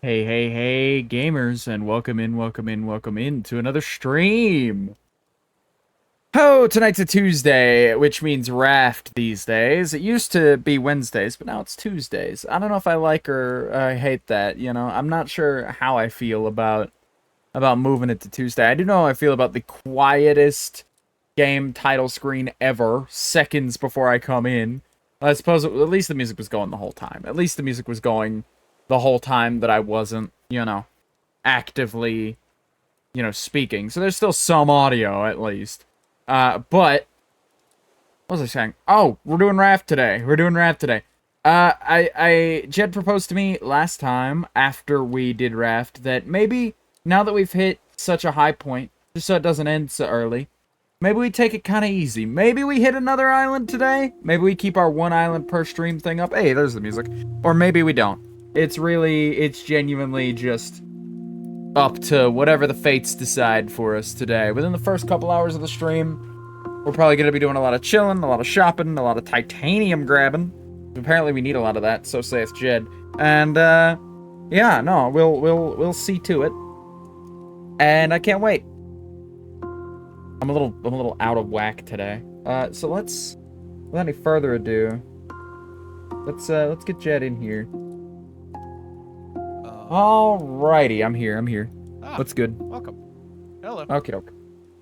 Hey, hey, hey, gamers, and welcome in to another stream. Oh, tonight's a Tuesday, which means Raft these days. It used to be Wednesdays, but now it's Tuesdays. I don't know if I like or I hate that, you know. I'm not sure how I feel about moving it to Tuesday. I do know how I feel about the quietest game title screen ever, seconds before I come in. I suppose at least the music was going the whole time. At least the music was going the whole time that I wasn't, actively, speaking. So there's still some audio at least. But what was I saying? Oh, we're doing Raft today. Jed proposed to me last time after we did Raft that maybe now that we've hit such a high point, just so it doesn't end so early, maybe we take it kind of easy. Maybe we hit another island today. Maybe we keep our one island per stream thing up. Hey, there's the music. Or maybe we don't. It's genuinely just up to whatever the fates decide for us today. Within the first couple hours of the stream, we're probably going to be doing a lot of chilling, a lot of shopping, a lot of titanium grabbing. Apparently we need a lot of that, so saith Jed. And, yeah, no, we'll see to it. And I can't wait. I'm a little out of whack today. So without any further ado, let's get Jed in here. Alrighty, I'm here. What's good? Welcome. Hello. Okay, okay.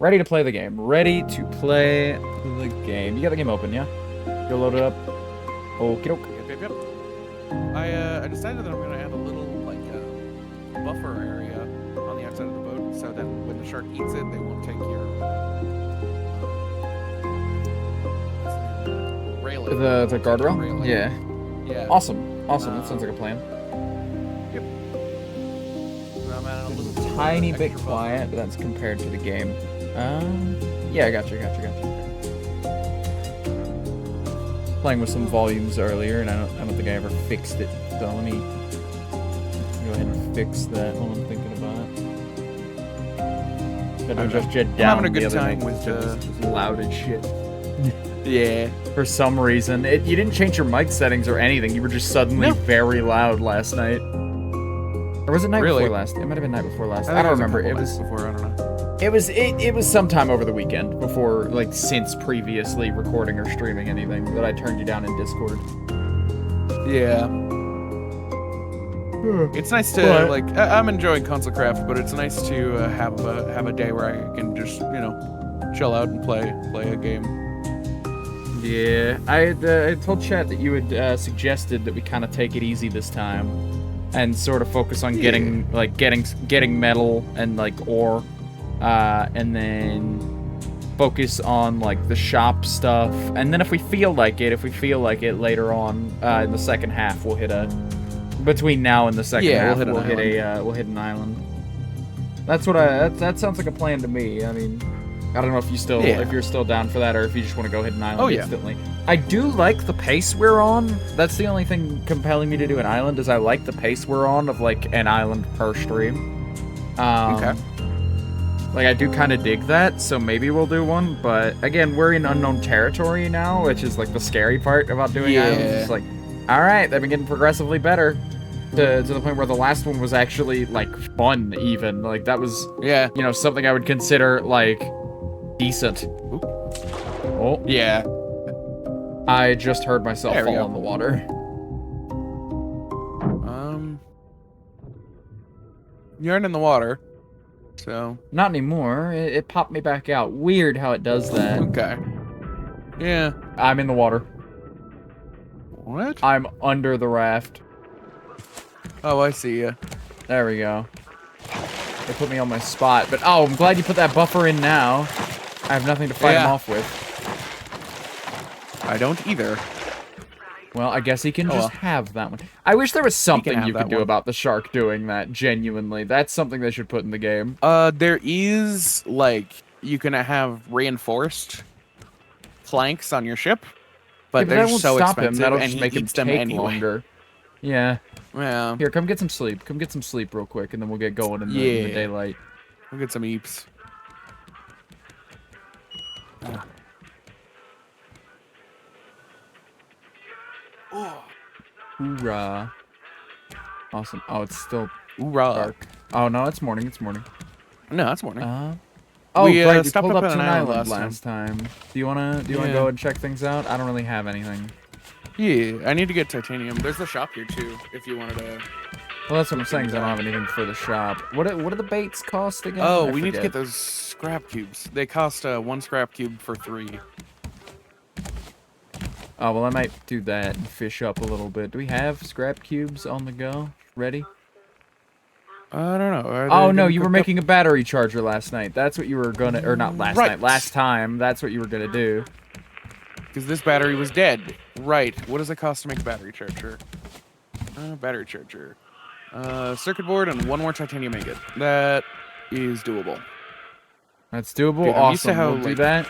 Ready to play the game. Ready to play the game. You got the game open, yeah? Go load it up. Okie doke. Yep. I decided that I'm gonna add a little buffer area on the outside of the boat, so that when the shark eats it, they won't take your railing. The guardrail? Railing. Yeah. Yeah. Awesome. That sounds like a plan. Yep. So I'm adding a little Tiny bit extra quiet, but that's compared to the game. Yeah, I got you. Playing with some volumes earlier, and I don't think I ever fixed it. So let me go ahead and fix that while I'm thinking about it. Gotta adjust Jed down. I'm having a good the other time one, with just loud as shit. Yeah. For some reason, you didn't change your mic settings or anything. You were just suddenly very loud last night. Or was it night before last? It might have been night before last. I don't remember. It was before. I don't know. It was sometime over the weekend before, like, since previously recording or streaming anything that I turned you down in Discord. Yeah. It's nice to I'm enjoying console craft, but it's nice to have a day where I can just chill out and play a game. Yeah, I told chat that you had suggested that we kind of take it easy this time, and sort of focus on getting metal and like ore, and then focus on like the shop stuff, and then if we feel like it later on in the second half, we'll hit between now and the second half we'll hit an island. That's what that sounds like a plan to me. I mean, I don't know if you're still down for that, or if you just want to go hit an island instantly. I do like the pace we're on. That's the only thing compelling me to do an island, is I like the pace we're on of like an island per stream. Okay. Like, I do kind of dig that, so maybe we'll do one. But again, we're in unknown territory now, which is like the scary part about doing islands. It's like, all right, they've been getting progressively better. To the point where the last one was actually like fun. Even like that was something I would consider like decent. Oop. Oh yeah, I just heard myself fall in the water. You aren't in the water, so not anymore. It popped me back out. Weird how it does that. Okay. Yeah. I'm in the water. What? I'm under the raft. Oh, I see ya. There we go. They put me on my spot, but I'm glad you put that buffer in now. I have nothing to fight him off with. I don't either. Well, I guess he can just have that one. I wish there was something you could do about the shark doing that, genuinely. That's something they should put in the game. There is, like, you can have reinforced planks on your ship, but they're so expensive, That'll and just make him take longer. Yeah. Yeah. Here, come get some sleep. Come get some sleep real quick, and then we'll get going in the daylight. We'll get some eeps. Hoorah. Awesome. Oh, it's still Hoorah. Dark. Oh no, it's morning. It's morning. No, that's morning. Oh, We, right. We stopped pulled up up at to an an island island last last time. Do you wanna go and check things out? I don't really have anything. Yeah, I need to get titanium. There's a shop here too, if you wanted to. Well, that's what I'm saying. 'Cause I don't have anything for the shop. What do the baits cost again? Oh, I we need to forget. get those scrap cubes. They cost 1 scrap cube for 3. Oh well, I might do that and fish up a little bit. Do we have scrap cubes on the go? Ready? I don't know. Are Oh they no, gonna you were cook making a battery charger last night. That's what you were gonna, or not last Right. night, last time. That's what you were gonna do. Because this battery was dead. Right. What does it cost to make a battery charger? Battery charger. Circuit board and 1 more titanium ingot. That is doable. That's doable. Dude, I'm used to Awesome. how, We'll do like- that.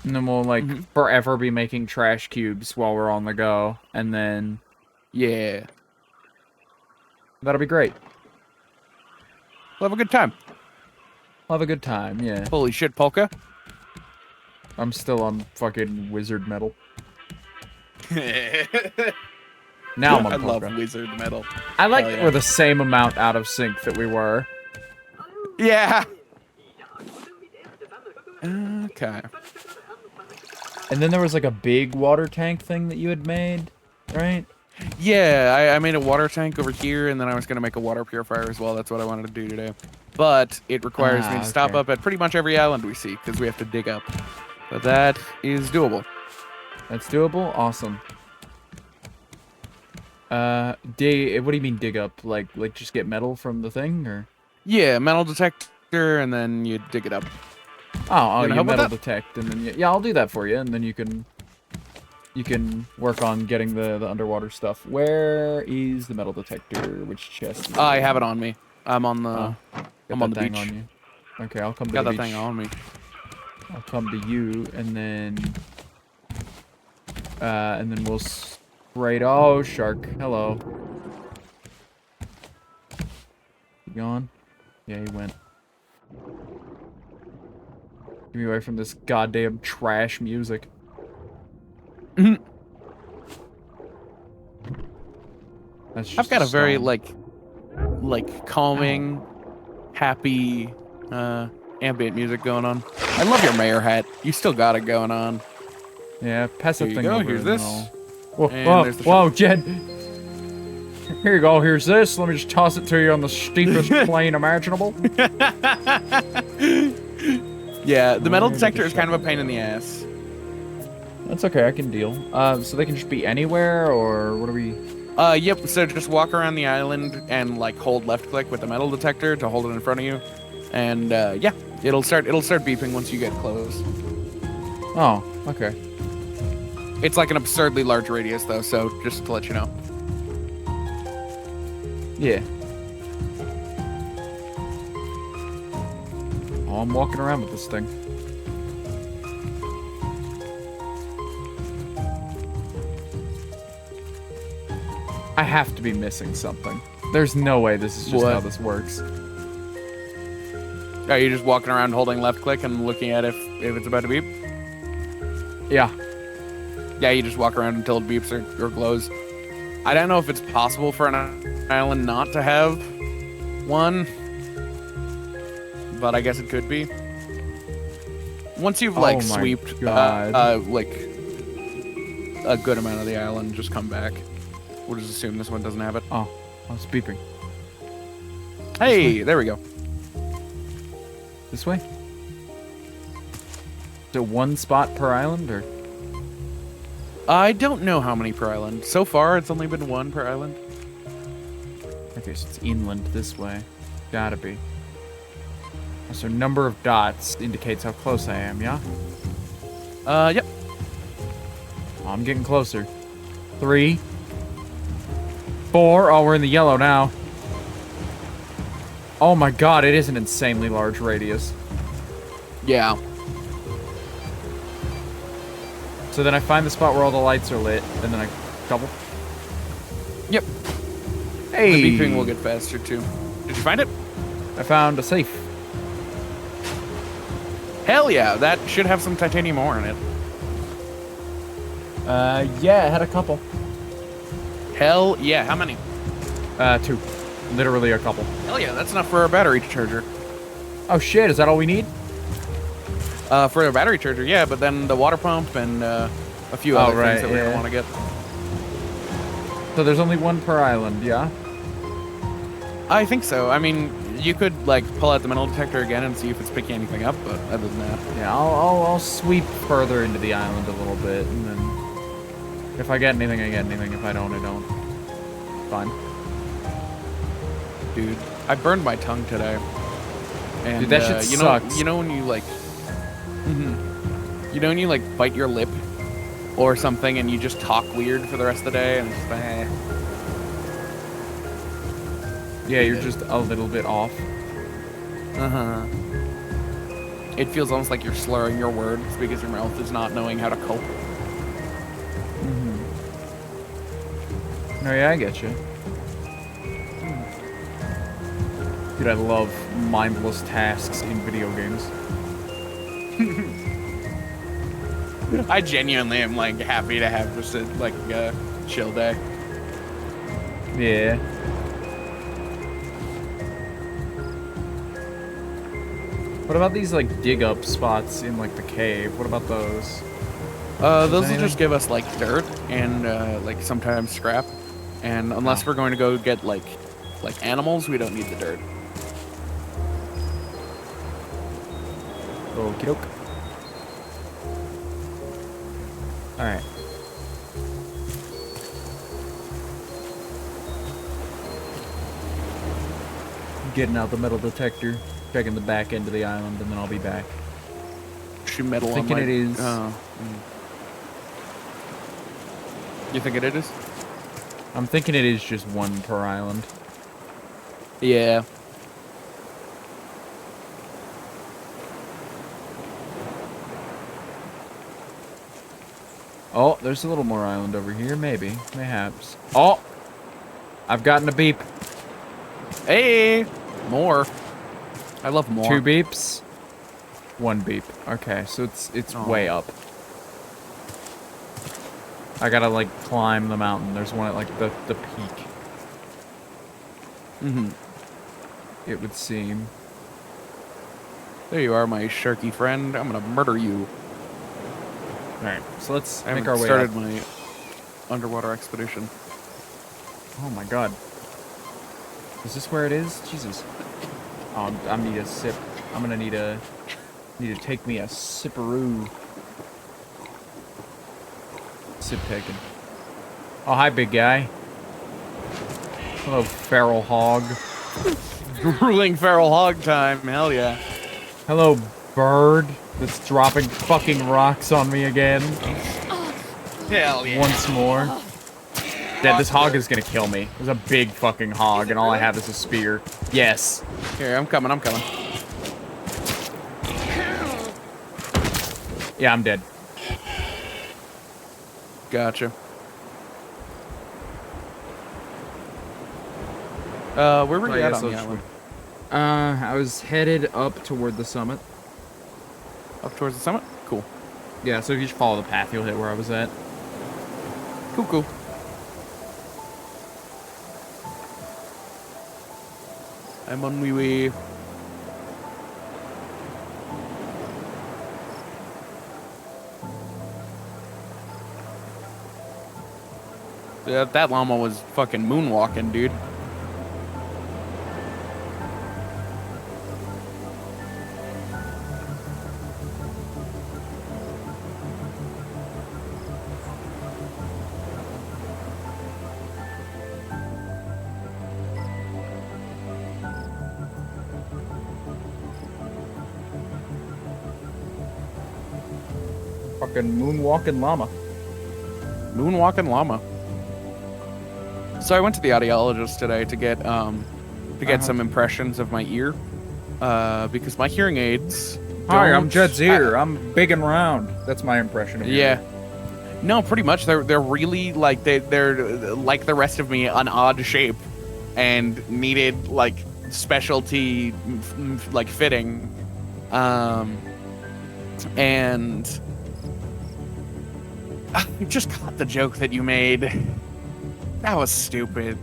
And then we'll like Mhm. forever be making trash cubes while we're on the go, and then Yeah. that'll be great. We'll have a good time. We'll have a good time. Yeah. Holy shit, Polka. I'm still on fucking wizard metal. Now I'm on I love polka. wizard metal. I like Hell that yeah. we're the same amount out of sync that we were. Yeah. Okay. And then there was like a big water tank thing that you had made, right? Yeah, I made a water tank over here, and then I was going to make a water purifier as well. That's what I wanted to do today. But it requires me to stop okay. up at pretty much every island we see, because we have to dig up. But that is doable. That's doable. Awesome. Dig. What do you mean dig up? Like just get metal from the thing, or? Yeah, metal detector, and then you dig it up. Oh, You you help with metal that? detect, and then yeah, I'll do that for you, and then you can work on getting the underwater stuff. Where is the metal detector? Which chest? I have it on me. I'm on the. Got I'm that on the thing beach. on you. Okay, I'll come to Got the that beach. thing on me. I'll come to you, and then we'll sprayed. Oh, shark. Hello. You gone? Yeah, he went. Get me away from this goddamn trash music. That's just I've got a very stone. like calming, happy, ambient music going on. I love your mayor hat. You still got it going on. Yeah, pass that Here you thing go, over. here's and this. I'll- Whoa, And whoa, there's the whoa, Jed. Here you go. Here's this. Let me just toss it to you on the steepest plane imaginable. Yeah, the metal Where did detector the is kind of a shovel pain go? in the ass. That's okay. I can deal. So they can just be anywhere, or what do we? Yep. So just walk around the island and like hold left click with the metal detector to hold it in front of you, and yeah, it'll start beeping once you get close. Oh, okay. It's like an absurdly large radius though, so just to let you know. Yeah. Oh, I'm walking around with this thing. I have to be missing something. There's no way this is just What? how this works. Are you just walking around holding left click and looking at if it's about to beep? Yeah. Yeah, you just walk around until it beeps or glows. I don't know if it's possible for an island not to have one, but I guess it could be. Once you've like Oh my sweeped God. like a good amount of the island, just come back. We'll just assume this one doesn't have it. Oh, it's beeping. Hey, there we go. This way? So one spot per island, or? I don't know how many per island. So far, it's only been 1 per island. Okay, so it's inland this way. Gotta be. So number of dots indicates how close I am, yeah? Yep. Oh, I'm getting closer. 3, 4. Oh, we're in the yellow now. Oh my god, it is an insanely large radius. Yeah. So then I find the spot where all the lights are lit, and then I double. Yep. Hey! The beeping will get faster too. Did you find it? I found a safe. Hell yeah, that should have some titanium ore in it. Yeah, it had a couple. Hell yeah, how many? 2. Literally a couple. Hell yeah, that's enough for a battery charger. Oh shit, is that all we need? For a battery charger, yeah, but then the water pump and a few other things that we're gonna want to get. So there's only one per island, yeah? I think so. I mean, you could like pull out the metal detector again and see if it's picking anything up, but other than that, Yeah, I'll sweep further into the island a little bit, and then if I get anything, I get anything. If I don't, I don't. Fine. Dude, I burned my tongue today. And Dude, that shit sucks. You know when you like, you know when you like bite your lip or something and you just talk weird for the rest of the day and it's just, Yeah, you're just a little bit off. It feels almost like you're slurring your words because your mouth is not knowing how to cope. Oh yeah, I get you. Dude, I love mindless tasks in video games. I genuinely am like happy to have just a like chill day. Yeah. What about these like dig up spots in like the cave? What about those? Those will just give us like dirt and like sometimes scrap. And unless we're going to go get like animals, we don't need the dirt. Okie doke. Alright. Getting out the metal detector, checking the back end of the island, and then I'll be back. Shoot metal Thinking on my, it is. You think it is? I'm thinking it is just one per island. Yeah. Oh, there's a little more island over here, maybe, mayhaps. Oh! I've gotten a beep. Hey! More. I love more. 2 beeps. 1 beep. Okay, so it's way up. I gotta like climb the mountain. There's one at like the peak. It would seem. There you are, my sharky friend. I'm gonna murder you. Alright, so let's I make our way started up. my underwater expedition. Oh my god. Is this where it is? Jesus. Oh, I need a sip. I'm gonna need to take me a sipperoo. Sip taken. Oh, hi, big guy. Hello, feral hog. Grueling feral hog time. Hell yeah. Hello, bird that's dropping fucking rocks on me again. Hell yeah. Once more. Dad, this hog is gonna kill me. There's a big fucking hog, and all I have is a spear. Yes. Here, I'm coming. Yeah, I'm dead. Gotcha. Where were you at on the island? I was headed up toward the summit. Up towards the summit? Cool. Yeah, so if you just follow the path, you'll hit where I was at. Cool. I'm on my way. That llama was fucking moonwalking, dude. Fucking moonwalking llama. Moonwalking llama. So I went to the audiologist today to get some impressions of my ear, because my hearing aids. Hi, I'm Jed's ear. I'm big and round. That's my impression of you. Yeah. No, pretty much. They're really like they're like the rest of me, an odd shape, and needed like specialty like fitting, and I just got the joke that you made. That was stupid.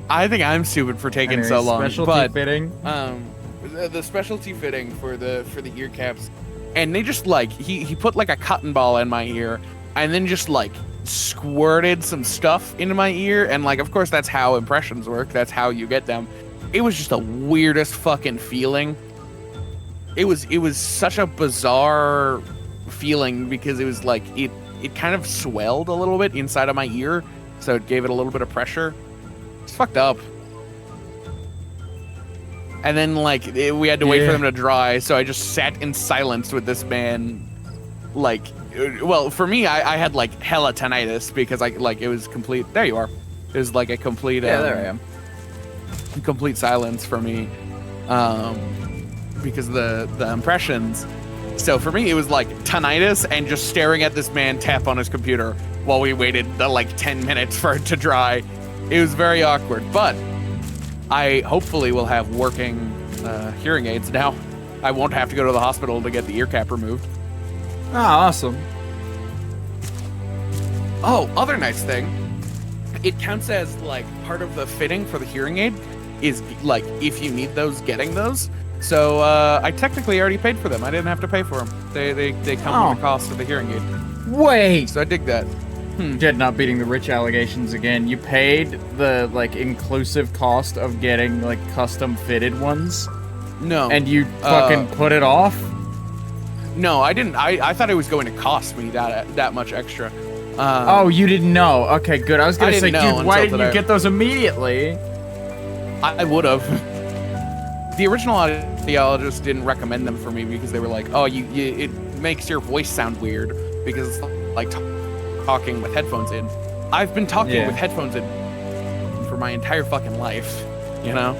I think I'm stupid for taking Anyway, so long. specialty But fitting. the specialty fitting for the ear caps, and they just like he put like a cotton ball in my ear, and then just like squirted some stuff into my ear, and like of course that's how impressions work. That's how you get them. It was just the weirdest fucking feeling. It was such a bizarre feeling because it was like it kind of swelled a little bit inside of my ear, so it gave it a little bit of pressure. It's fucked up. And then like we had to wait for them to dry, so I just sat in silence with this man. Like, well, for me, I had like hella tinnitus because it was complete. There you are. It was like a complete. Yeah, there I am. Complete silence for me, because of the impressions. So for me, it was like tinnitus and just staring at this man tap on his computer while we waited the like 10 minutes for it to dry. It was very awkward, but I hopefully will have working hearing aids now. I won't have to go to the hospital to get the ear cap removed. Oh, awesome. Oh, other nice thing. It counts as like part of the fitting for the hearing aid is like if you need those, getting those. So I technically already paid for them. I didn't have to pay for them. They come with the cost of the hearing aid. Wait. So I dig that. Jed not beating the rich allegations again. You paid the like inclusive cost of getting like custom fitted ones. No. And you fucking put it off? No, I didn't. I thought it was going to cost me that much extra. Oh, you didn't know. Okay, good. I was gonna say, dude, why didn't you get those immediately? I would have. The original audiologist didn't recommend them for me because they were like, oh, it makes your voice sound weird because it's like talking with headphones in. I've been talking with headphones in for my entire fucking life, you know?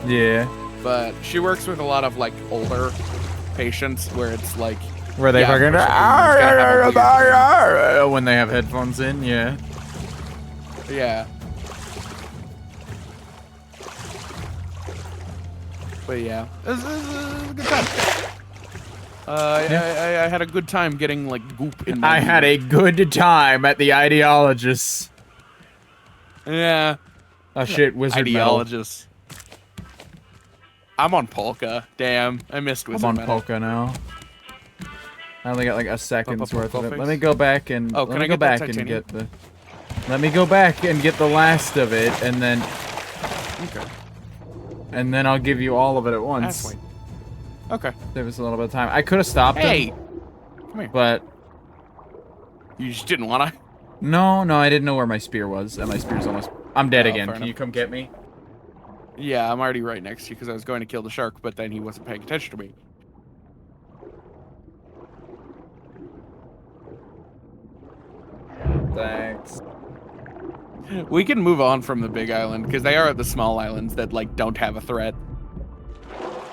Yeah. But she works with a lot of like older patients where it's like where they fucking when they have headphones in, yeah. Yeah. But yeah, it was a good time. I had a good time getting like goop in my ear. had a good time at the ideologist. Yeah. Oh shit, wizard ideologist. I'm on polka. Damn, I missed wizard I'm on metal. polka now. I only got like a second's worth of it. Let me go back and let me go back and get the. Let me go back and get the last of it, and then. Okay. And then I'll give you all of it at once. That's okay. Save us a little bit of time. I could have stopped him. Come here. But you just didn't wanna. No, I didn't know where my spear was, and my spear's almost. I'm dead again. Can enough. you come get me? Yeah, I'm already right next to you because I was going to kill the shark, but then he wasn't paying attention to me. Thanks. We can move on from the big island because they are the small islands that like don't have a threat.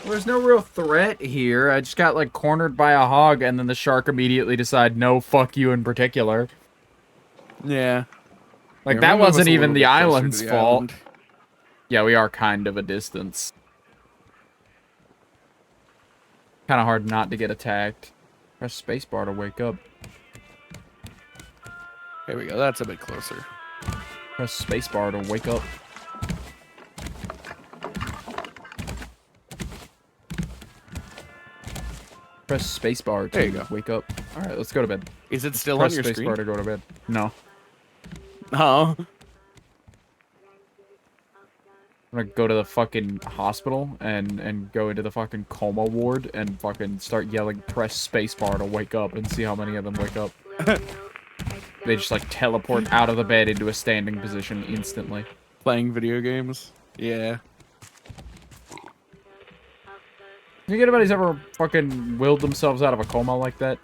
There's no real threat here. I just got like cornered by a hog, and then the shark immediately decided, no, fuck you in particular. Yeah. Like Yeah, that move us wasn't a even little the bit closer to island's the fault. island. Yeah, we are kind of a distance. Kind of hard not to get attacked. Press spacebar to wake up. There we go. That's a bit closer. Press spacebar to wake up. Press spacebar to wake up. All right, let's go to bed. Is it still Press on your spacebar screen? to go to bed. No. Oh. I'm gonna go to the fucking hospital and go into the fucking coma ward and fucking start yelling press spacebar to wake up and see how many of them wake up. They just like teleport out of the bed into a standing position instantly. Playing video games? Yeah. You think anybody's ever fucking willed themselves out of a coma like that?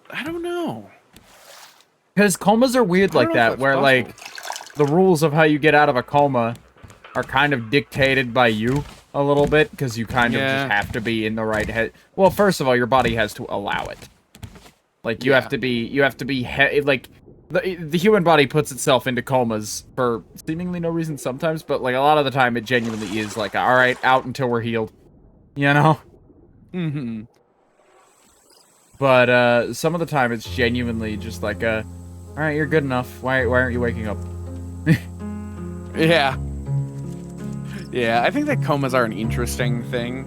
I don't know. Because comas are weird like that, where like the rules of how you get out of a coma are kind of dictated by you a little bit, because you kind of just have to be in the right head. Well, first of all, your body has to allow it. Like you have to be, like the human body puts itself into comas for seemingly no reason sometimes, but like a lot of the time it genuinely is like, all right, out until we're healed, you know? Mm-hmm. But some of the time it's genuinely just like a, All right, you're good enough. Why aren't you waking up? Yeah. Yeah, I think that comas are an interesting thing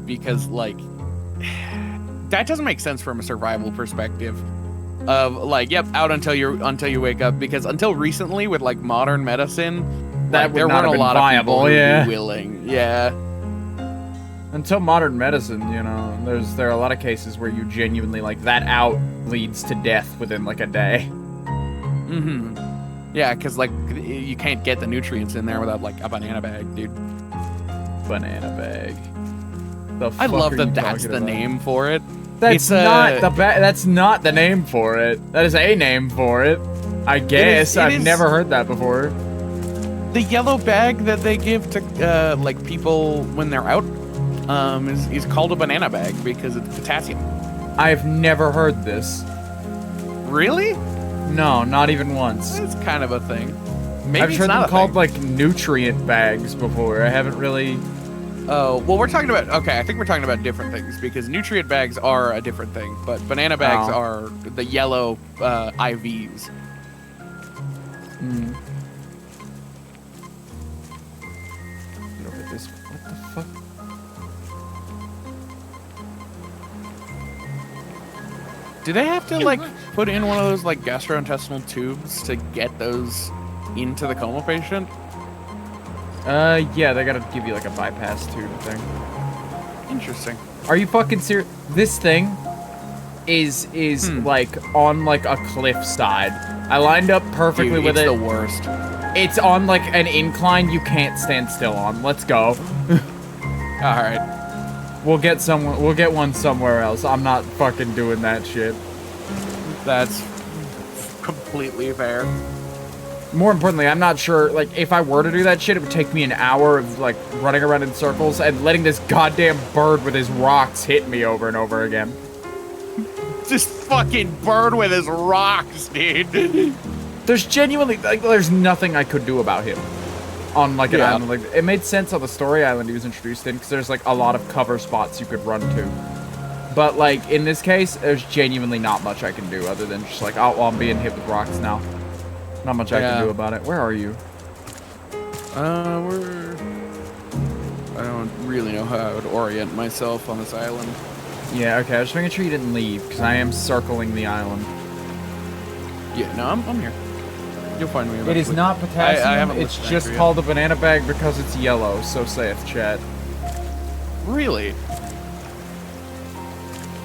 because, like, that doesn't make sense from a survival perspective. Of like, yep, out until you wake up, because until recently with like modern medicine, That like, would there not weren't have a been lot viable, of people who'd yeah. be willing. Yeah. Until modern medicine, you know, there are a lot of cases where you genuinely like that out leads to death within like a day. Mm-hmm. Yeah, because like you can't get the nutrients in there without like a banana bag, dude. Banana bag. The I fuck love are that you that's talking the about? name for it. That's It's not that's not the name for it. That is a name for it. I guess it I've is- never heard that before. the yellow bag that they give to like people when they're out is called a banana bag because it's potassium. I've never heard this. Really? No, not even once. It's kind of a thing. Maybe I've it's heard not them a called thing. like nutrient bags before. I haven't really. Oh, well, we're talking about, okay, I think we're talking about different things because nutrient bags are a different thing, but banana bags Oh. are the yellow IVs. Hmm. Look at this. What the fuck? Do they have to, like, put in one of those, like, gastrointestinal tubes to get those into the coma patient? Yeah, they gotta give you like a bypass tube thing. Interesting. Are you fucking serious? This thing is like on like a cliffside. I lined up perfectly Dude, with it's it. the worst. It's on like an incline you can't stand still on. Let's go. All right. We'll get one somewhere else. I'm not fucking doing that shit. That's completely fair. More importantly, I'm not sure, like, if I were to do that shit, it would take me an hour of, like, running around in circles and letting this goddamn bird with his rocks hit me over and over again. This fucking bird with his rocks, dude. There's genuinely, like, there's nothing I could do about him on, like, an island. Like, it made sense on the story island he was introduced in, because there's, like, a lot of cover spots you could run to. But, like, in this case, there's genuinely not much I can do other than just, like, oh, well, I'm being hit with rocks now. Not much I can do about it. Where are you? I don't really know how I would orient myself on this island. Yeah, okay, I was just making sure you didn't leave, because I am circling the island. Yeah, no, I'm here. You'll find me eventually. It is not potassium, I haven't it's listened just after yet. called a banana bag because it's yellow, so saith chat. Really?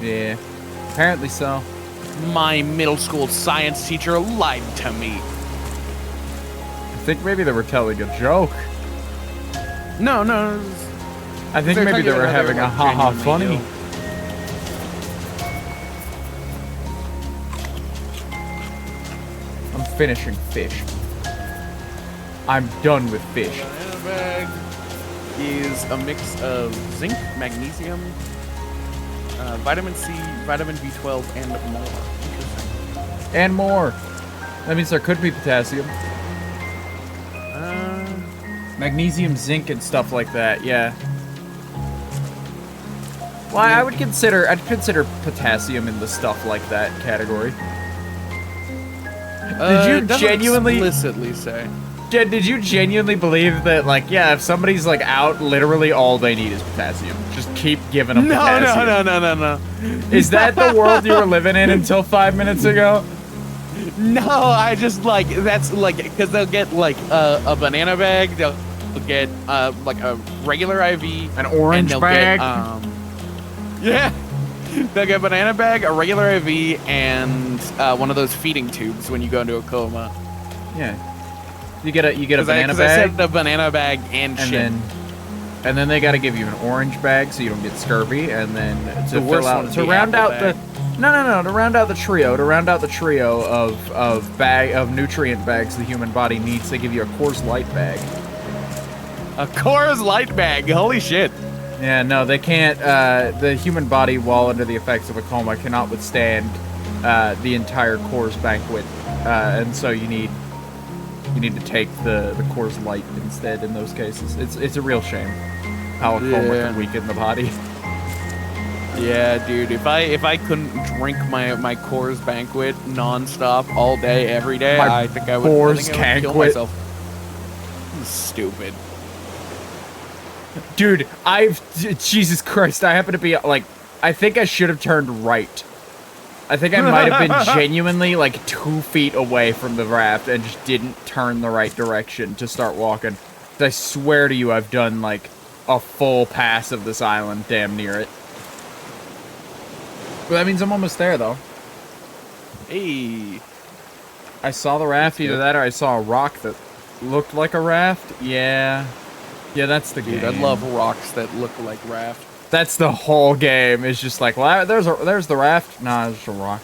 Yeah, apparently so. My middle school science teacher lied to me. I think maybe they were telling a joke. No. I think maybe they were having a haha funny. I'm finishing fish. I'm done with fish. Banana bag is a mix of zinc, magnesium, vitamin C, vitamin B12, and more. Interesting. And more. That means there could be potassium. Magnesium, zinc, and stuff like that, yeah. Well, I'd consider potassium in the stuff like that category. Did you it doesn't genuinely explicitly say? Jed, did you genuinely believe that, like, yeah, if somebody's, like, out, literally all they need is potassium? Just keep giving them potassium. No. Is that the world you were living in until 5 minutes ago? No, I just, like, that's, like, because they'll get, like, a banana bag, they'll get, like, a regular IV. An orange and they'll bag? Get, yeah. They'll get a banana bag, a regular IV, and one of those feeding tubes when you go into a coma. Yeah. You get a banana I bag, said a banana bag and shit. and then they got to give you an orange bag so you don't get scurvy, and then to The worst one is the round apple out bag. to round out the trio of nutrient bags the human body needs, they give you a Coors Light bag. A Coors Light bag. Holy shit. Yeah, no, they can't. The human body, while under the effects of a coma, cannot withstand the entire Coors banquet, and so you need to take the Coors Light instead in those cases. It's a real shame how a coma can weaken the body. Yeah, dude. If I couldn't drink my Coors Banquet nonstop all day, every day, My I think I would. I think I would kill Banquet. myself. Stupid. Dude, Jesus Christ, I happen to be, like, I think I should have turned right. I think I might have been genuinely, like, 2 feet away from the raft and just didn't turn the right direction to start walking. I swear to you, I've done, like, a full pass of this island, damn near it. But that means I'm almost there, though. Hey. I saw the raft, either that or I saw a rock that looked like a raft. Yeah. Yeah, that's the game. Dude, I love rocks that look like raft. That's the whole game. It's just like, well, there's the raft. Nah, it's just a rock.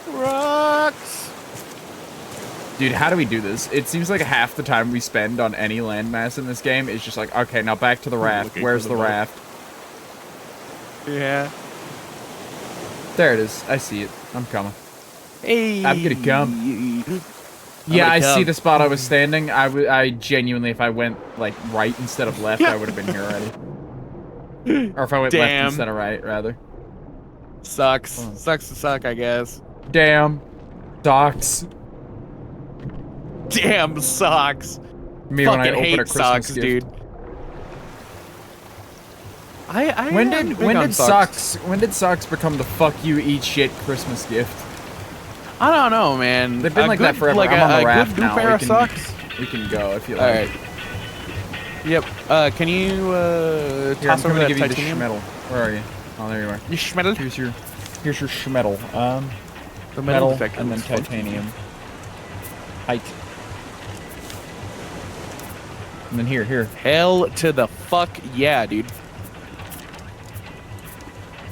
Rocks. Dude, how do we do this? It seems like half the time we spend on any landmass in this game is just like, okay, now back to the raft. Where's the raft? Yeah. There it is. I see it. I'm coming. Hey. I'm gonna come. Yeah, I see the spot I was standing. I genuinely, if I went, like, right instead of left, I would have been here already. Or if I went left instead of right, rather. Sucks. Sucks to suck, I guess. Damn. Sucks. Damn sucks. Me Fucking when I open hate a Christmas socks, gift. dude. When did socks become the fuck you eat shit Christmas gift? I don't know, man. They've been like that forever. Like I'm on the raft good new now. pair of socks. We can go if you All like. right. Yep. Can you Here, I'm toss over gonna that give you the titanium? schmeddle. Where are you? Oh, there you are. You schmeddle? Here's your schmeddle. The Metal detector and then looks funky. titanium. Height. And then here. Hell to the fuck yeah, dude.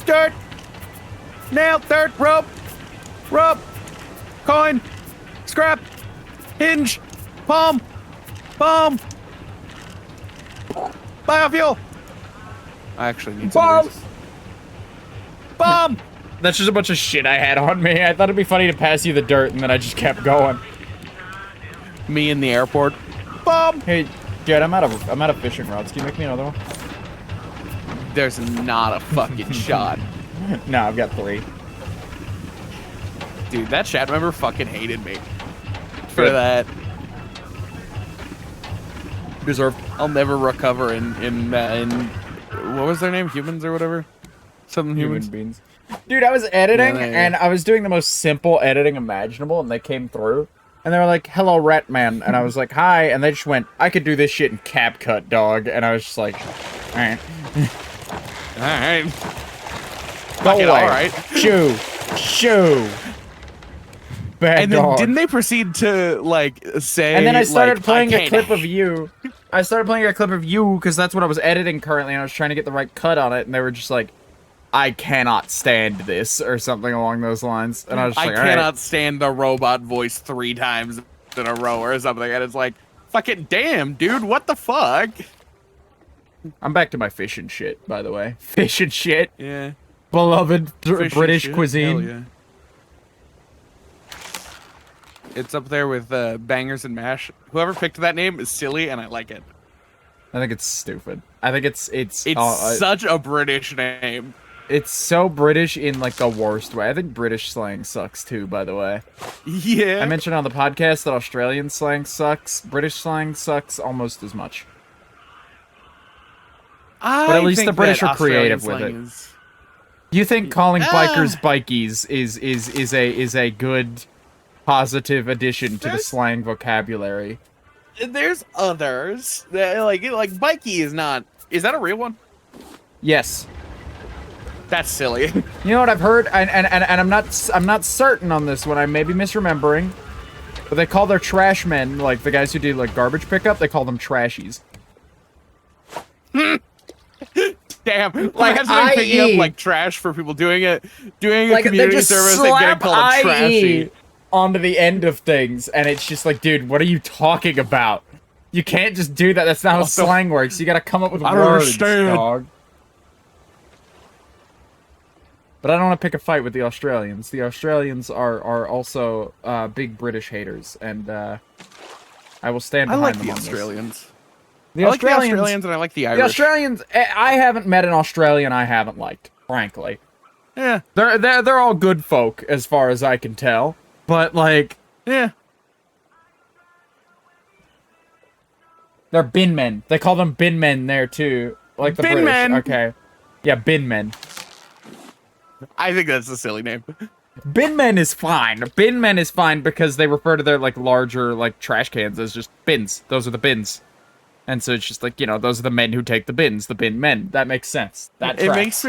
Dirt. Nail. Dirt. Rope. Coin. Scrap. Hinge. Palm. Biofuel. I actually need some of these. Bomb. That's just a bunch of shit I had on me. I thought it'd be funny to pass you the dirt, and then I just kept going. Me in the airport. Bomb. Hey, Jed, I'm out of fishing rods. Can you make me another one? There's not a fucking shot. No, I've got 3. Dude, that chat member fucking hated me for Good. that. Deserved. I'll never recover in what was their name? Humans or whatever? Something humans. Human beings. Dude, I was editing, Yeah. and I was doing the most simple editing imaginable, and they came through. And they were like, hello, Ratman. And I was like, hi. And they just went, I could do this shit in CapCut, dog. And I was just like, alright. Alright. Go away. Alright. Shoo. Bad And then dog. didn't they proceed to like say And then I started like, playing I a can't- clip of you. I started playing a clip of you because that's what I was editing currently, and I was trying to get the right cut on it, and they were just like, I cannot stand this, or something along those lines. And I was just I like, alright. cannot stand the robot voice 3 times in a row or something. And it's like, fucking damn, dude, what the fuck? I'm back to my fish and shit, by the way. Fish and shit. Yeah. Beloved Fish and British shit, cuisine. hell yeah. It's up there with bangers and mash. Whoever picked that name is silly, and I like it. I think it's stupid. I think it's Such a British name. it's so British in like the worst way. I think British slang sucks too, by the way. Yeah. I mentioned on the podcast that Australian slang sucks. British slang sucks almost as much. But at least the British are creative with it. You think calling bikers bikies is a good positive addition to the slang vocabulary? There's others. Like bikey is not. Is that a real one? Yes. That's silly. You know what I've heard, and I'm not certain on this one. I may be misremembering, but they call their trash men, like the guys who do like garbage pickup, they call them trashies. Damn. Like, Imagine them picking up IE. like trash for people doing a Like they community just service and getting slap called a trashy. IE onto the end of things, and it's just like, dude, what are you talking about? You can't just do that. That's not how What the- slang works. You gotta come up with I don't words, understand. dog. But I don't want to pick a fight with the Australians. The Australians are also big British haters, and I will stand I behind like them the on this. Australians. The I like the Australians and I like the Irish. The Australians, I haven't met an Australian I haven't liked, frankly. Yeah. They're all good folk as far as I can tell. But like, Yeah. they're bin men. They call them bin men there too. Like the Bin British. men. Okay. Yeah, bin men. I think that's a silly name. Bin men is fine. Bin men is fine because they refer to their like larger like trash cans as just bins. Those are the bins. And so it's just like, you know, those are the men who take the bins, the bin men. That makes sense. That tracks.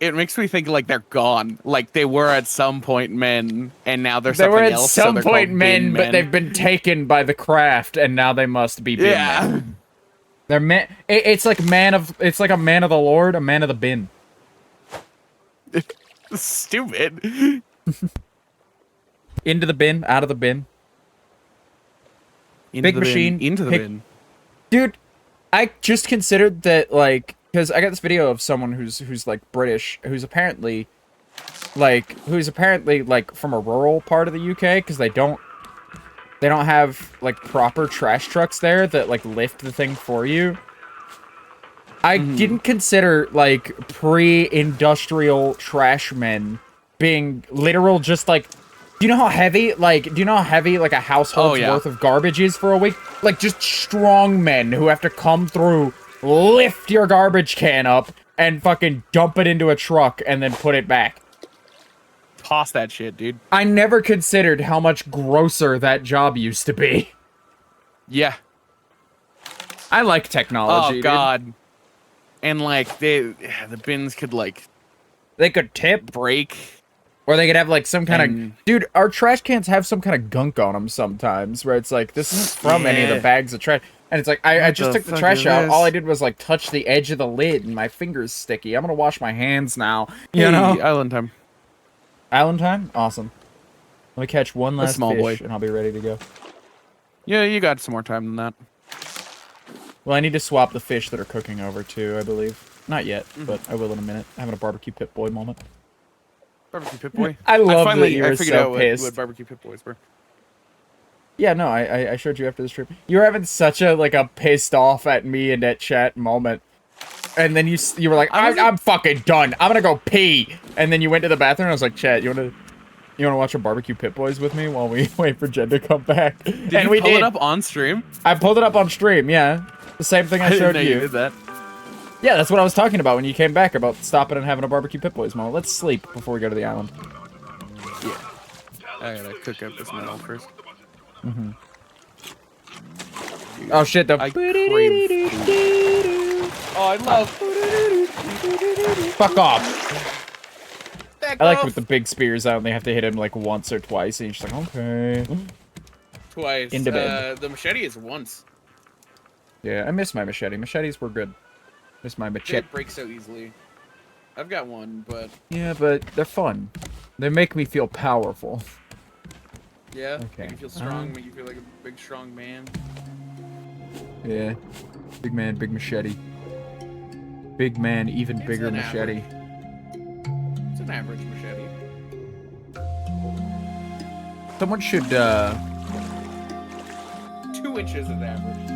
It makes me think like they're gone. Like they were at some point men, and now they're something else. They were at some point men, but they've been taken by the craft, and now they must be bin men. They're men. It's like It's like a man of the Lord, a man of the bin. Stupid. Into the bin, out of the bin. Big machine. Into the bin. Dude, I just considered that, like, because I got this video of someone who's like British, who's apparently like from a rural part of the UK, because they don't have like proper trash trucks there that like lift the thing for you. I didn't consider like pre-industrial trash men being literal, just like, do you know how heavy like a household's worth of garbage is for a week? Like just strong men who have to come through, lift your garbage can up, and fucking dump it into a truck and then put it back. Toss that shit, dude. I never considered how much grosser that job used to be. Yeah. I like technology. Oh god. Dude. And like the bins could like they could tip, break, or they could have like some kind of dude. Our trash cans have some kind of gunk on them sometimes, where it's like this isn't from any of the bags of trash. And it's like, I just took the trash out. All I did was, like, touch the edge of the lid, and my finger's sticky. I'm gonna wash my hands now. You know? Island time. Island time? Awesome. Let me catch one last small fish, boy. and I'll be ready to go. Yeah, you got some more time than that. Well, I need to swap the fish that are cooking over, too, I believe. Not yet, but I will in a minute. Having a barbecue pit boy moment. Barbecue Pit Boy? I love that you were figured so out pissed. what Barbecue Pit Boys were. Yeah, no, I showed you after the stream. You were having such a, like, a pissed off at me in that chat moment. And then you were like, I'm fucking done. I'm gonna go pee. And then you went to the bathroom, and I was like, chat, you wanna watch a Barbecue Pit Boys with me while we wait for Jen to come back? Did you pull it up on stream? I pulled it up on stream, yeah. The same thing I showed you. you. Did that. Yeah, that's what I was talking about when you came back, about stopping and having a Barbecue Pit Boys moment. Let's sleep before we go to the island. Yeah. I gotta cook up this metal first. Mm-hmm. Oh shit, I crave food. Oh, I love. Fuck off. I like with the big spears, I only have to hit him like once or twice, and he's just like, okay. Twice. Into bed. The machete is once. Yeah, I miss my machete. Machetes were good. Miss my machete. They break so easily. I've got one, but... Yeah, but they're fun. They make me feel powerful. Yeah? Okay. Make you feel strong, make you feel like a big, strong man. Yeah. Big man, big machete. Big man, even bigger machete. It's an average machete. Someone should, 2 inches is average.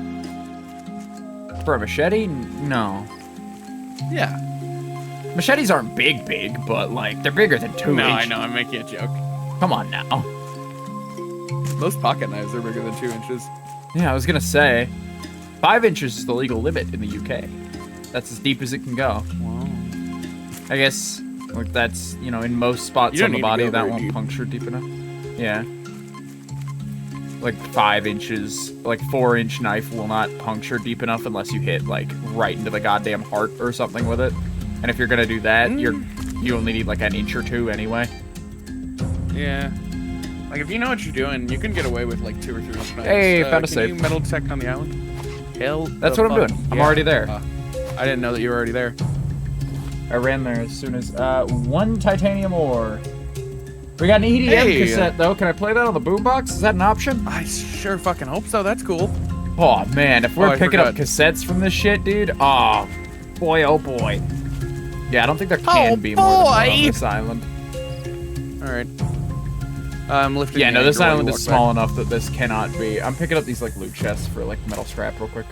For a machete? No. Yeah. Machetes aren't big, but, like, they're bigger than 2 No, inches. I know, I'm making a joke. Come on now. Most pocket knives are bigger than 2 inches. Yeah, I was gonna say, 5 inches is the legal limit in the UK. That's as deep as it can go. Wow. I guess, like, that's, you know, in most spots on the body, that won't puncture deep enough. Yeah. Like 5 inches, like 4-inch knife will not puncture deep enough unless you hit, like, right into the goddamn heart or something with it. And if you're gonna do that, you only need like an inch or 2 anyway. Yeah. Like, if you know what you're doing, you can get away with like 2 or 3 inch knives. Hey, found a safe. Can you metal detect on the island? Hell, that's what I'm doing. I'm already there. I didn't know that you were already there. I ran there as soon as 1 titanium ore. We got an EDM cassette though. Can I play that on the boombox? Is that an option? I sure fucking hope so. That's cool. Oh man, if we're picking up cassettes from this shit, dude. Oh boy, oh boy. Yeah, I don't think there can be more than one on this island. All right. I'm lifting. Yeah, no, this island is small enough that this cannot be. I'm picking up these like loot chests for like metal scrap real quick.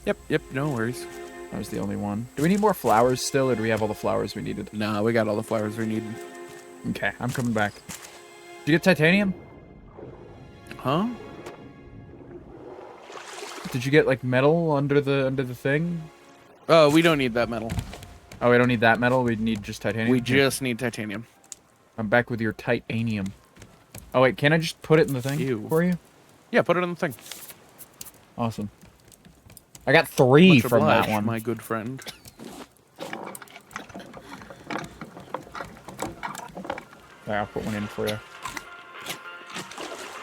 Yep, no worries. That was the only one. Do we need more flowers still, or do we have all the flowers we needed? Nah, we got all the flowers we need. Okay, I'm coming back. Did you get titanium? Huh? Did you get like metal under the thing? Oh, we don't need that metal. Oh, we don't need that metal. We need just titanium. We just need titanium. I'm back with your titanium. Oh wait, can I just put it in the thing for you? Yeah, put it on the thing. Awesome. I got 3 Much from obliged, that one. my good friend. There, I'll put one in for you.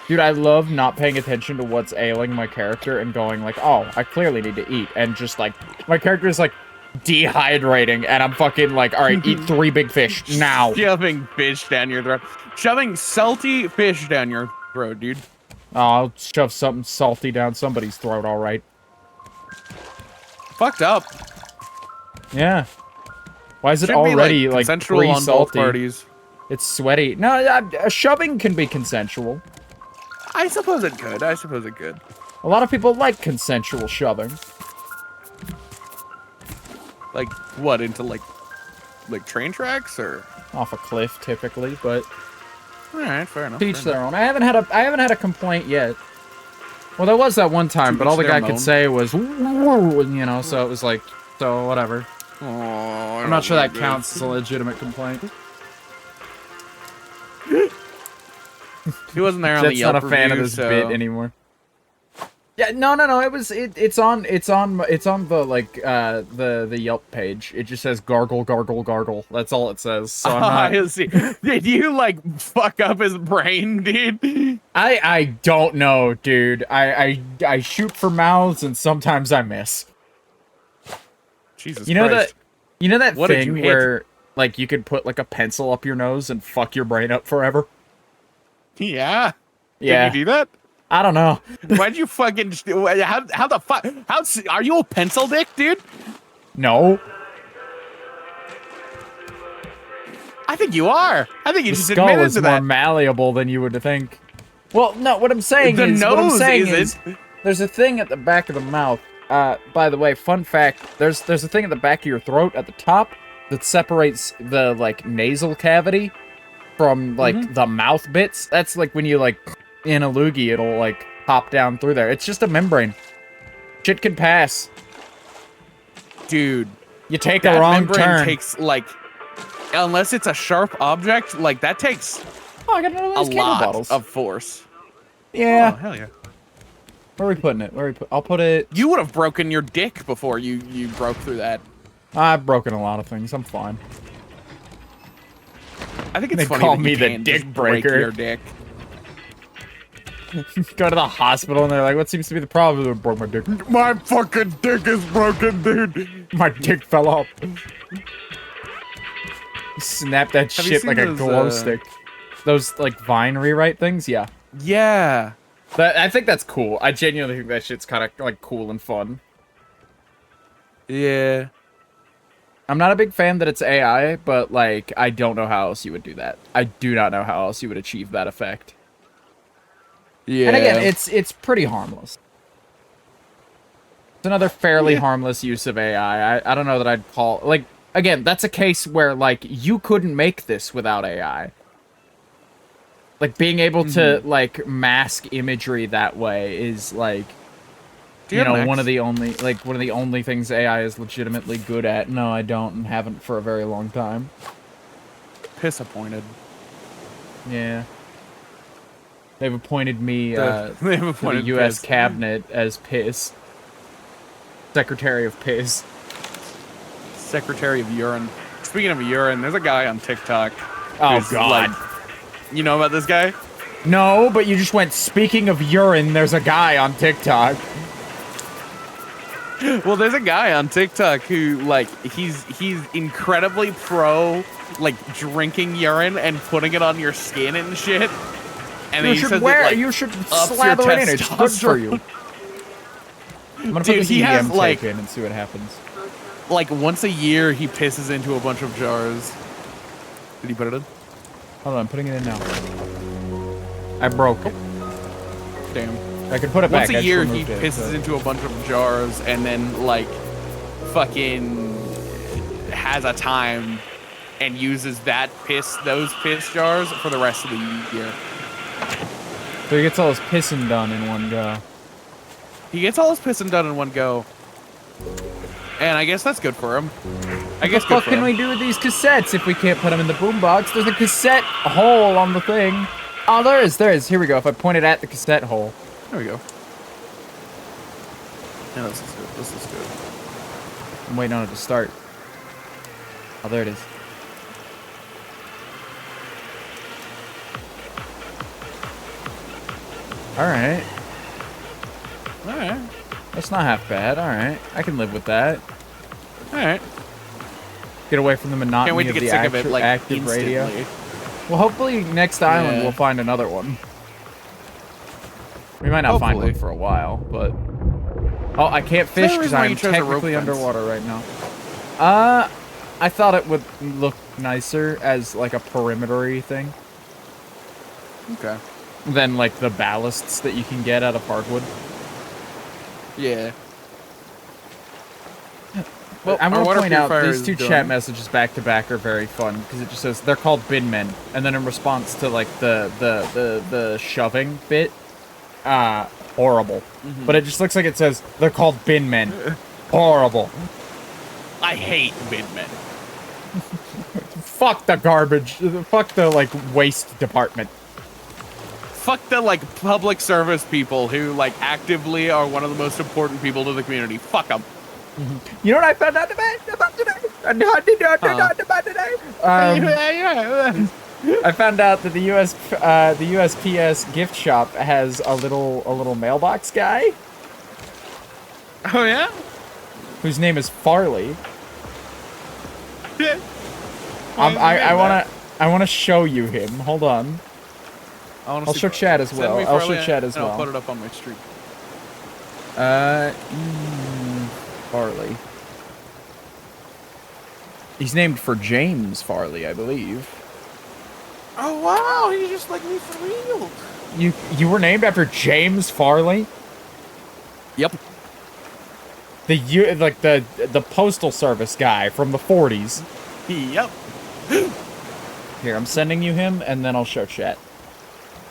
Dude, I love not paying attention to what's ailing my character and going like, oh, I clearly need to eat. And just like, my character is like dehydrating and I'm fucking like, all right, eat 3 big fish now. Shoving fish down your throat. Shoving salty fish down your throat, dude. Oh, I'll shove something salty down somebody's throat, all right. Fucked up. Yeah. Why is it Should already be, like consensual on both pre-salty? parties. It's sweaty. No, shoving can be consensual. I suppose it could. I suppose it could. A lot of people like consensual shoving. Like what? Into like train tracks or? Off a cliff, typically, but All right, fair enough. to each their own. I haven't had a complaint yet. Well, there was that one time, but all the guy could say was, you know, so it was like, so whatever. Oh, I'm not sure that counts as a legitimate complaint. He wasn't there on the Yelp That's not a fan review, of this so... bit anymore. Yeah, no. It's on the like the Yelp page. It just says gargle, gargle, gargle. That's all it says. So I'm not... I see. Did you like fuck up his brain, dude? I don't know, dude. I shoot for mouths and sometimes I miss. Jesus You know Christ. that What did you thing hit? where like you could put like a pencil up your nose and fuck your brain up forever? Yeah. Yeah. Did you do that? I don't know. Why'd you fucking... How the fuck... Are you a pencil dick, dude? No. I think you are. I think you The just skull admitted is to more that. malleable than you would think. Well, no, what I'm saying The is, what I'm nose saying isn't. is, there's a thing at the back of the mouth. By the way, fun fact, there's a thing at the back of your throat at the top that separates the, like, nasal cavity from, like, the mouth bits. That's, like, when you, like, in a loogie, it'll, like, pop down through there. It's just a membrane. Shit can pass. Dude. You take That a wrong membrane turn. takes, like... Unless it's a sharp object, like, that takes Oh, I got another a of those candle lot bottles. of force. Yeah. Oh, hell yeah. Where are we putting it? I'll put it... You would have broken your dick before you broke through that. I've broken a lot of things. I'm fine. I think it's They funny call that me you the can't dick just break breaker. your dick. Go to the hospital and they're like, what seems to be the problem? I broke my dick. My fucking dick is broken, dude. My dick fell off. Snap that Have you shit seen like a those, glow stick. Those, like, Vine rewrite things? Yeah. Yeah. I think that's cool. I genuinely think that shit's kind of, like, cool and fun. Yeah. I'm not a big fan that it's AI, but, like, I don't know how else you would do that. I do not know how else you would achieve that effect. Yeah. And again, it's pretty harmless. It's another fairly harmless use of AI. I don't know that I'd call... Like, again, that's a case where, like, you couldn't make this without AI. Like, being able to, like, mask imagery that way is, like... You know, one of the only things AI is legitimately good at. No, I don't, and haven't for a very long time. Disappointed. Yeah. They've appointed me They've to appointed the U.S. Piss. cabinet as Piss. Secretary of Piss. Secretary of Urine. Speaking of urine, there's a guy on TikTok. Oh, who's, God. like- you know about this guy? No, but you just went, speaking of urine, there's a guy on TikTok. Well, there's a guy on TikTok who, like, he's incredibly pro, like, drinking urine and putting it on your skin and shit. And You he should says wear, it, like, you should ups slather your it in. It's good for testosterone. you. I'm gonna Dude, put this he has, EDM like- tape in and see what happens. Like, once a year, he pisses into a bunch of jars. Did he put it in? Hold on, I'm putting it in now. I broke it. Damn. I could put it back. Once a I just year, he removed it, pisses so- into a bunch of jars and then, like, fucking has a time and uses those piss jars for the rest of the year. So he gets all his pissing done in one go. He gets all his pissing done in one go. And I guess that's good for him. I guess good What for can him. we do with these cassettes if we can't put them in the boombox? There's a cassette hole on the thing. Oh, there is. Here we go. If I point it at the cassette hole. There we go. Yeah, this is good. This is good. I'm waiting on it to start. Oh, there it is. Alright. Alright. That's not half bad. Alright. I can live with that. Alright. Get away from the monotony Can't wait to of get the sick of it, like, active instantly. radio. Well, hopefully next island Yeah. we'll find another one. We might not find Hopefully. one for a while, but... Oh, I can't fish the because reason why I'm you chose a rope technically fence. underwater right now. I thought it would look nicer as, like, a perimeter-y thing Okay. than, like, the ballasts that you can get out of hardwood. Yeah. Well, I'm our going to water point out purifier these is two done. chat messages back to back are very fun because it just says they're called bin men, and then in response to like the shoving bit, horrible. Mm-hmm. But it just looks like it says they're called bin men, horrible. I hate midmen. Fuck the garbage. Fuck the like waste department. Fuck the, like, public service people who, like, actively are one of the most important people to the community. Fuck them. You know what I found out about today? I found out that the USPS gift shop has a little mailbox guy Oh, yeah? whose name is Farley. I I wanna show you him. Hold on. I'll show chat as well. I'll show chat as I'll well. put it up on my stream. Farley. He's named for James Farley, I believe. Oh, wow. He's just like me for real. You were named after James Farley? Yep. The postal service guy from the 40s. Yep. Here, I'm sending you him, and then I'll show chat.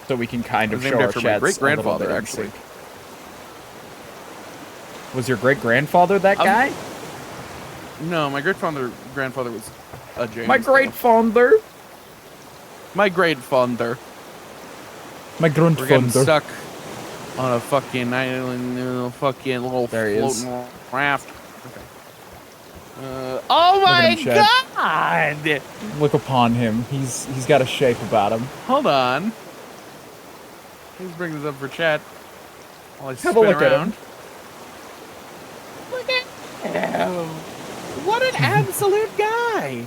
So we can kind of Named show our after my chats great-grandfather, a little bit in actually. sync. Was your great-grandfather that guy? No, my grandfather was a James. My great-father. My grandfather. My We're getting grandfather. stuck on a fucking island, a fucking little There he is. floating raft. Okay. Oh my him, Chad. god! Look upon him. He's got a shape about him. Hold on. Let's bring this up for chat. While I Have a spin look at around. him. Look at him. What an absolute guy.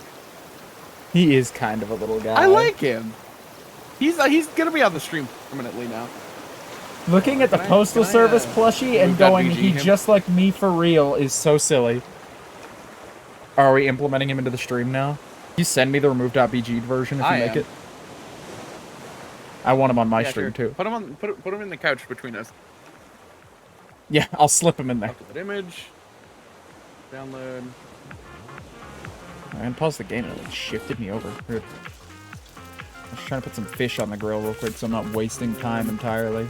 He is kind of a little guy. I like him. He's gonna be on the stream permanently now. Looking at the Can I- Postal can I, Service plushie and move that going, BG he him? just like me for real is so silly. Are we implementing him into the stream now? Can you send me the remove.bg version if you I make am. it? I want him on my Yeah, stream sure. too. Put him in the couch between us. Yeah, I'll slip him in there. Upload image. Download. And pause the game. It like shifted me over. Here. I'm just trying to put some fish on the grill real quick so I'm not wasting time entirely.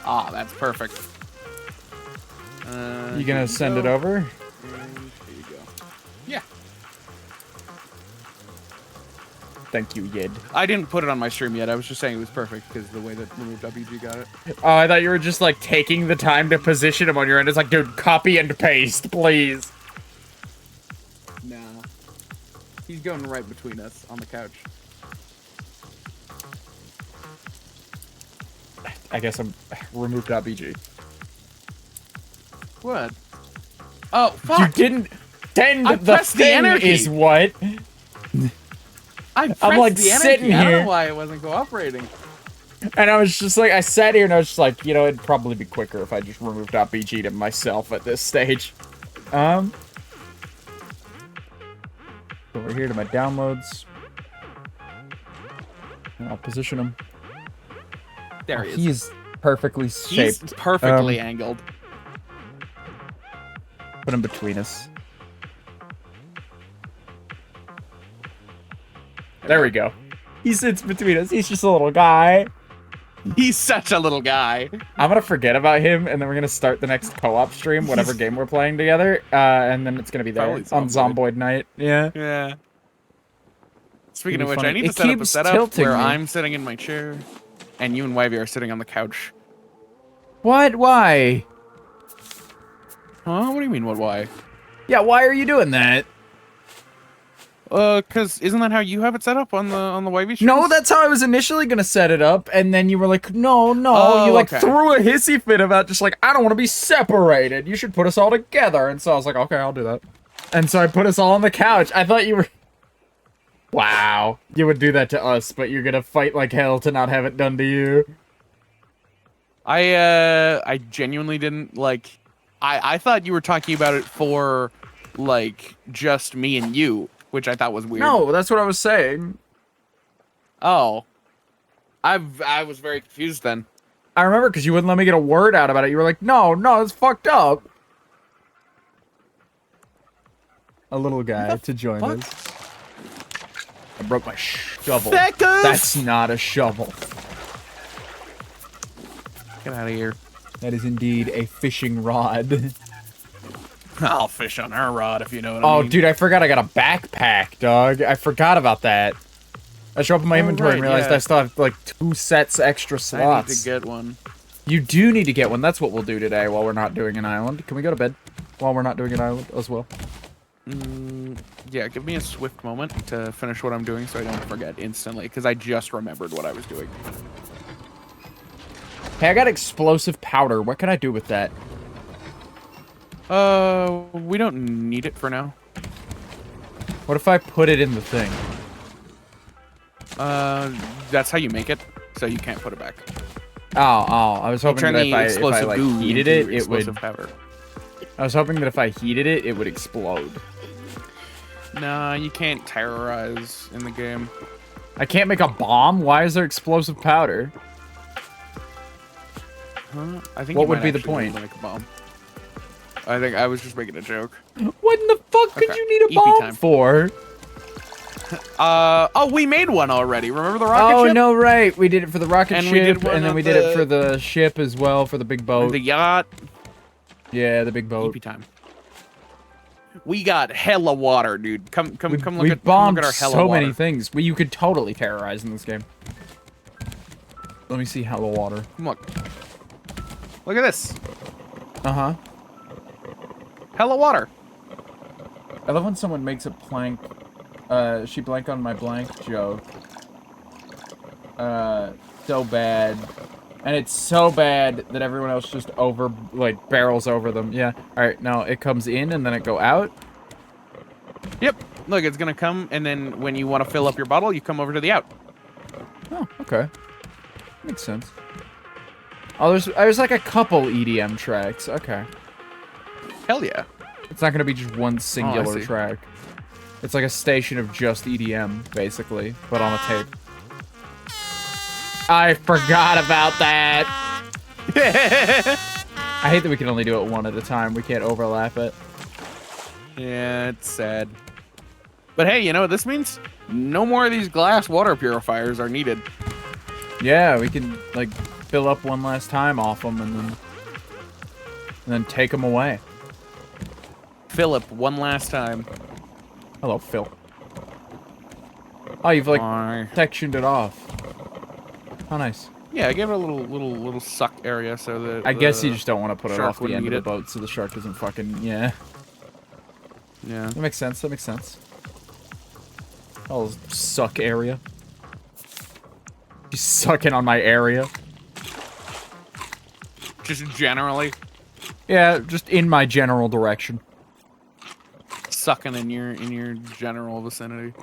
Ah, that's perfect. You gonna send it over? And here you go. Yeah. Thank you, Yid. I didn't put it on my stream yet. I was just saying it was perfect because the way that Remove WG got it. Oh, I thought you were just like taking the time to position him on your end. It's like, dude, copy and paste, please. Nah. He's going right between us on the couch. I guess I'm remove.bg. What? Oh, fuck! You didn't send I the pressed the thing enter key. is what? I pressed like, the enter sitting key. I don't here. know why it wasn't cooperating. And I was just like, I sat here and I was just like, you know, it'd probably be quicker if I just remove.bg to myself at this stage. Over here to my downloads. And I'll position them. There he is. He's perfectly He's shaped. perfectly angled. Put him between us. There we go. He sits between us. He's just a little guy. He's such a little guy. I'm gonna forget about him, and then we're gonna start the next co-op stream, whatever game we're playing together, and then it's gonna be there Probably on Zomboid night. Yeah. Yeah. Speaking of It'd be which, funny. I need It to set up a keeps setup tilting where me. I'm sitting in my chair, and you and Wivey are sitting on the couch. What? Why? Huh? What do you mean, what, why? Yeah, why are you doing that? Cause isn't that how you have it set up on the Wivey streams? No, that's how I was initially gonna set it up, and then you were like, no, Oh, you like okay. threw a hissy fit about just like, I don't want to be separated. You should put us all together. And so I was like, okay, I'll do that. And so I put us all on the couch. I thought you were... Wow. You would do that to us, but you're gonna fight like hell to not have it done to you. I genuinely didn't, like... I thought you were talking about it for, like, just me and you, which I thought was weird. No, that's what I was saying. Oh. I was very confused then. I remember because you wouldn't let me get a word out about it. You were like, no, it's fucked up. A little guy to join fuck? us. I broke my shovel. Feckers! That's not a shovel. Get out of here. That is indeed a fishing rod. I'll fish on her rod if you know what I Oh, mean. dude, I forgot I got a backpack, dog. I forgot about that. I show up in my inventory and right, realized yeah. I still have, like, 2 sets extra I slots. need to get one. You do need to get one. That's what we'll do today while we're not doing an island. Can we go to bed while we're not doing an island as well? Yeah, give me a swift moment to finish what I'm doing so I don't forget instantly, because I just remembered what I was doing. Hey, I got explosive powder. What can I do with that? We don't need it for now. What if I put it in the thing? That's how you make it, so you can't put it back. Oh, I was hoping Turn that the if I explosive like goo heated into it, it would. explosive powder. I was hoping that if I heated it, it would explode. Nah, you can't terrorize in the game. I can't make a bomb? Why is there explosive powder? Huh? I think What you would might be the actually be able point? to make a bomb. I think I was just making a joke. What in the fuck could Okay, you need a EP bomb time. for? Oh, we made one already. Remember the rocket Oh, ship? no, right. We did it for the rocket And we did ship, one and then of we did it the- for the ship as well, for the big boat. The yacht. Yeah, the big boat. EP time. We got hella water, dude. Come We look bombed at our hella so water. many things. You could totally terrorize in this game. Let me see hella water. Come look. Look at this. Uh-huh. Hella water. I love when someone makes a plank. She blanked on my blank joke. So bad. And it's so bad that everyone else just barrels over them. Yeah. Alright, now it comes in and then it go out. Yep. Look, it's gonna come, and then when you want to fill up your bottle, you come over to the out. Oh, okay. Makes sense. Oh, there's like a couple EDM tracks. Okay. Hell yeah. It's not gonna be just one singular see. track. It's like a station of just EDM, basically, but on a tape. I forgot about that. I hate that we can only do it one at a time. We can't overlap it. Yeah, it's sad. But hey, you know what this means? No more of these glass water purifiers are needed. Yeah, we can like fill up one last time off them and then take them away. Philip, one last time. Hello, Phil. Oh, you've like Hi. sectioned it off. How nice. Yeah, I gave it a little suck area so that I guess you just don't want to put it shark off the wouldn't end of eat the it. boat so the shark doesn't fucking, yeah. Yeah. That makes sense, that makes sense. Oh, suck area. You sucking on my area. Just generally Yeah, just in my general direction. sucking in your general vicinity.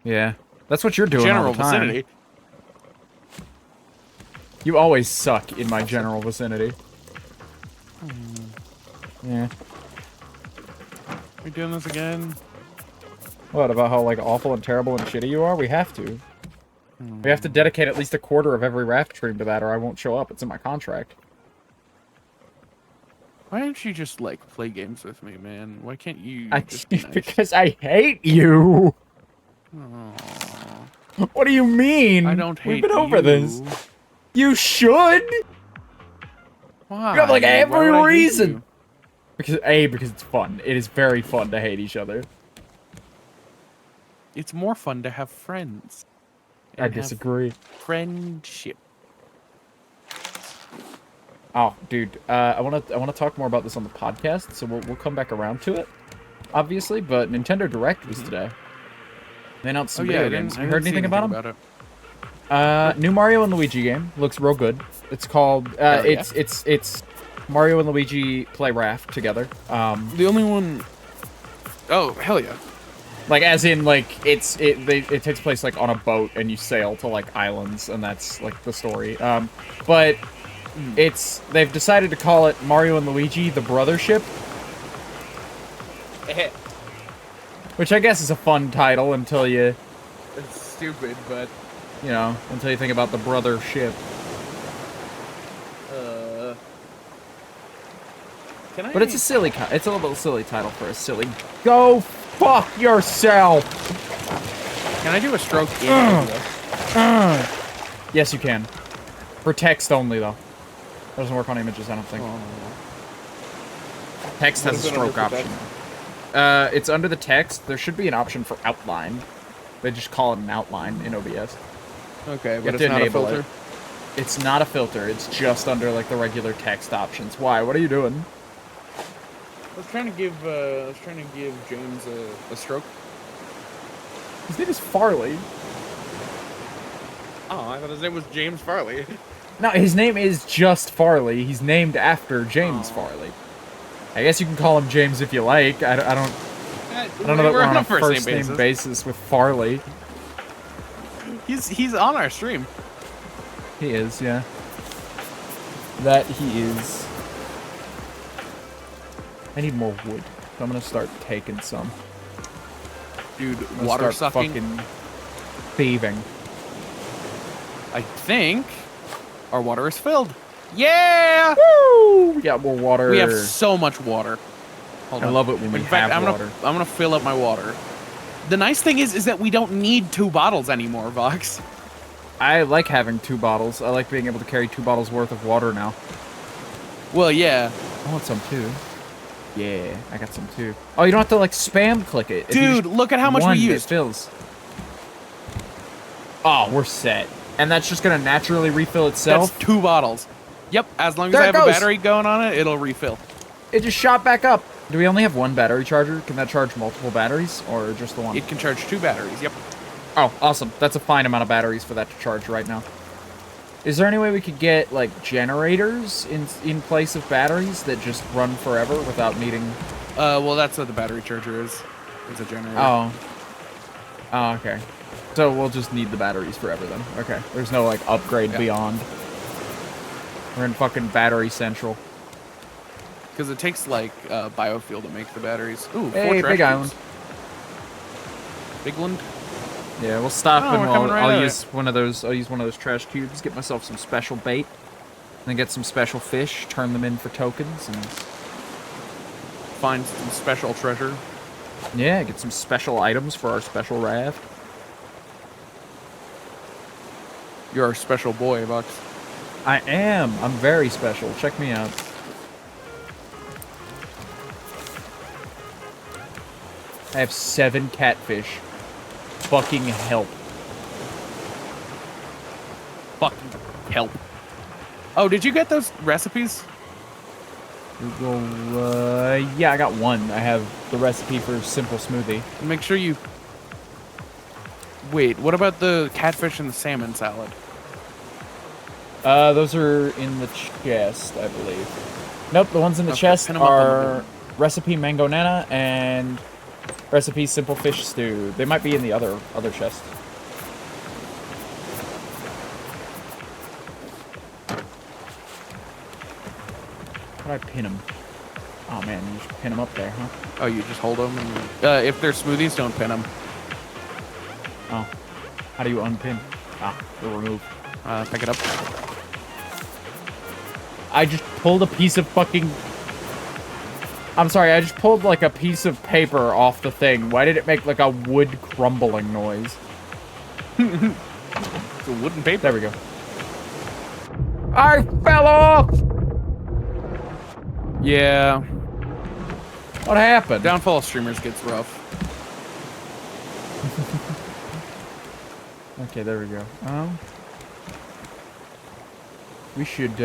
Yeah. That's what you're doing all General the time. vicinity. You always suck in my general vicinity. Yeah. We doing this again? What, about how, like, awful and terrible and shitty you are? We have to. We have to dedicate at least a quarter of every raft stream to that, or I won't show up. It's in my contract. Why don't you just like play games with me, man? Why can't you I just be nice? because I hate you. Aw, What do you mean? I don't hate We've been over you. this. You should. Why? You have like Why every would I hate reason. you? Because it's fun. It is very fun to hate each other. It's more fun to have friends. I and have disagree. Friendship. Oh, dude, I wanna talk more about this on the podcast, so we'll come back around to it, obviously. But Nintendo Direct was today. They announced some video games. Have you heard anything about them? New Mario and Luigi game looks real good. It's called it's Mario and Luigi play Raft together. The only one. Oh hell yeah! Like as in like it takes place like on a boat and you sail to like islands and that's like the story. But they've decided to call it Mario and Luigi the Brothership. Which I guess is a fun title until you It's stupid, but you know, until you think about the Brothership. Can I? But it's a little silly title for a silly. Go fuck yourself. Can I do a stroke? Yes, you can. For text only though. Doesn't work on images, I don't think. Text has a stroke option. It's under the text. There should be an option for outline. They just call it an outline in OBS. Okay, You but have it's to not a enable filter. it. It's not a filter. It's just under like the regular text options. Why? What are you doing? I was trying to give James a stroke. His name is Farley. Oh, I thought his name was James Farley. No, his name is just Farley. He's named after James Farley. I guess you can call him James if you like. I don't know that we're on a first name basis with Farley. He's on our stream. He is, yeah. That he is. I need more wood. So I'm gonna start taking some. Dude, I'm gonna water start sucking. fucking thieving. I think our water is filled. Yeah! Woo! We got more water. We have so much water. Hold I on. love it when we In fact, have water. I'm gonna fill up my water. The nice thing is that we don't need 2 bottles anymore, Vox. I like having 2 bottles. I like being able to carry 2 bottles worth of water now. Well, yeah. I want some too. Yeah, I got some too. Oh, you don't have to like spam click it. If you Dude, just look at how much we one, used. It fills. Oh, we're set. And that's just gonna naturally refill itself. That's 2 bottles. Yep, as long as There I it have a goes. battery going on it, it'll refill. It just shot back up. Do we only have 1 battery charger? Can that charge multiple batteries or just the one? It can charge 2 batteries, yep. Oh, awesome. That's a fine amount of batteries for that to charge right now. Is there any way we could get like generators in place of batteries that just run forever without needing? Well, that's what the battery charger is. It's a generator. Oh. Oh, okay. So we'll just need the batteries forever then. Okay. There's no like upgrade beyond. We're in fucking battery central. Because it takes like biofuel to make the batteries. Ooh, 4 Hey, trash Big cubes. Island. Big one. Yeah, we'll stop Oh, and we're coming right I'll at use one of those. I'll use one of those trash cubes. Get myself some special bait. Then get some special fish. Turn them in for tokens and Find some special treasure. yeah, get some special items for our special raft. You're our special boy, Vox. I am. I'm very special. Check me out. I have 7 catfish. Fucking help. Fucking help. Oh, did you get those recipes? Google, yeah, I got 1. I have the recipe for simple smoothie. Make sure you... Wait, what about the catfish and the salmon salad? Those are in the chest, I believe. Nope, the ones in the Okay, chest pin 'em up on the are recipe mango nana and recipe simple fish stew. They might be in the other chest. How do I pin them? Oh man, you just pin them up there, huh? Oh, you just hold them? And, if they're smoothies, don't pin them. Oh. How do you unpin? Ah, the remove. Pick it up. I just pulled a piece of fucking... I'm sorry, I just pulled, like, a piece of paper off the thing. Why did it make, like, a wood crumbling noise? It's a wooden paper. There we go. I fell off! Yeah. What happened? Downfall of streamers gets rough. Okay, there we go. We should,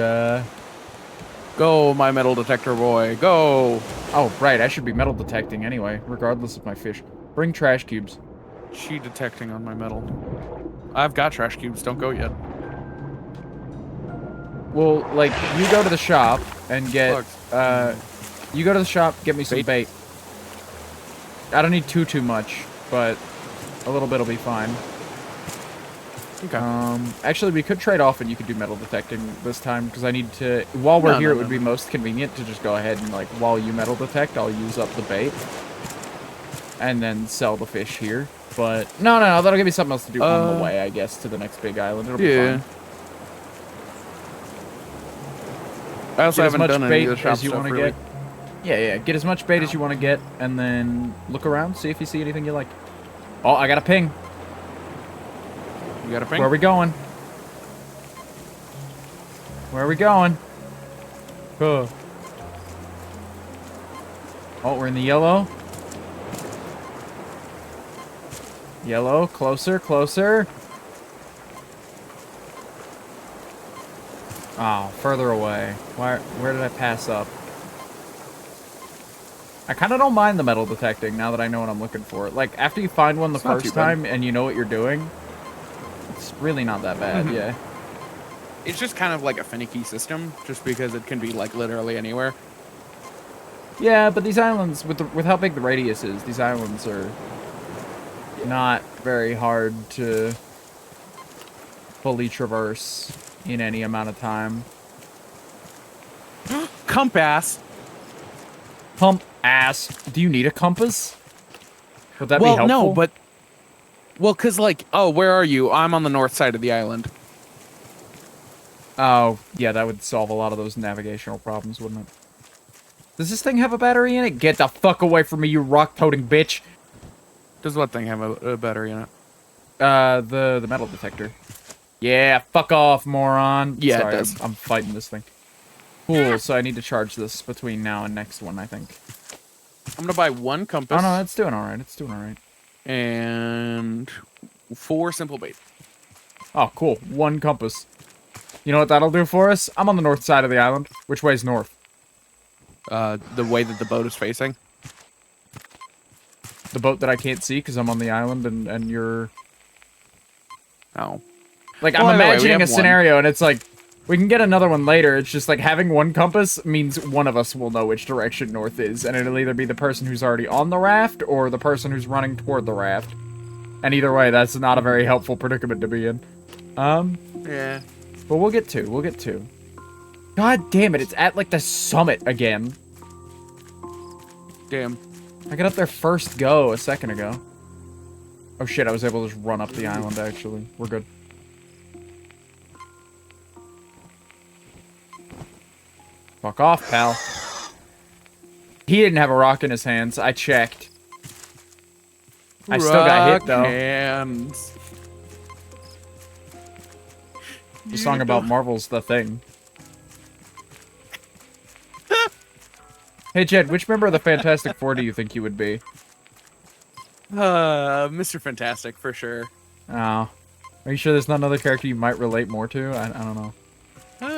Go, my metal detector boy. Go. Oh, right, I should be metal detecting anyway, regardless of my fish. Bring trash cubes. She detecting on my metal. I've got trash cubes. Don't go yet. Well, like, you go to the shop and get, Look. you go to the shop, get me some bait. I don't need too much, but a little bit'll be fine. Okay. Actually, we could trade off and you could do metal detecting this time, because I need to... While we're here, it would be most convenient to just go ahead and, like, while you metal detect, I'll use up the bait. And then sell the fish here. But, no, that'll give me something else to do on the way, I guess, to the next big island. It'll be fun. I also haven't done any of the shop as you stuff, want to really. get. Yeah, get as much bait as you want to get, and then look around, see if you see anything you like. Oh, I got a ping. You got a ping? Where are we going? Where are we going? Oh, we're in the yellow. Yellow, closer. Oh, further away. Where did I pass up? I kind of don't mind the metal detecting now that I know what I'm looking for. Like, after you find one the first time and you know what you're doing, it's really not that bad, yeah. It's just kind of like a finicky system, just because it can be, like, literally anywhere. Yeah, but these islands, with how big the radius is, these islands are not very hard to fully traverse in any amount of time. Compass. Pump ass. Do you need a compass? Would that be helpful? No, but... Well, because, like... Oh, where are you? I'm on the north side of the island. Oh, yeah, that would solve a lot of those navigational problems, wouldn't it? Does this thing have a battery in it? Get the fuck away from me, you rock-toting bitch! Does what thing have a battery in it? The metal detector. Yeah, fuck off, moron. Yeah, sorry, it does. I'm fighting this thing. Cool, so I need to charge this between now and next one, I think. I'm gonna buy one compass. Oh, no, it's doing alright, And 4 simple bait. Oh, cool. One compass. You know what that'll do for us? I'm on the north side of the island. Which way's north? The way that the boat is facing. The boat that I can't see because I'm on the island and you're... Oh. Like, Well, I'm either way, we imagining a have one. scenario, and it's like, we can get another one later. It's just like, having one compass means one of us will know which direction north is, and it'll either be the person who's already on the raft, or the person who's running toward the raft. And either way, that's not a very helpful predicament to be in. Yeah. But we'll get to. God damn it, it's at, like, the summit again. Damn. I got up there first go a second ago. Oh shit, I was able to just run up the island, actually. We're good. Fuck off, pal. He didn't have a rock in his hands. I checked. I still got hit, though. Hands. The song about Marvel's The Thing. Hey, Jed, which member of the Fantastic Four do you think you would be? Mr. Fantastic, for sure. Oh. Are you sure there's not another character you might relate more to? I don't know.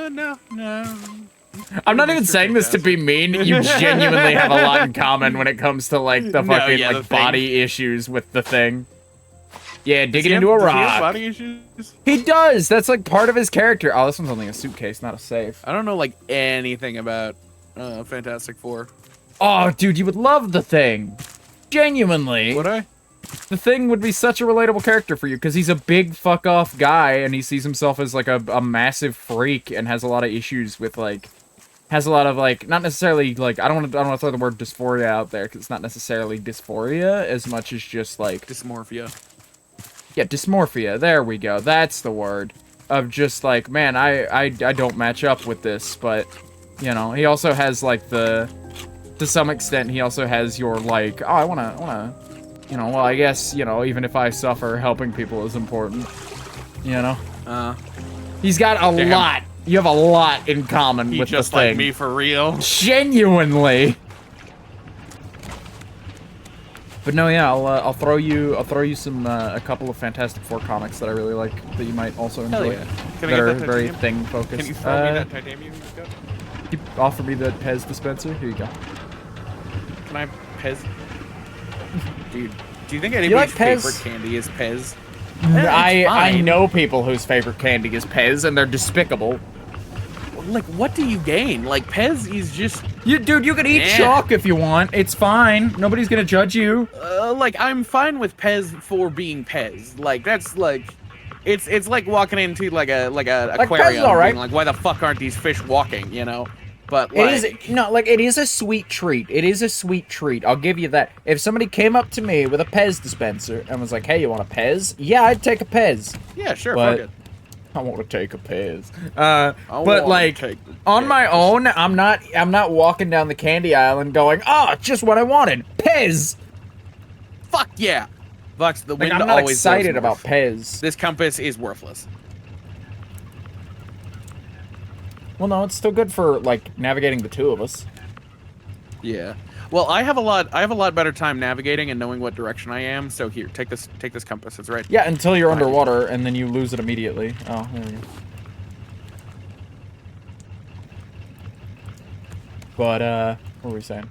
No. I'm not even saying this to be mean. You genuinely have a lot in common when it comes to, like, the fucking, like, body issues with the Thing. Yeah, digging into a rock. Does he have body issues? He does! That's, like, part of his character. Oh, this one's only a suitcase, not a safe. I don't know, like, anything about Fantastic Four. Oh, dude, you would love the Thing. Genuinely. Would I? The Thing would be such a relatable character for you, because he's a big fuck-off guy, and he sees himself as, like, a massive freak, and has a lot of issues with, like... Has a lot of, like, not necessarily, like, I don't want to throw the word dysphoria out there, because it's not necessarily dysphoria, as much as just, like... Dysmorphia. Yeah, dysmorphia. There we go. That's the word. Of just like, man, I don't match up with this, but, you know, he also has like the, to some extent, he also has your like, oh, I wanna, you know, well, I guess, you know, even if I suffer, helping people is important, you know? He's got a Damn. lot. You have a lot in common He with the just thing. like me for real. Genuinely. But no, yeah, I'll throw you some a couple of Fantastic Four comics that I really like that you might also enjoy. Hell yeah. Can I That get are that very titanium? thing focused. Can you throw me that titanium you've got? You offer me the Pez dispenser. Here you go. Can I Pez? Dude, do you think anybody's like Pez? favorite candy is Pez? I fine. know people whose favorite candy is Pez, and they're despicable. Like, what do you gain? Like, Pez is just... Dude, you can eat Eh. chalk if you want. It's fine. Nobody's gonna judge you. like, I'm fine with Pez for being Pez. Like, that's like... It's like walking into like a Pez aquarium is all right. being like, why the fuck aren't these fish walking, you know? But like... It is a sweet treat. It is a sweet treat. I'll give you that. If somebody came up to me with a Pez dispenser and was like, hey, you want a Pez? Yeah, I'd take a Pez. Yeah, sure, But- fuck it. I want to take a Pez. I But wanna like take the on my Pez. own, I'm not walking down the candy aisle and going, "Oh, just what I wanted, Pez." Fuck yeah! Vox, the Like, wind I'm not always excited blows about north. Pez. This compass is worthless. Well, no, it's still good for like navigating the two of us. Yeah. Well, I have a lot better time navigating and knowing what direction I am. So here, take this compass. It's right. Yeah, until you're Fine. underwater and then you lose it immediately. Oh, there we go. But what were we saying?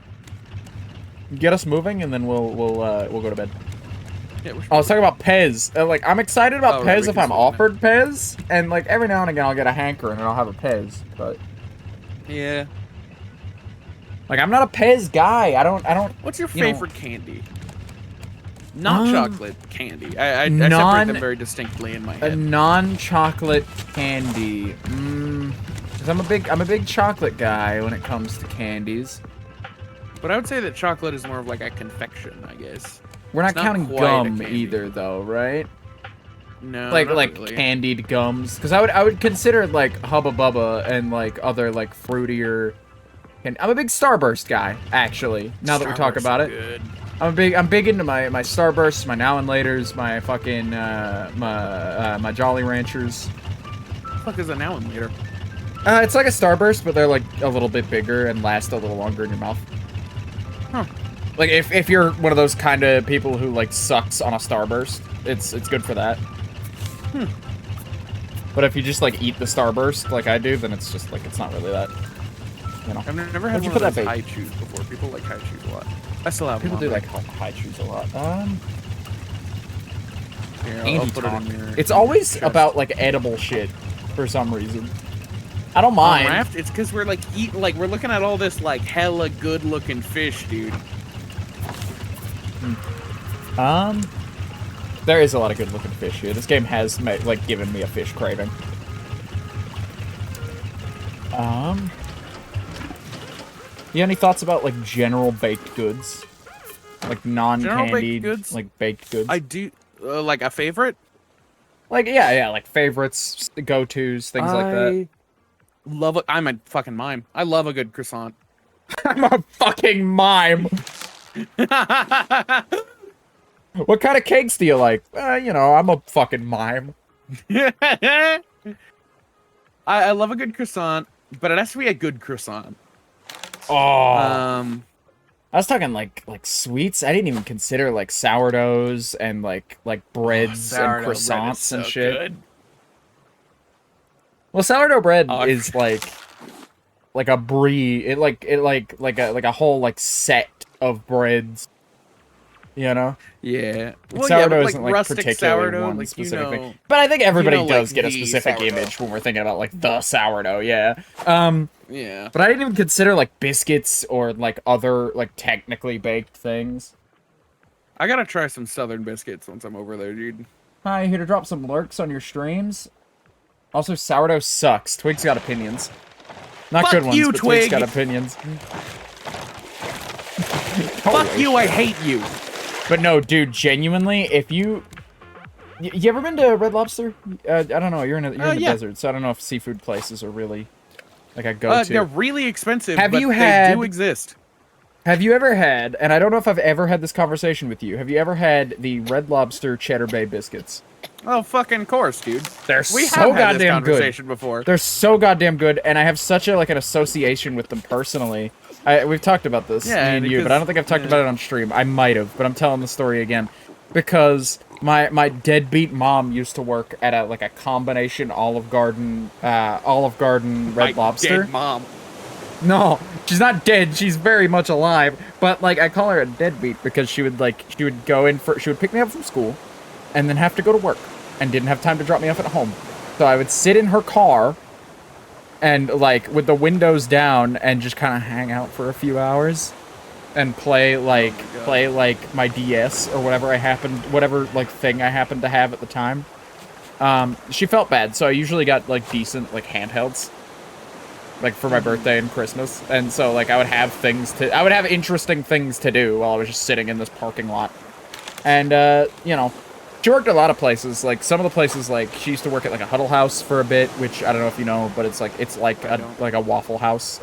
Get us moving, and then we'll go to bed. Yeah, I was talking about Pez. Like, I'm excited about Oh, right, Pez we if can I'm switch offered Pez, and like every now and again I'll get a hankering and I'll have a Pez. But Yeah. like, I'm not a Pez guy. I don't. What's your you know- favorite candy? Not chocolate candy. I separate non- them very distinctly in my A head. non-chocolate candy. 'Cause I'm a big chocolate guy when it comes to candies. But I would say that chocolate is more of like a confection, I guess. We're not It's not counting quite a gum candy. either, though, right? No, Like not like really. candied gums, because I would consider like Hubba Bubba and like other like fruitier. And I'm a big Starburst guy, actually. Now that we talk Starbursts about are it, good. I'm big into my Starbursts, my Now and Laters, my fucking my Jolly Ranchers. What the fuck is a now and later? It's like a Starburst, but they're like a little bit bigger and last a little longer in your mouth. Huh. Like if you're one of those kind of people who like sucks on a Starburst, it's good for that. But if you just like eat the Starburst like I do, then it's just like it's not really that. You know. I've never Where'd had you one put of that those bait? high chews before. People like high chews a lot. I still have People one. do like high chews a lot. Here, I'll Candy put it talk. in your It's always chest. about like edible shit for some reason. I don't On mind. Raft, it's because we're like we're looking at all this like hella good looking fish, dude. There is a lot of good looking fish here. This game has like given me a fish craving. You have any thoughts about like general baked goods? Like non-candied, goods? like baked goods? I do like a favorite. Like, yeah, like favorites, go-tos, things like that. Love it. I'm a fucking mime. I love a good croissant. I'm a fucking mime. What kind of cakes do you like? You know, I'm a fucking mime. I love a good croissant, but it has to be a good croissant. Oh. I was talking like sweets. I didn't even consider like sourdoughs and like breads sourdough and bread is croissants so and shit. good. Well, sourdough bread Oh, is like a brie. Like a whole like set of breads. You know, Yeah. sourdough but, isn't like rustic particularly sourdough, one like, specific you know, thing. But I think everybody like, does get a the specific sourdough. image when we're thinking about like the sourdough. Yeah. Yeah. But I didn't even consider like biscuits or like other like technically baked things. I gotta try some southern biscuits once I'm over there, dude. Hi, here to drop some lurks on your streams. Also, sourdough sucks. Twig's got opinions. Not Fuck good ones, you, but Twig's Twig. got opinions. Fuck you, I hate you. But no, dude, genuinely, if you You ever been to Red Lobster? I don't know. You're in the Yeah. desert, so I don't know if seafood places are really like a go-to. They're really expensive, Have but you they do had- exist. Have you ever had, and I don't know if I've ever had this conversation with you, have you ever had the Red Lobster Cheddar Bay biscuits? Oh, fucking course, dude. They're We so have had this goddamn good. conversation before. They're so goddamn good, and I have such a an association with them personally. We've talked about this, me and you, but I don't think I've talked about it on stream. I might have, but I'm telling the story again because my deadbeat mom used to work at a combination Olive Garden Red Lobster. Dead mom. No, she's not dead. She's very much alive. But I call her a deadbeat because she would go in for, she would pick me up from school, and then have to go to work, and didn't have time to drop me off at home. So I would sit in her car, and with the windows down, and just kind of hang out for a few hours, and play my DS or whatever thing I happened to have at the time. She felt bad, so I usually got decent handhelds. For my birthday and Christmas, and so I would have interesting things to do while I was just sitting in this parking lot. And she worked at a lot of places. Some of the places, she used to work at a Huddle House for a bit, which I don't know if you know, but it's like a Waffle House.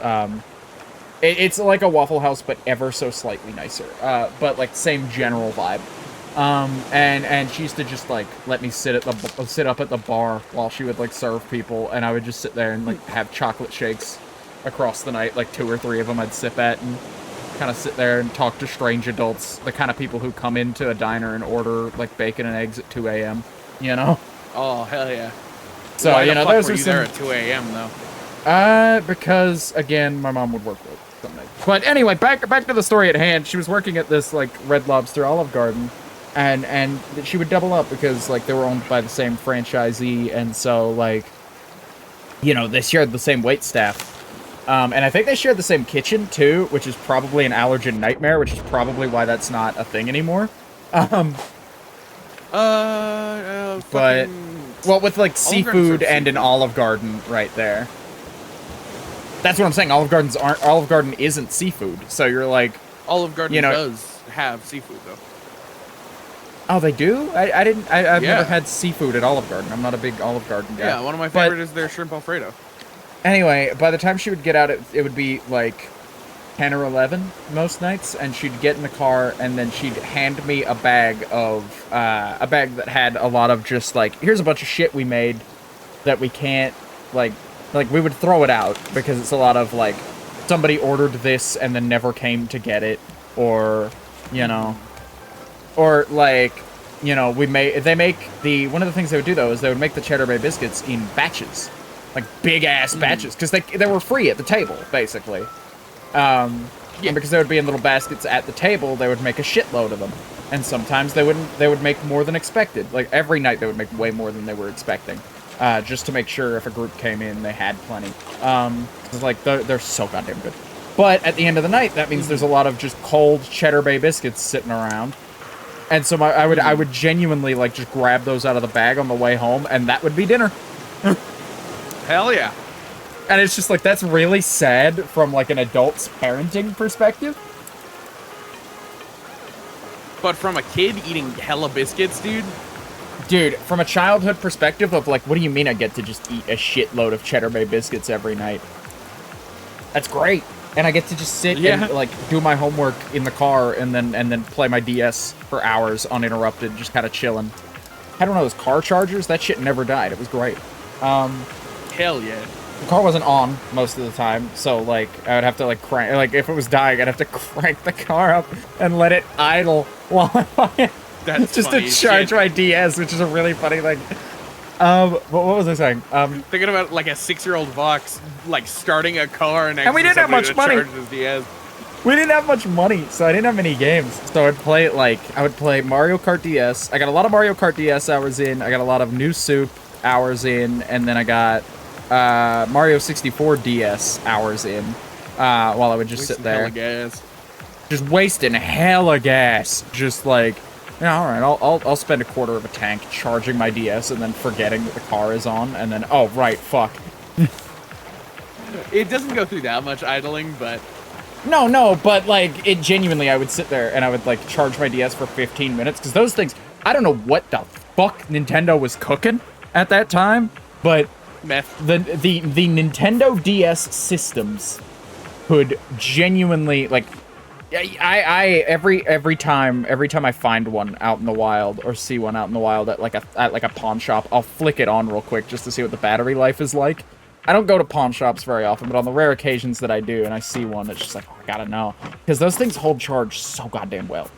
It's like a Waffle House, but ever so slightly nicer. But same general vibe. And she used to just let me sit up at the bar while she would serve people, and I would just sit there and have chocolate shakes across the night, 2 or 3 of them I'd sip at, and kind of sit there and talk to strange adults, the kind of people who come into a diner and order bacon and eggs at 2 a.m. You know? Oh hell yeah! So Why the fuck those were are you some. there at 2 a.m. though? Because again, my mom would work late some nights. But anyway, back to the story at hand. She was working at this Red Lobster Olive Garden. And she would double up because they were owned by the same franchisee, and so they shared the same wait staff, and I think they shared the same kitchen too, which is probably an allergen nightmare, which is probably why that's not a thing anymore. But well, with seafood and an Olive Garden right there. That's what I'm saying. Olive Garden isn't seafood, so you're Olive Garden does have seafood though. Oh, they do? I've Yeah. never had seafood at Olive Garden. I'm not a big Olive Garden guy. Yeah, one of my favorite is their shrimp Alfredo. Anyway, by the time she would get out, it would be 10 or 11 most nights, and she'd get in the car, and then she'd hand me a bag that had a lot of just here's a bunch of shit we made that we can't we would throw it out because it's a lot of somebody ordered this and then never came to get it, or or they make one of the things they would do though is they would make the Cheddar Bay biscuits in batches, big ass batches, because they were free at the table basically. And because they would be in little baskets at the table, they would make a shitload of them, and sometimes they would make more than expected. Every night they would make way more than they were expecting, just to make sure if a group came in they had plenty. They're so goddamn good. But at the end of the night, that means there's a lot of just cold Cheddar Bay biscuits sitting around. And so I would genuinely just grab those out of the bag on the way home, and that would be dinner. Hell yeah! And it's just that's really sad from an adult's parenting perspective. But from a kid eating hella biscuits, dude. Dude, from a childhood perspective of what do you mean I get to just eat a shitload of Cheddar Bay biscuits every night? That's great. And I get to just sit and do my homework in the car and then play my DS for hours uninterrupted, just kind of chilling. Had one of those car chargers. That shit never died. It was great. Hell yeah. The car wasn't on most of the time, so I would have to crank. If it was dying, I'd have to crank the car up and let it idle while I That's just funny to as charge shit. my DS, which is a really funny thing. But what was I saying? Thinking about a 6-year-old Vox starting a car and we didn't have much money. Charge his DS. We didn't have much money, so I didn't have many games. So I'd play I would play Mario Kart DS. I got a lot of Mario Kart DS hours in. I got a lot of New Soup hours in, and then I got Mario 64 DS hours in. While I would just sit there, just wasting hella gas. Just all right, I'll spend a quarter of a tank charging my DS and then forgetting that the car is on, and then oh right, fuck. It doesn't go through that much idling, but No, but it genuinely, I would sit there and I would charge my DS for 15 minutes because those things, I don't know what the fuck Nintendo was cooking at that time, but Meth. the Nintendo DS systems could genuinely like I every time I find one out in the wild or see one out in the wild at like a pawn shop, I'll flick it on real quick just to see what the battery life is like. I don't go to pawn shops very often, but on the rare occasions that I do and I see one, it's just like, oh, I gotta know, because those things hold charge so goddamn well.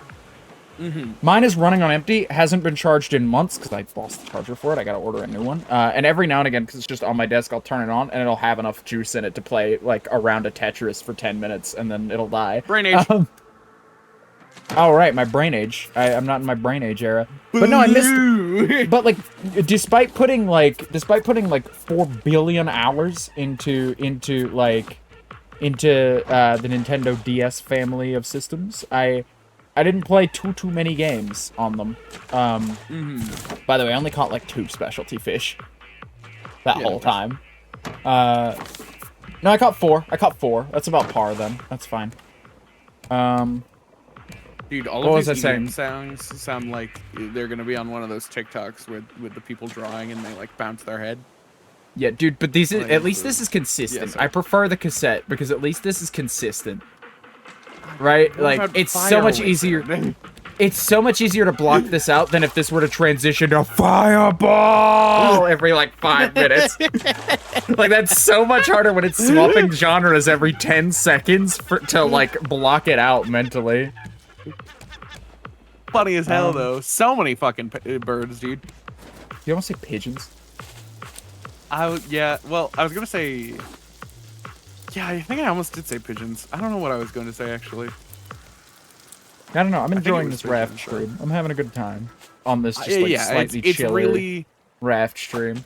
Mine is running on empty, hasn't been charged in months because I lost the charger for it. I gotta order a new one. And every now and again, because it's just on my desk, I'll turn it on and it'll have enough juice in it to play like a round of Tetris for 10 minutes and then it'll die. Brain age. Oh, right, my brain age. I'm not in my brain age era. But no, I missed. But like, despite putting like 4 billion hours into the Nintendo DS family of systems, I didn't play too many games on them. By the way, I only caught like 2 specialty fish that whole time. No, I caught 4. That's about par then. That's fine. Dude, all What of was these I meme saying? sounds sound like they're gonna be on one of those TikToks with the people drawing and they like bounce their head. Yeah, dude, but these is, Like, at least this is consistent. yeah, I prefer the cassette because at least this is consistent. Right? What Like, about it's so much Fire easier. Wizard? It's so much easier to block this out than if this were to transition to Fireball every, like, 5 minutes. Like, that's so much harder when it's swapping genres every 10 seconds to, like, block it out mentally. Funny as hell, though. So many fucking birds, dude. You almost say pigeons? Yeah, well, I was gonna say... Yeah, I think I almost did say pigeons. I don't know what I was going to say, actually. I don't know. I'm enjoying was this Raft pigeons, stream. I'm having a good time on this just, like, yeah, slightly it's chiller really... Raft stream.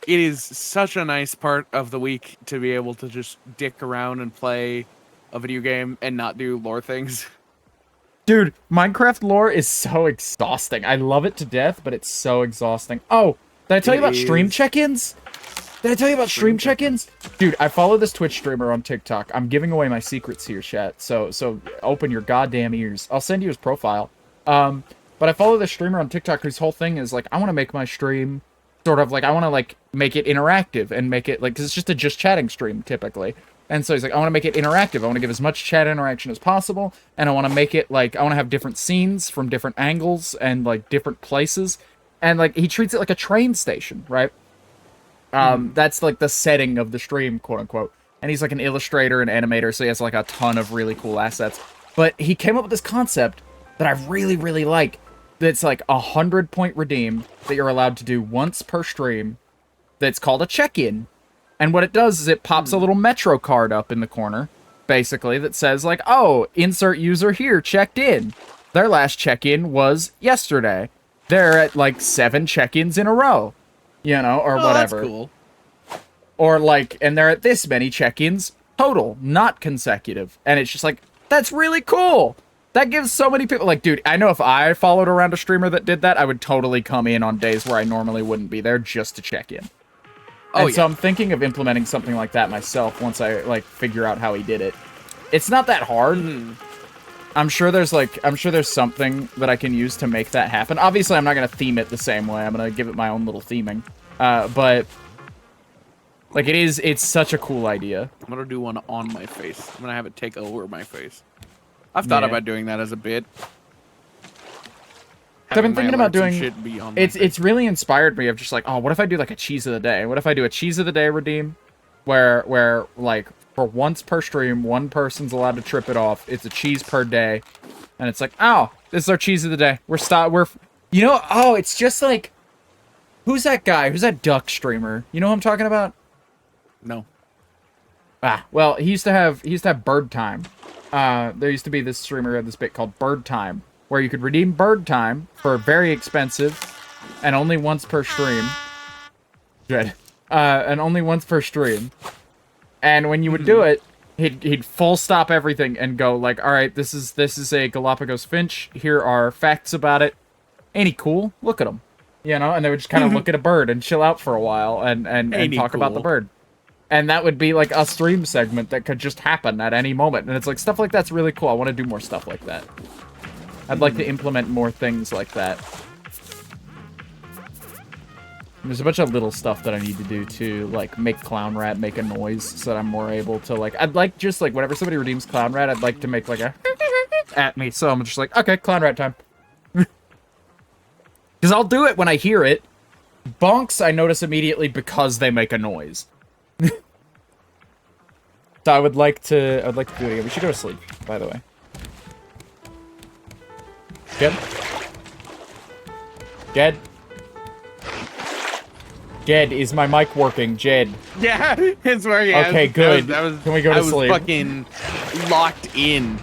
It is such a nice part of the week to be able to just dick around and play a video game and not do lore things. Dude, Minecraft lore is so exhausting. I love it to death, but it's so exhausting. Oh, did I tell you about stream check-ins? Did I tell you about stream check-ins? Dude, I follow this Twitch streamer on TikTok. I'm giving away my secrets here, chat. So open your goddamn ears. I'll send you his profile. But I follow this streamer on TikTok whose whole thing is like, I want to make my stream sort of like, I want to like make it interactive and make it like, cause it's just a just chatting stream typically. And so he's like, I want to make it interactive. I want to give as much chat interaction as possible. And I want to make it like, I want to have different scenes from different angles and like different places. And like, he treats it like a train station, right? That's like the setting of the stream, quote unquote. And he's like an illustrator and animator, so he has like a ton of really cool assets. But he came up with this concept that I really, really like. That's like 100-point redeem that you're allowed to do once per stream. That's called a check-in. And what it does is it pops a little Metro card up in the corner, basically, that says like, oh, insert user here checked in. Their last check-in was yesterday. They're at like 7 check-ins in a row. You know, or whatever. That's cool. Or like, and they're at this many check-ins total, not consecutive. And it's just like, that's really cool. That gives so many people, like, dude, I know if I followed around a streamer that did that, I would totally come in on days where I normally wouldn't be there just to check in. So I'm thinking of implementing something like that myself once I, like, figure out how he did it. It's not that hard. I'm sure there's something that I can use to make that happen. Obviously, I'm not going to theme it the same way. I'm going to give it my own little theming. But, like, it's such a cool idea. I'm going to do one on my face. I'm going to have it take over my face. I've thought about doing that as a bit. I've been thinking about doing shit be on it's really inspired me of just like, oh, what if I do like a cheese of the day? What if I do a cheese of the day redeem where like for once per stream, one person's allowed to trip it off. It's a cheese per day. And it's like, oh, this is our cheese of the day. It's just like, who's that guy? Who's that duck streamer? You know who I'm talking about? No. Well, he used to have Bird Time. There used to be this streamer who had this bit called Bird Time, where you could redeem Bird Time for very expensive and only once per stream. Good. And only once per stream. And when you would do it, he'd full stop everything and go like, all right, this is a Galapagos finch. Here are facts about it. Ain't he cool? Look at him. You know, and they would just kind of look at a bird and chill out for a while and talk about the bird. And that would be like a stream segment that could just happen at any moment. And it's like, stuff like that's really cool. I want to do more stuff like that. I'd like to implement more things like that. There's a bunch of little stuff that I need to do to, like, make Clown Rat make a noise so that I'm more able to, like... I'd like just, like, whenever somebody redeems Clown Rat, I'd like to make, like, a... at me. So I'm just like, okay, Clown Rat time. Because I'll do it when I hear it. Bonks, I notice immediately because they make a noise. So I'd like to do it again. We should go to sleep, by the way. Jed? Jed? Jed, is my mic working? Jed. Yeah, it's working. Okay, good. Can we go to sleep? I was fucking locked in.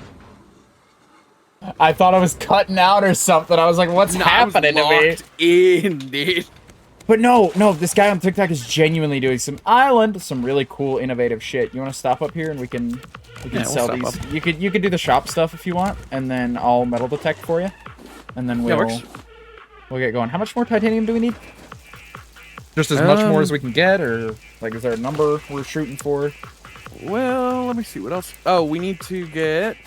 I thought I was cutting out or something. I was like, what's happening to me? I was locked in, dude. But no, this guy on TikTok is genuinely doing some really cool, innovative shit. You want to stop up here and we can sell we'll these? stop You could do the shop stuff if you want, and then I'll metal detect for you, and then we'll get going. How much more titanium do we need? Just as much more as we can get, or like, is there a number we're shooting for? Well, let me see what else. Oh, we need to get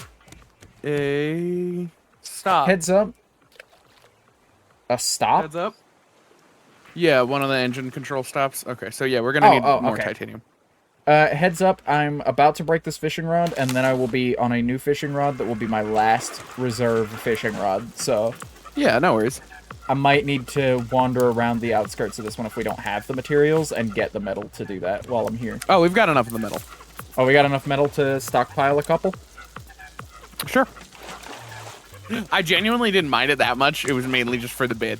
a stop. Heads up. A stop? Heads up. Yeah, one of the engine control stops. Okay, so yeah, we're gonna need more titanium. Heads up, I'm about to break this fishing rod, and then I will be on a new fishing rod that will be my last reserve fishing rod, so... Yeah, no worries. I might need to wander around the outskirts of this one if we don't have the materials and get the metal to do that while I'm here. Oh, we've got enough of the metal. Oh, we got enough metal to stockpile a couple? Sure. I genuinely didn't mind it that much. It was mainly just for the bit.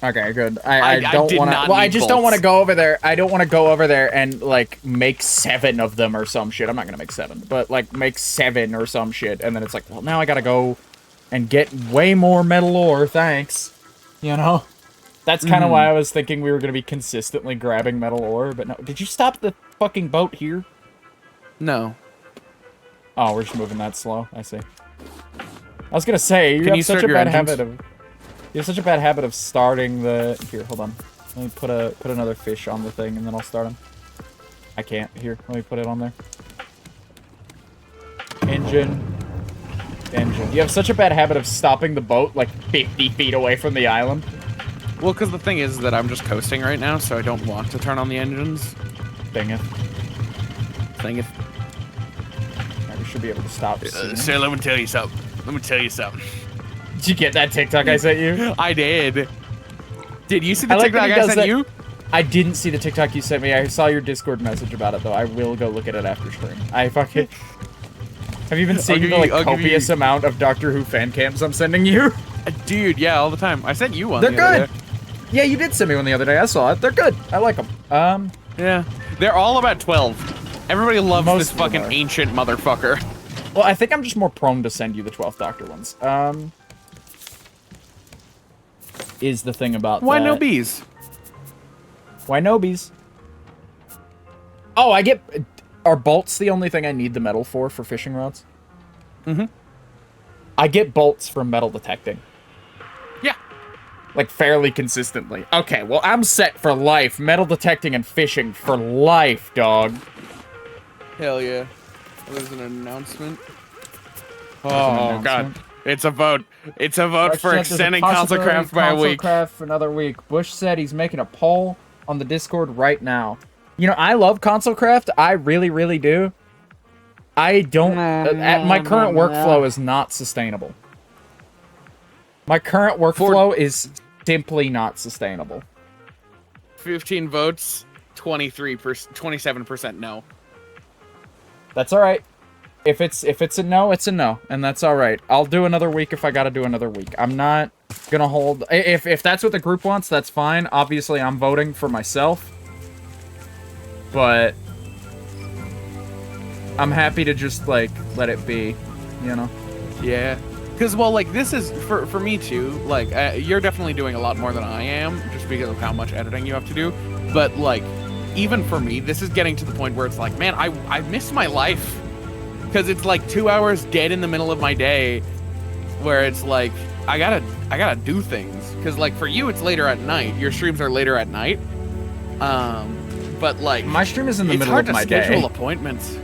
Okay, good. I don't want to... Well, I just don't want to go over there. I don't want to go over there and, like, make 7 of them or some shit. I'm not going to make 7. But, like, make 7 or some shit. And then it's like, well, now I got to go and get way more metal ore, thanks. You know? That's kind of why I was thinking we were going to be consistently grabbing metal ore. But no. Did you stop the fucking boat here? No. Oh, we're just moving that slow. I see. I was going to say, you have such a bad habit of... You have such a bad habit of starting the... Here, hold on. Let me put another fish on the thing, and then I'll start him. I can't. Here, let me put it on there. Engine. You have such a bad habit of stopping the boat, like, 50 feet away from the island. Well, because the thing is that I'm just coasting right now, so I don't want to turn on the engines. Dang it. Dang it. Right, we should be able to stop soon. Sir, let me tell you something. Did you get that TikTok I sent you? I did. Did you see the TikTok I sent you? I didn't see the TikTok you sent me. I saw your Discord message about it, though. I will go look at it after stream. I fucking... Have you been seeing the, like, copious amount of Doctor Who fan cams I'm sending you? Dude, yeah, all the time. I sent you one They're the other good. day. Yeah, you did send me one the other day. I saw it. They're good. I like them. Yeah. They're all about 12. Everybody loves this fucking ancient motherfucker. Well, I think I'm just more prone to send you the 12th Doctor ones. Is the thing about Why that. no bees? Why no bees? Oh, I get... Are bolts the only thing I need the metal for fishing rods? Mm-hmm. I get bolts from metal detecting. Yeah. Like, fairly consistently. Okay, well, I'm set for life. Metal detecting and fishing for life, dog. Hell yeah. There's an announcement. Oh, God. It's a vote. It's a vote for extending Console Craft by a week. Craft for another week. Bush said he's making a poll on the Discord right now. You know, I love Console Craft. I really, really do. I don't... my current workflow is not sustainable. My current workflow is simply not sustainable. 15 votes, 27% no. That's all right. If it's a no, it's a no, and that's all right. I'll do another week if I gotta do another week. I'm not gonna hold... If that's what the group wants, that's fine. Obviously, I'm voting for myself. But I'm happy to just, like, let it be, you know? Yeah. Because, well, like, this is, for me, too, like, you're definitely doing a lot more than I am, just because of how much editing you have to do. But, like, even for me, this is getting to the point where it's like, man, I miss my life. Because it's, like, 2 hours dead in the middle of my day, where it's like, I gotta do things. Because, like, for you, it's later at night. Your streams are later at night. But, like... My stream is in the middle of my day. It's hard to schedule appointments.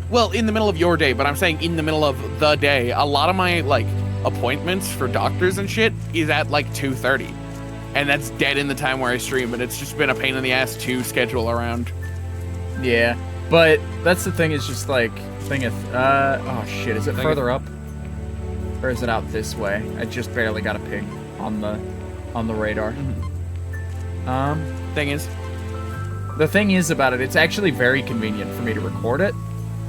Well, in the middle of your day, but I'm saying in the middle of the day. A lot of my, like, appointments for doctors and shit is at, like, 2:30. and that's dead in the time where I stream, and it's just been a pain in the ass to schedule around. Yeah, but that's the thing. Is just like oh shit, is it further up, or is it out this way? I just barely got a ping on the radar. Thing is, the thing is about it, it's actually very convenient for me to record it.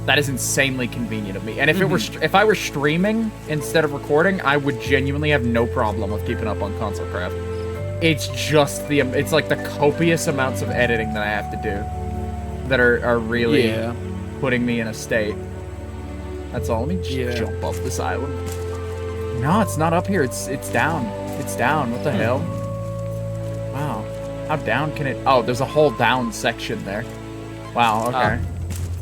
That is insanely convenient of me. And if it were, if I were streaming instead of recording, I would genuinely have no problem with keeping up on Console Craft. It's just it's like the copious amounts of editing that I have to do that are really putting me in a state. That's all. Let me just jump off this island. No, it's not up here. It's down. It's down. What the hell? Wow. How down can it? Oh, there's a whole down section there. Wow. Okay.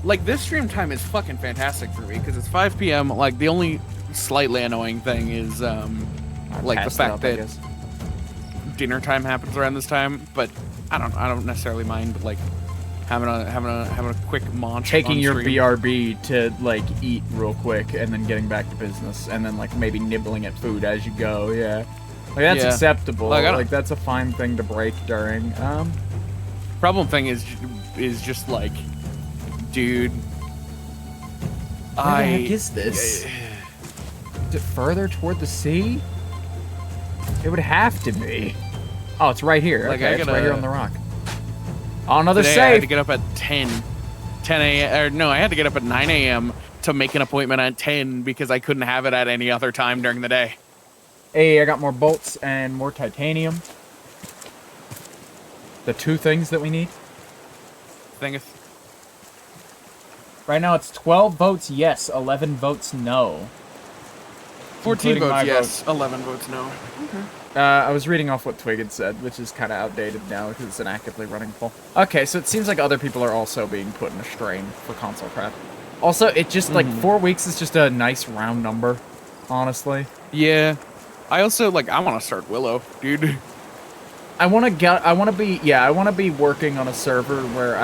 Like, this stream time is fucking fantastic for me because it's 5 p.m. Like, the only slightly annoying thing is like the fact that dinner time happens around this time. But I don't necessarily mind like having a quick munch. Taking your stream. BRB to like eat real quick and then getting back to business and then like maybe nibbling at food as you go. Yeah, like that's acceptable. Like that's a fine thing to break during. Problem thing is just like, dude, Where the heck is this? Is it further toward the sea? It would have to be. Oh, it's right here. Like, okay, it's right here on the rock. Oh, another today safe. I had to get up at 10 a.m. Or no, I had to get up at 9 a.m. to make an appointment at 10 because I couldn't have it at any other time during the day. Hey, I got more bolts and more titanium. The two things that we need. Thing is, right now it's 12 votes yes, 11 votes no. 14 votes yes, 11 votes no. Okay. I was reading off what Twig had said, which is kind of outdated now because it's an actively running poll. Okay, so it seems like other people are also being put in a strain for Console Craft. Also, it just, like, 4 weeks is just a nice round number, honestly. Yeah. I also, like, I want to start Willow, dude. I want to be working on a server where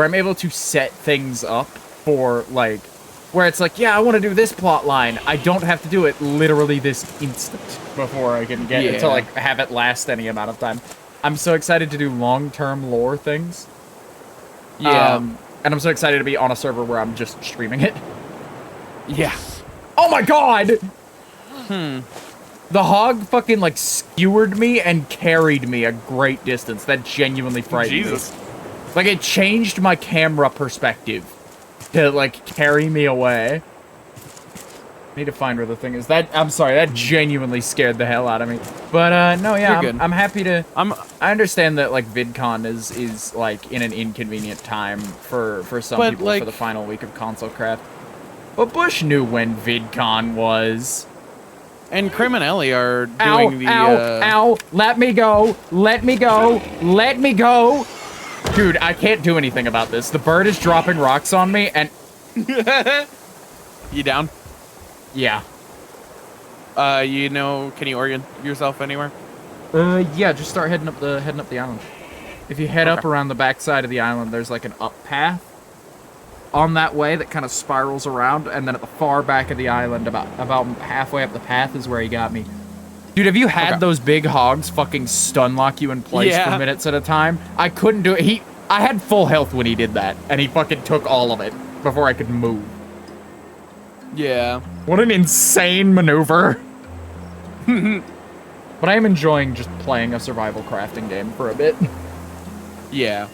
I'm able to set things up for, like, where it's like, yeah, I want to do this plot line. I don't have to do it literally this instant before I can get it to, like, have it last any amount of time. I'm so excited to do long-term lore things. Yeah. And I'm so excited to be on a server where I'm just streaming it. Yeah. Oh my god! The hog fucking, like, skewered me and carried me a great distance. That genuinely frightened me. Like, it changed my camera perspective to, like, carry me away. Need to find where the thing is. I'm sorry, that genuinely scared the hell out of me. But, no, yeah, I'm happy to... I understand that, like, VidCon is like, in an inconvenient time for some people, like, for the final week of Console Craft. But Bush knew when VidCon was... And Krim and Ellie are doing Ow! Let me go! Let me go! Let me go! Dude, I can't do anything about this. The bird is dropping rocks on me, and... You down? Yeah. You know, can you orient yourself anywhere? Yeah, just start heading up the island. If you head up around the back side of the island, there's like an up path on that way that kind of spirals around, and then at the far back of the island, about halfway up the path, is where he got me. Dude, have you had those big hogs fucking stun lock you in place for minutes at a time? I couldn't do it. I had full health when he did that, and he fucking took all of it before I could move. Yeah. What an insane maneuver. But I am enjoying just playing a survival crafting game for a bit. Yeah.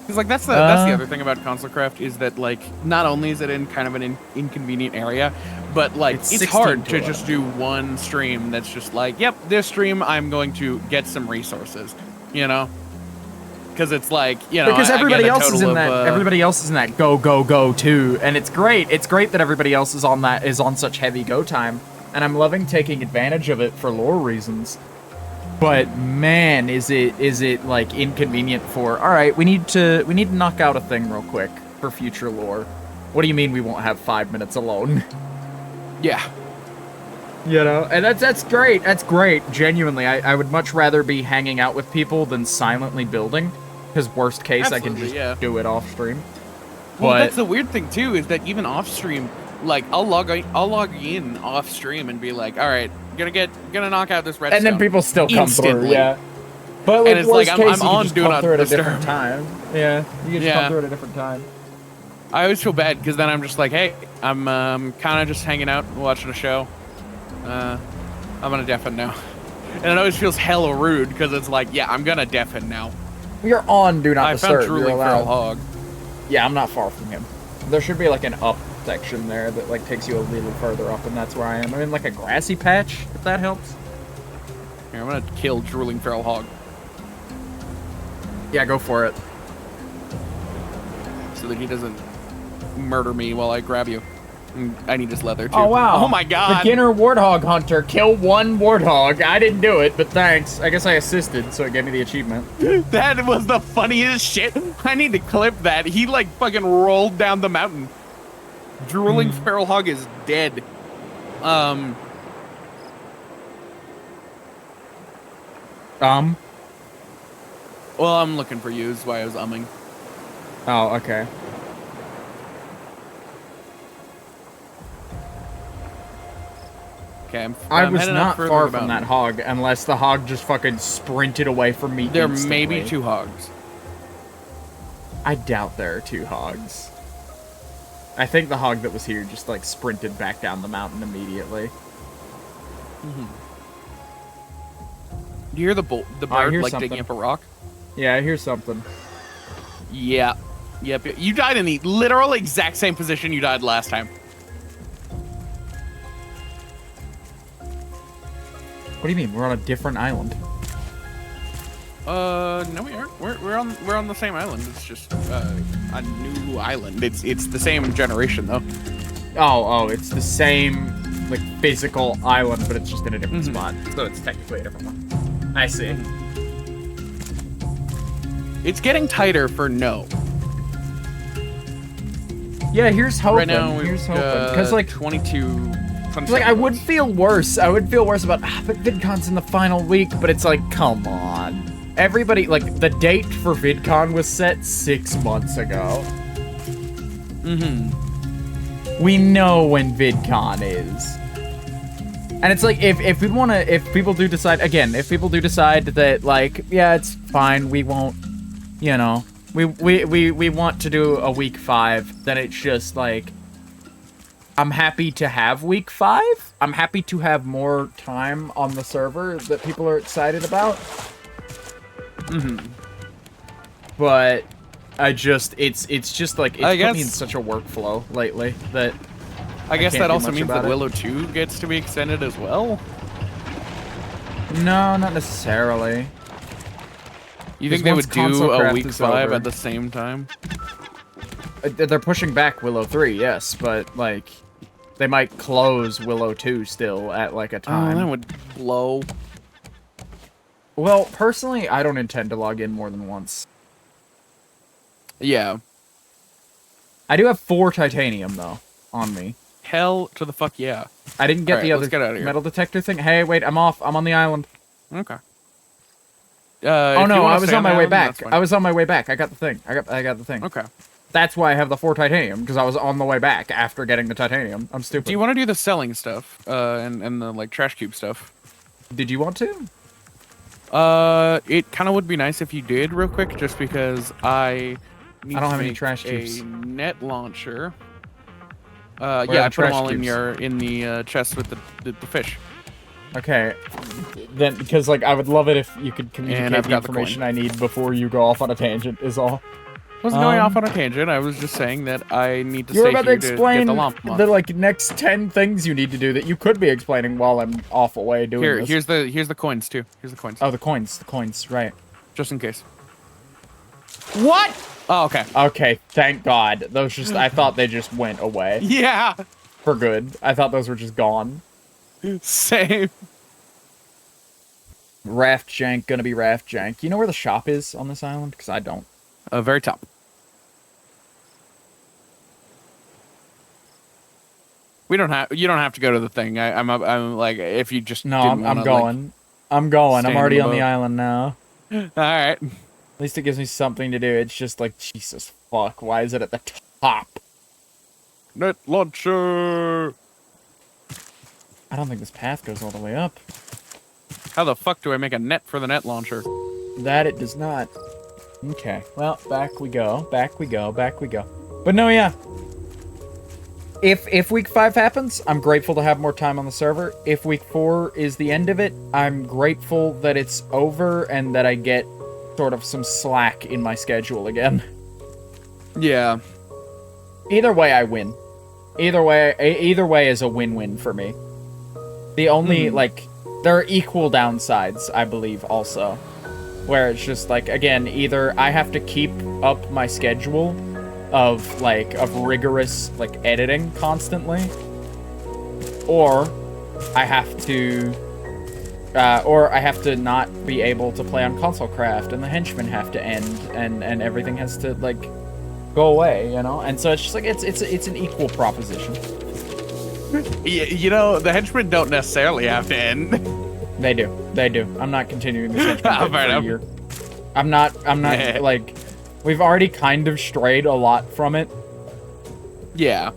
Because, like, that's the other thing about Console Craft is that, like, not only is it in kind of an inconvenient area, but, like, it's hard to just do one stream that's just like, yep, this stream I'm going to get some resources, you know? Because it's like, you know, because everybody else is in that. Everybody else is in that go too, and it's great. It's great that everybody else is on such heavy go time, and I'm loving taking advantage of it for lore reasons. But man, is it like inconvenient for? All right, we need to knock out a thing real quick for future lore. What do you mean we won't have 5 minutes alone? Yeah. You know, and that's great. That's great. Genuinely, I would much rather be hanging out with people than silently building. Because worst case, I can just do it off stream. Well, that's the weird thing too, is that even off stream, Like I'll log in off stream and be like, all right, gonna knock out this redstone. And then people still come instantly. through, yeah. But like, And it's worst like, case, I'm you on can just Do come Not through at a Disturb. different time. Yeah, you can just come through at a different time. I always feel bad because then I'm just like, hey, I'm kind of just hanging out, watching a show. I'm gonna deafen now, and it always feels hella rude because it's like, yeah, I'm gonna deafen now. You're on Do Not I Disturb. found Drooling Feral Hog. Yeah, I'm not far from him. There should be like an up section there that like takes you a little further up, and that's where I am. I'm in like a grassy patch, if that helps. Here, I'm gonna kill Drooling Feral Hog. Yeah, go for it. So that he doesn't murder me while I grab you. I need his leather too. Oh wow! Oh my god! Beginner warthog hunter, kill one warthog. I didn't do it, but thanks. I guess I assisted, so it gave me the achievement. That was the funniest shit. I need to clip that. He like fucking rolled down the mountain. Drooling Feral Hog is dead. Well, I'm looking for you. Is why I was umming. Oh, okay. Okay, I was heading not up further far to the from mountain. that hog, unless the hog just fucking sprinted away from me There instantly. may be 2 hogs. I doubt there are 2 hogs. I think the hog that was here just like sprinted back down the mountain immediately. Do you hear the bird hear like something. digging up a rock? Yeah, I hear something. Yeah. Yep. You died in the literal exact same position you died last time. What do you mean? We're on a different island. No, we aren't. We're on the same island. It's just a new island. It's the same generation though. Oh, it's the same like physical island, but it's just in a different spot. So it's technically a different one. I see. It's getting tighter for no. Yeah, here's hoping. Right now, here's hoping. Because like 22. like I would feel worse. I would feel worse about but VidCon's in the final week, but it's like, come on. Everybody, like, the date for VidCon was set 6 months ago. We know when VidCon is. And it's like, if people do decide that, like, yeah, it's fine, we won't, you know, we want to do a week 5, then it's just like, I'm happy to have week 5. I'm happy to have more time on the server that people are excited about. But it's just like, it's put me in such a workflow lately that I guess can't that do also much means about that it. Willow 2 gets to be extended as well. No, not necessarily. You think Because they once would console do a craft week is 5 over- at the same time? They're pushing back Willow 3, yes, but like they might close Willow 2 still at like a Oh, time. that would blow. Well, personally, I don't intend to log in more than once. Yeah. I do have 4 titanium though on me. Hell to the fuck yeah. I didn't get Alright, the let's other get outta here. metal detector thing. Hey, wait, I'm off. I'm on the island. Okay. Oh no, I was on my way back. I was on my way back. I got the thing. I got the thing. Okay. That's why I have the 4 titanium, because I was on the way back after getting the titanium. I'm stupid. Do you want to do the selling stuff, and the like trash cube stuff? Did you want to? It kind of would be nice if you did real quick, just because I need I don't to have any make trash cubes. a net launcher. are Yeah, the I put them trash all cubes? in the chest with the fish. Okay, then because like I would love it if you could communicate I've the got the information coin. I need before you go off on a tangent. Is all. I wasn't going off on a tangent. I was just saying that I need to You're stay about to here to get explain the llama. the like next 10 things you need to do that you could be explaining while I'm off away doing this. Here's the coins too. Here's the coins. Oh, the coins, right? Just in case. What? Oh, okay. Okay, thank God. Those just I thought they just went away Yeah. for good. I thought those were just gone. Same. Raft jank, gonna be raft jank. You know where the shop is on this island? Because I don't. Very top. You don't have to go to the thing. I'm like if you just No, didn't I'm wanna, going. I'm going. stay I'm on already the on the boat. island now. Like, all right. At least it gives me something to do. It's just like, Jesus fuck, why is it at the top? Net launcher. I don't think this path goes all the way up. How the fuck do I make a net for the net launcher? That it does not. Okay, well, back we go, back we go, back we go. But no, yeah. If week 5 happens, I'm grateful to have more time on the server. If week 4 is the end of it, I'm grateful that it's over and that I get sort of some slack in my schedule again. Yeah. Either way, I win. Either way is a win-win for me. The only, like, there are equal downsides, I believe, also. Where it's just, like, again, either I have to keep up my schedule of, like, of rigorous, like, editing constantly, or I have to not be able to play on console craft, and the henchmen have to end, and everything has to, like, go away, you know? And so it's just, like, it's an equal proposition. You know, the henchmen don't necessarily have to end. They do. I'm not continuing this henchman for a year. I'm not, like, we've already kind of strayed a lot from it. Yeah.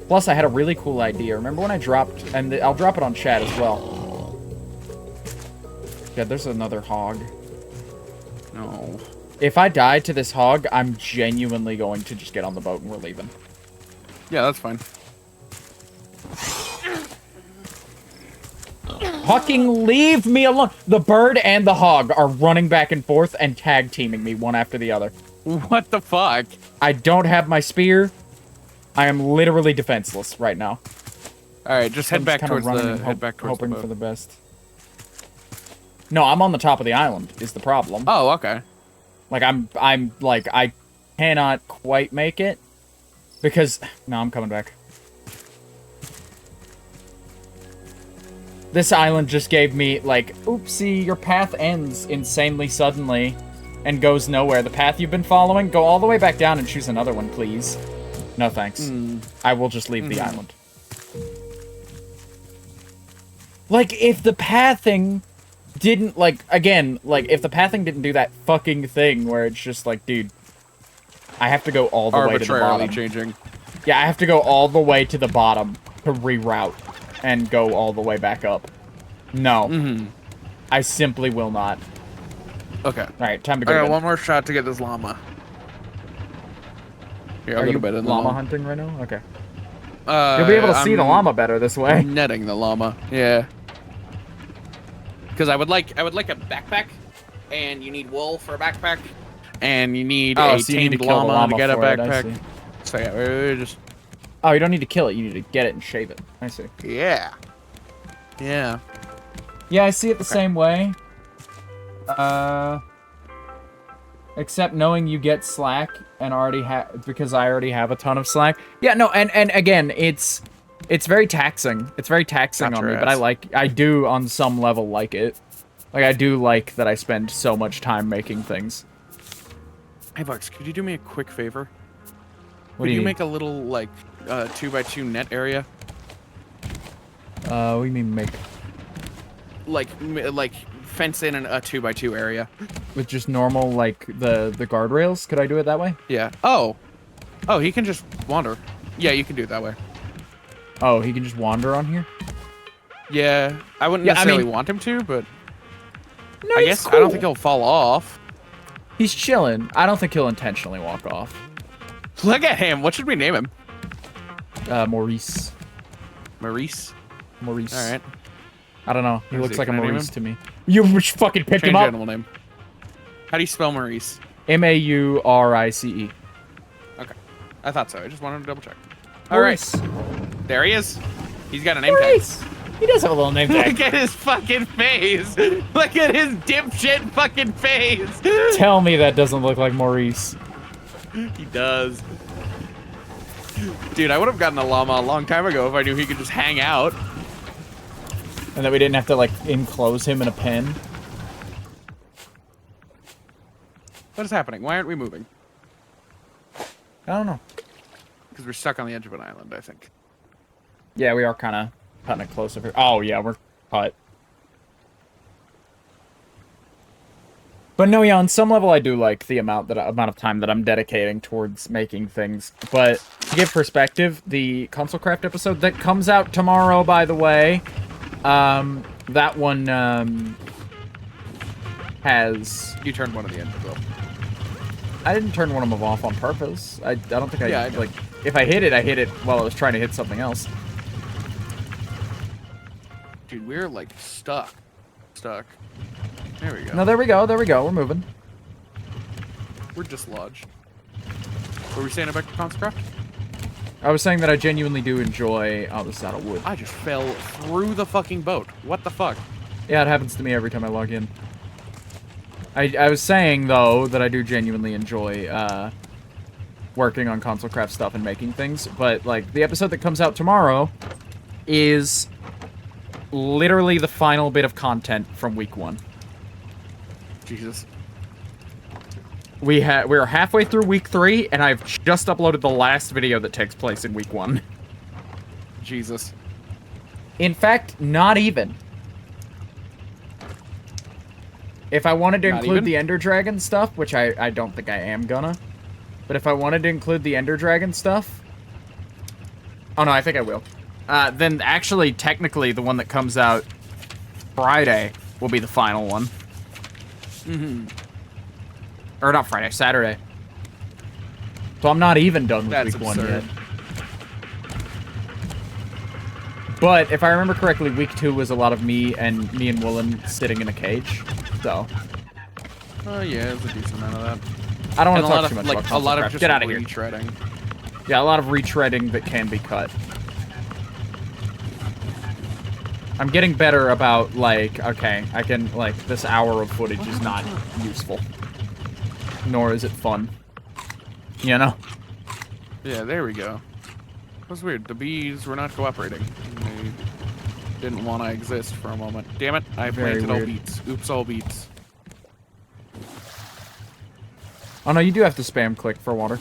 Plus, I had a really cool idea. Remember when I dropped, and I'll drop it on chat as well. Yeah, there's another hog. No. If I die to this hog, I'm genuinely going to just get on the boat and we're leaving. Yeah, that's fine. Fucking leave me alone. The bird and the hog are running back and forth and tag teaming me one after the other. What the fuck? I don't have my spear. I am literally defenseless right now. All right, just head back towards the hoping boat. for the best. No, I'm on the top of the island is the problem. Oh, okay. Like I'm like I cannot quite make it because no, I'm coming back. This island just gave me, like, oopsie, your path ends insanely suddenly and goes nowhere. The path you've been following, go all the way back down and choose another one, please. No thanks. I will just leave the island. Like, if the pathing didn't, like, again, like, if the pathing didn't do that fucking thing where it's just like, dude, I have to go all the way to the bottom. Arbitrarily changing. Yeah, I have to go all the way to the bottom to reroute and go all the way back up. No. I simply will not. Okay. Alright, time to go. I got one more shot to get this llama. Here, Are I'll you go to bed. llama hunting right now? Okay. You'll be able to see the llama better this way. Netting the llama. Yeah. Because I would like a backpack, and you need wool for a backpack, and you need a tamed llama to get a backpack. So yeah, we're just. Oh, you don't need to kill it. You need to get it and shave it. I see. Yeah. Yeah. Yeah, I see it the same way. Except knowing you get slack and already because I already have a ton of slack. Yeah, no, and again, it's very taxing. It's very taxing on me, but I do on some level like it. Like I do like that I spend so much time making things. Hey Bugs, could you do me a quick favor? What do you you make a little like 2x2 net area? What do you mean make? Like fence in a 2x2 area. With just normal, like, the guardrails? Could I do it that way? Yeah. Oh, he can just wander. Yeah, you can do it that way. Oh, he can just wander on here? Yeah, I wouldn't necessarily want him to, but no, I guess cool. I don't think he'll fall off. He's chilling. I don't think he'll intentionally walk off. Look at him. What should we name him? Maurice. Maurice? Maurice. All right. I don't know. He looks like a Can I name Maurice him? to me. You fucking picked him Change up. animal name. How do you spell Maurice? Maurice. Okay. I thought so. I just wanted to double check. Maurice. All right. There he is. He's got a name Maurice. tag. He does have a little name tag. Look at his fucking face. Look at his dipshit fucking face. Tell me that doesn't look like Maurice. He does. Dude, I would have gotten a llama a long time ago if I knew he could just hang out. And that we didn't have to, like, enclose him in a pen. What is happening? Why aren't we moving? I don't know. Because we're stuck on the edge of an island, I think. Yeah, we are kind of cutting it closer here. Oh, yeah, we're cut. But no, yeah, on some level I do like the amount of time that I'm dedicating towards making things. But to give perspective, the console craft episode that comes out tomorrow, by the way, that one has. You turned one of the engines off. I didn't turn one of them off on purpose. I don't think Yeah, I know. like. If I hit it while I was trying to hit something else. Dude, we're like stuck. Stuck. There we go. No, there we go. There we go. We're moving. We're dislodged. What were we saying about Consecraft? I was saying that I genuinely do enjoy. Oh, this is out of wood. I just fell through the fucking boat. What the fuck? Yeah, it happens to me every time I log in. I was saying, though, that I do genuinely enjoy, working on console craft stuff and making things, but, like, the episode that comes out tomorrow is literally the final bit of content from week 1. Jesus. We're halfway through week 3, and I've just uploaded the last video that takes place in week 1. Jesus. In fact, not even. If I wanted to include the Ender Dragon stuff, which I don't think I am gonna, but if I wanted to include the Ender Dragon stuff... Oh no, I think I will. Then actually, technically, the one that comes out Friday will be the final one. Mm-hmm. Or not Friday, Saturday. So I'm not even done with That's week 1 absurd. yet. But if I remember correctly, week 2 was a lot of me and Woolen sitting in a cage. So. Oh yeah, there's a decent amount of that. I don't want And to a talk lot too of much like about a lot of Craft. just Get out of here. retreading. Yeah, a lot of retreading that can be cut. I'm getting better about, like, okay, I can, like, this hour of footage is not useful. Nor is it fun. You know? Yeah, there we go. That was weird. The bees were not cooperating. They didn't want to exist for a moment. Damn it, I Very planted all weird. beets. Oops, all beets. Oh no, you do have to spam click for water.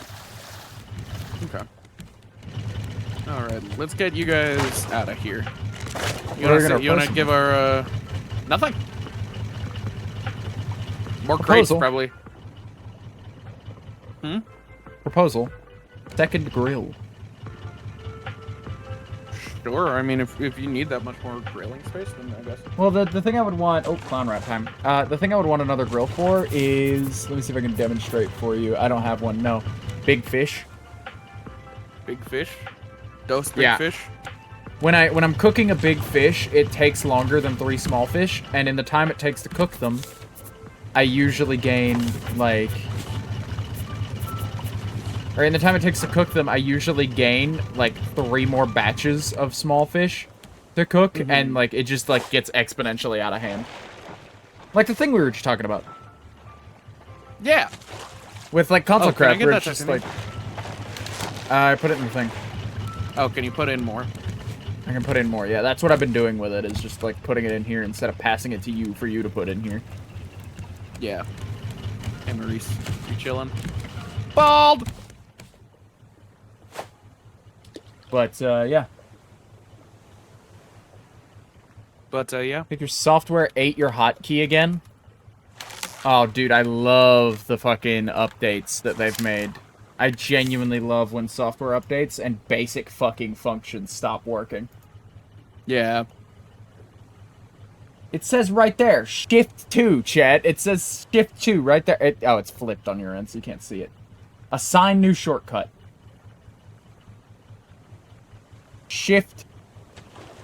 Okay. Alright, let's get you guys out of here. You What are we wanna, gonna you wanna post? give our, nothing. More Proposal. crates, probably. Hmm? Proposal. Second grill. Sure, I mean, if you need that much more grilling space, then I guess. Well, the thing I would want... Oh, clown rat time. The thing I would want another grill for is... Let me see if I can demonstrate for you. I don't have one, no. Big fish. Big fish? Dose big Yeah. fish? When I'm cooking a big fish, it takes longer than 3 small fish, and in the time it takes to cook them, I usually gain, like... Or in the time it takes to cook them, I usually gain, like, 3 more batches of small fish to cook, and, like, it just, like, gets exponentially out of hand. Like the thing we were just talking about. Yeah! With, like, console Oh, can I craft, get where that it's just, second like... I put it in the thing. Oh, can you put in more? I can put in more, yeah. That's what I've been doing with it, is just, like, putting it in here instead of passing it to you for you to put in here. Yeah. Hey, Maurice, you chilling? Bald! But, yeah. But, yeah. I think your software ate your hotkey again. Oh, dude, I love the fucking updates that they've made. I genuinely love when software updates and basic fucking functions stop working. Yeah. It says right there, Shift 2, chat. It says Shift 2 right there. Oh, it's flipped on your end, so you can't see it. Assign new shortcut. Shift.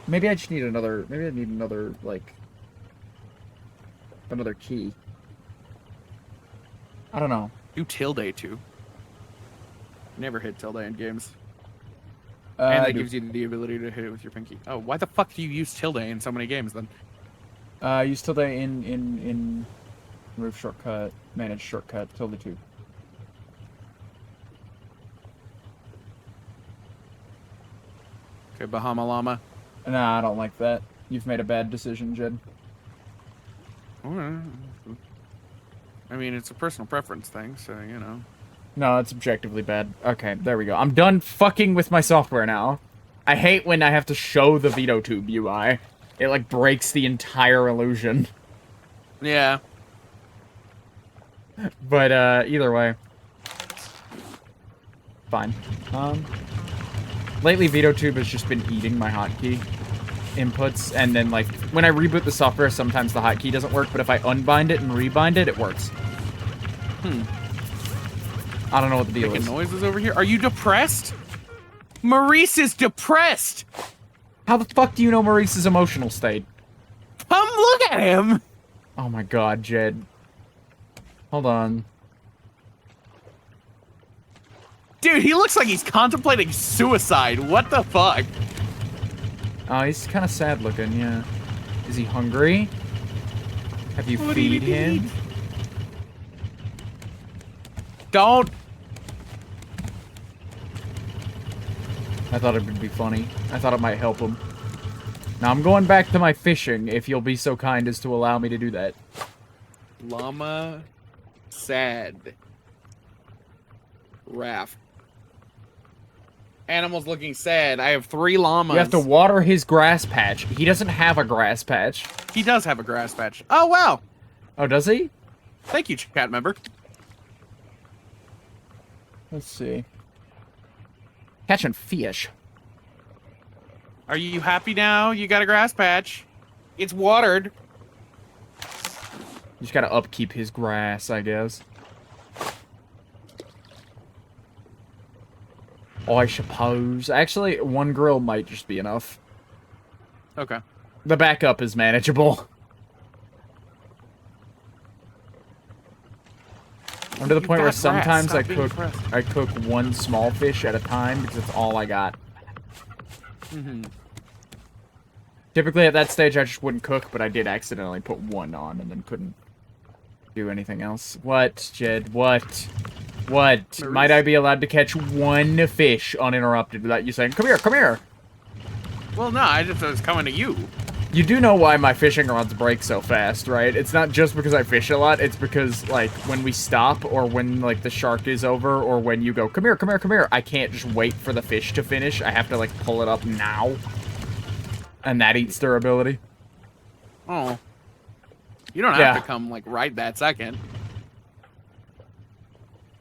Maybe I just need another, maybe I need another, like, another key. I don't know. Do tilde, too. Never hit tilde in games. I And it do. gives you the ability to hit it with your pinky. Oh, why the fuck do you use tilde in so many games, then? Use tilde in remove shortcut, manage shortcut, tilde 2. Okay, Bahama Llama. Nah, I don't like that. You've made a bad decision, Jed. Alright. I mean, it's a personal preference thing, so, you know. No, it's objectively bad. Okay, there we go. I'm done fucking with my software now. I hate when I have to show the VideoTube UI. It, like, breaks the entire illusion. Yeah. But either way, fine. Lately, VitoTube has just been eating my hotkey inputs, and then like when I reboot the software, sometimes the hotkey doesn't work. But if I unbind it and rebind it, it works. I don't know what the deal Making is. noises over here. Are you depressed? Maurice is depressed. How the fuck do you know Maurice's emotional state? Come look at him. Oh my god, Jed. Hold on. Dude, he looks like he's contemplating suicide. What the fuck? Oh, he's kind of sad looking, yeah. Is he hungry? Have you What do you feed him? need? Don't. I thought it would be funny. I thought it might help him. Now I'm going back to my fishing, if you'll be so kind as to allow me to do that. Llama. Sad. Raft. Animals looking sad. I have 3 llamas. You have to water his grass patch. He doesn't have a grass patch. He does have a grass patch. Oh, wow. Oh, does he? Thank you, chat member. Let's see. Catching fish. Are you happy now? You got a grass patch. It's watered. You just gotta upkeep his grass, I guess. Oh, I suppose. Actually, 1 grill might just be enough. Okay. The backup is manageable. I'm to the point where sometimes I cook 1 small fish at a time because it's all I got. Typically at that stage I just wouldn't cook, but I did accidentally put 1 on and then couldn't do anything else. What, Jed? What? What? Might I be allowed to catch 1 fish uninterrupted without you saying, "Come here, come here"? Well, no, I just was coming to you. You do know why my fishing rods break so fast, right? It's not just because I fish a lot, it's because, like, when we stop, or when, like, the shark is over, or when you go, "Come here, come here, come here," I can't just wait for the fish to finish. I have to, like, pull it up now. And that eats durability. Oh. You don't have to come, like, right that second.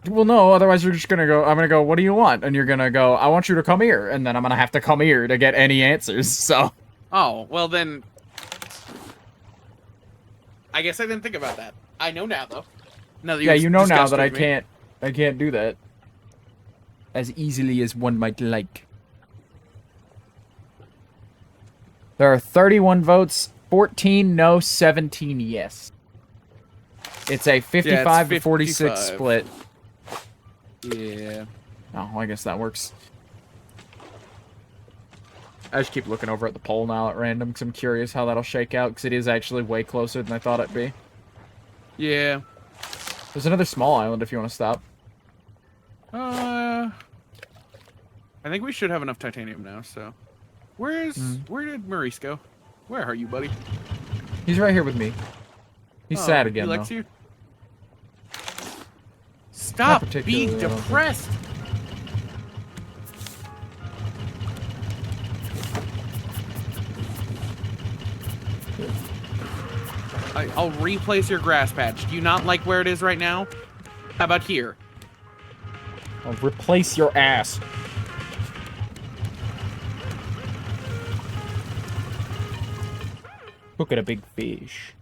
Well, no, otherwise you're just gonna go, I'm gonna go, "What do you want?" And you're gonna go, "I want you to come here." And then I'm gonna have to come here to get any answers, so... Oh, well then... I guess I didn't think about that. I know now, though. Now that Yeah, you know now that I discussed with me. can't do that. As easily as one might like. There are 31 votes, 14 no, 17 yes. It's a 55 to 46 split. Yeah. Oh, well, I guess that works. I just keep looking over at the poll now at random because I'm curious how that'll shake out because it is actually way closer than I thought it'd be. Yeah. There's another small island if you want to stop. I think we should have enough titanium now, so... Where did Maurice go? Where are you, buddy? He's right here with me. He's sad again, he likes though. you? Stop particularly, being I don't think. depressed! I'll replace your grass patch. Do you not like where it is right now? How about here? I'll replace your ass. Look at a big fish.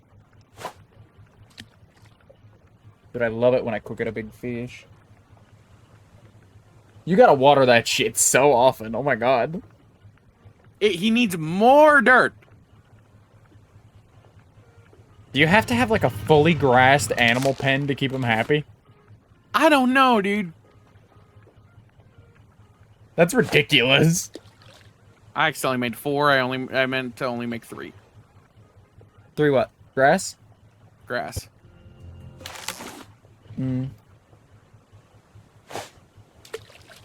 Dude, I love it when I cook at a big fish. You gotta water that shit so often. Oh my god. He needs more dirt. Do you have to have like a fully grassed animal pen to keep him happy? I don't know, dude. That's ridiculous. I accidentally made 4. I meant to only make 3. 3 what? Grass? Grass.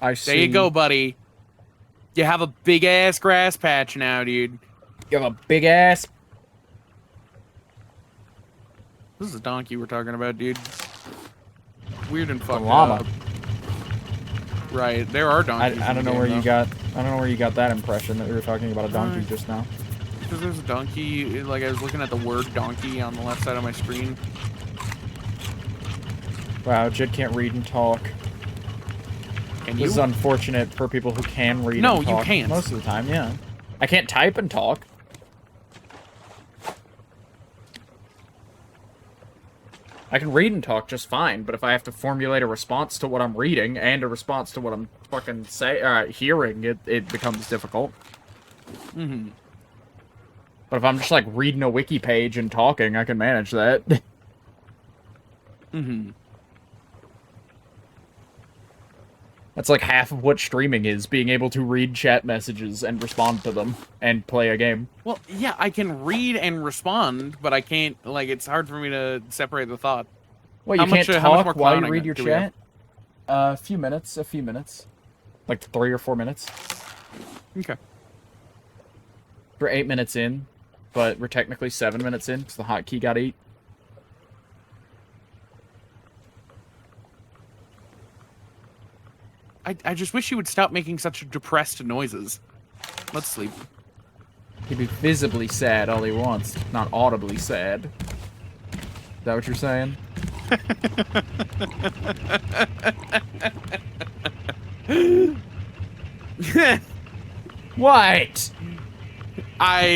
I see. There you go, buddy. You have a big ass grass patch now, dude. You have a big ass. This is a donkey we're talking about, dude. Weird and fucked llama. up. Right, there are donkeys. I don't know where you got. I don't know where you got that impression that we were talking about a donkey just now. Because there's a donkey. Like I was looking at the word donkey on the left side of my screen. Wow, Jed can't read and talk. Can This you? is unfortunate for people who can read No, and talk. you can't. Most of the time, yeah. I can't type and talk. I can read and talk just fine, but if I have to formulate a response to what I'm reading and a response to what I'm fucking hearing, it becomes difficult. Mm-hmm. But if I'm just like reading a wiki page and talking, I can manage that. Mm-hmm. That's like half of what streaming is, being able to read chat messages and respond to them and play a game. Well, yeah, I can read and respond, but I can't, like, it's hard for me to separate the thought. Well, you can't how much more talk while you clowning read your do we have? chat? A few minutes. Like 3 or 4 minutes. Okay. We're 8 minutes in, but we're technically 7 minutes in, because the hotkey got eat. I just wish you would stop making such depressed noises. Let's sleep. He'd be visibly sad all he wants, not audibly sad. Is that what you're saying? What?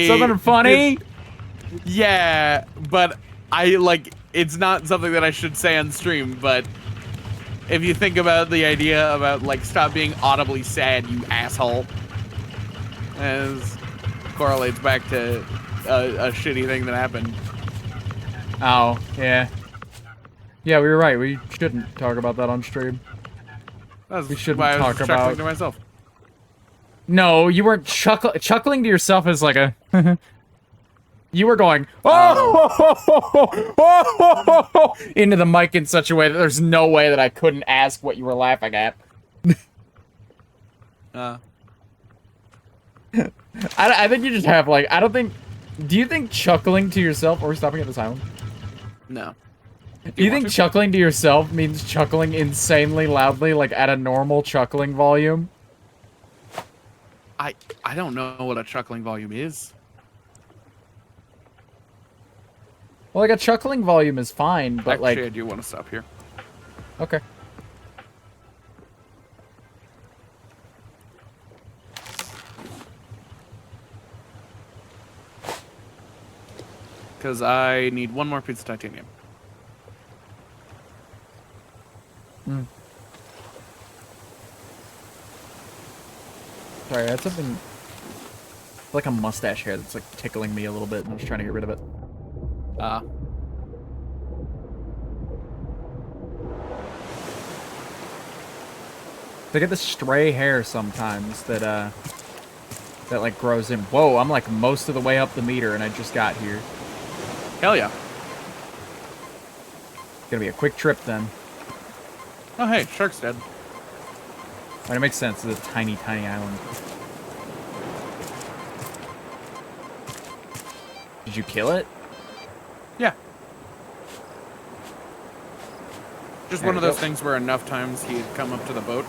Something funny? Yeah, but it's not something that I should say on stream, but if you think about the idea about, like, stop being audibly sad, you asshole, as correlates back to a shitty thing that happened. Oh, yeah. Yeah, we were right. We shouldn't talk about that on stream. That's We shouldn't why I was talk chuckling about- to myself. No, you weren't chuckling to yourself as like a... You were going, oh, into the mic in such a way that there's no way that I couldn't ask what you were laughing at. I think you just have, like, I don't think... Do you think chuckling to yourself... Are we stopping at this island? No. Do you think chuckling to yourself means chuckling insanely loudly, like at a normal chuckling volume? I don't know what a chuckling volume is. Well, like, a chuckling volume is fine, but, Actually, I like... do want to stop here. Okay. Because I need one more piece of titanium. Sorry, I had something... like a mustache hair that's, like, tickling me a little bit, and I'm just trying to get rid of it. I get this stray hair sometimes that, that, like, grows in. Whoa, I'm, like, most of the way up the meter, and I just got here. Hell yeah. It's gonna be a quick trip, then. Oh, hey, shark's dead. Right, it makes sense. It's a tiny, tiny island. Did you kill it? Yeah. Just There one we of those go. things where enough times he had come up to the boat.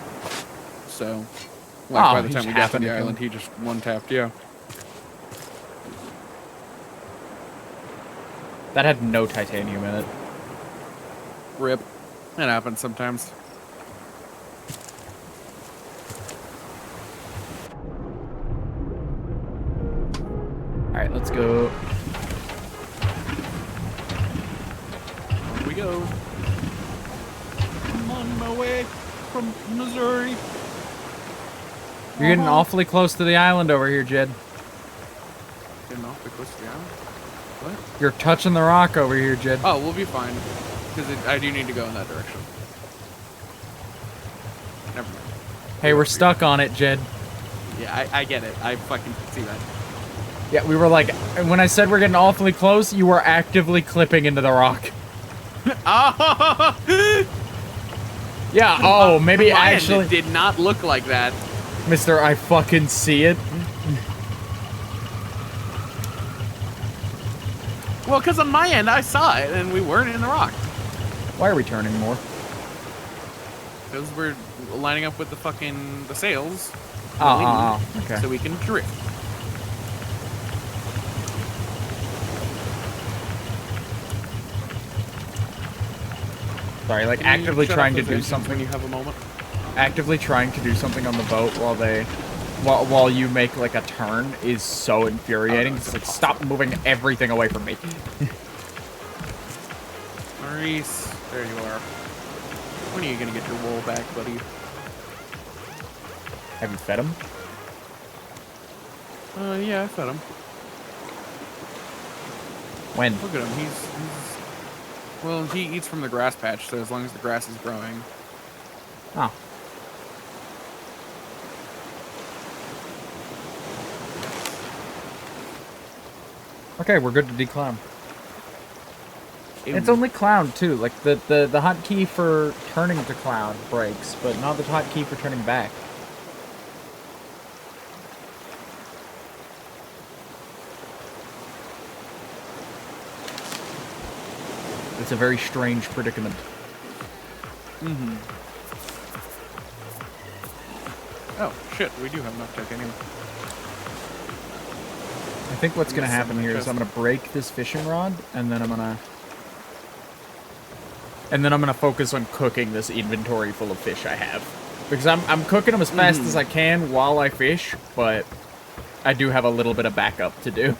So, like, by the he time just we got to happened the to come. island, he just one-tapped, yeah. That had no titanium in it. Rip. That happens sometimes. Alright, let's go. Here we go. I'm on my way from Missouri. You're getting awfully close to the island over here, Jed. Getting off the coast of the island? What? You're touching the rock over here, Jed. Oh, we'll be fine. Because I do need to go in that direction. Never mind. Hey, we're stuck on it, Jed. Yeah, I get it. I fucking see that. Yeah, we were like, when I said we're getting awfully close, you were actively clipping into the rock. Oh! Yeah, oh, maybe From my end, actually... it did not look like that. Mister, I fucking see it. Well, because on my end, I saw it, and we weren't in the rock. Why are we turning more? Because we're lining up with the sails. Oh, okay. So we can drift. Sorry, like Can you actively shut trying off to those do engines when something. you have a moment? Actively trying to do something on the boat while you make like a turn is so infuriating. Oh, no, It's like impossible. stop moving everything away from me. Maurice, there you are. When are you gonna get your wool back, buddy? Have you fed him? Yeah, I fed him. When? Look at him. He's well, he eats from the grass patch, so as long as the grass is growing. Oh. Okay, we're good to declown. It's only clown too. Like the hotkey for turning to cloud breaks, but not the hotkey for turning back. It's a very strange predicament. Mm-hmm. Oh, shit, we do have enough titanium. I think what's gonna Yes, happen I'm here is I'm gonna break this fishing rod, and then I'm gonna focus on cooking this inventory full of fish I have. Because I'm cooking them as fast as I can while I fish, but I do have a little bit of backup to do.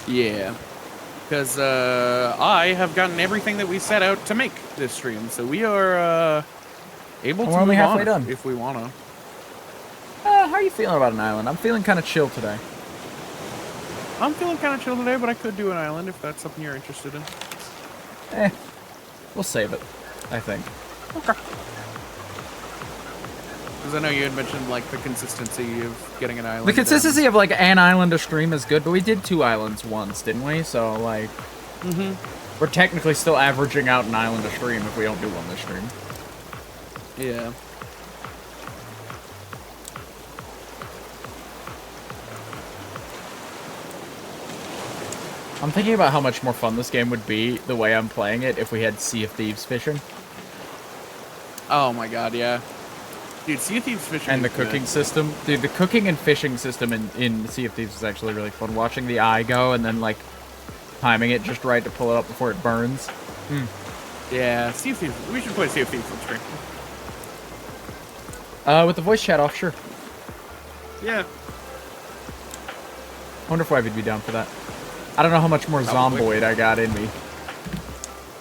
Yeah. Because I have gotten everything that we set out to make this stream, so we are able We're to only move halfway on done. if we want to. How are you feeling about an island? I'm feeling kind of chill today. I'm feeling kind of chill today, but I could do an island if that's something you're interested in. We'll save it, I think. Okay. Because I know you had mentioned, like, the consistency of getting an island. The consistency of, like, an island a stream is good, but we did 2 islands once, didn't we? So, like, we're technically still averaging out an island a stream if we don't do one this stream. Yeah. I'm thinking about how much more fun this game would be the way I'm playing it if we had Sea of Thieves fishing. Oh my god, yeah. Dude, Sea of Thieves fishing And the is good. cooking system. Dude, the cooking and fishing system in Sea of Thieves is actually really fun. Watching the eye go and then, like, timing it just right to pull it up before it burns. Yeah, Sea of Thieves. We should play Sea of Thieves on stream. With the voice chat off, sure. Yeah. I wonder if Webby'd be down for that. I don't know how much more Probably. Zomboid I got in me.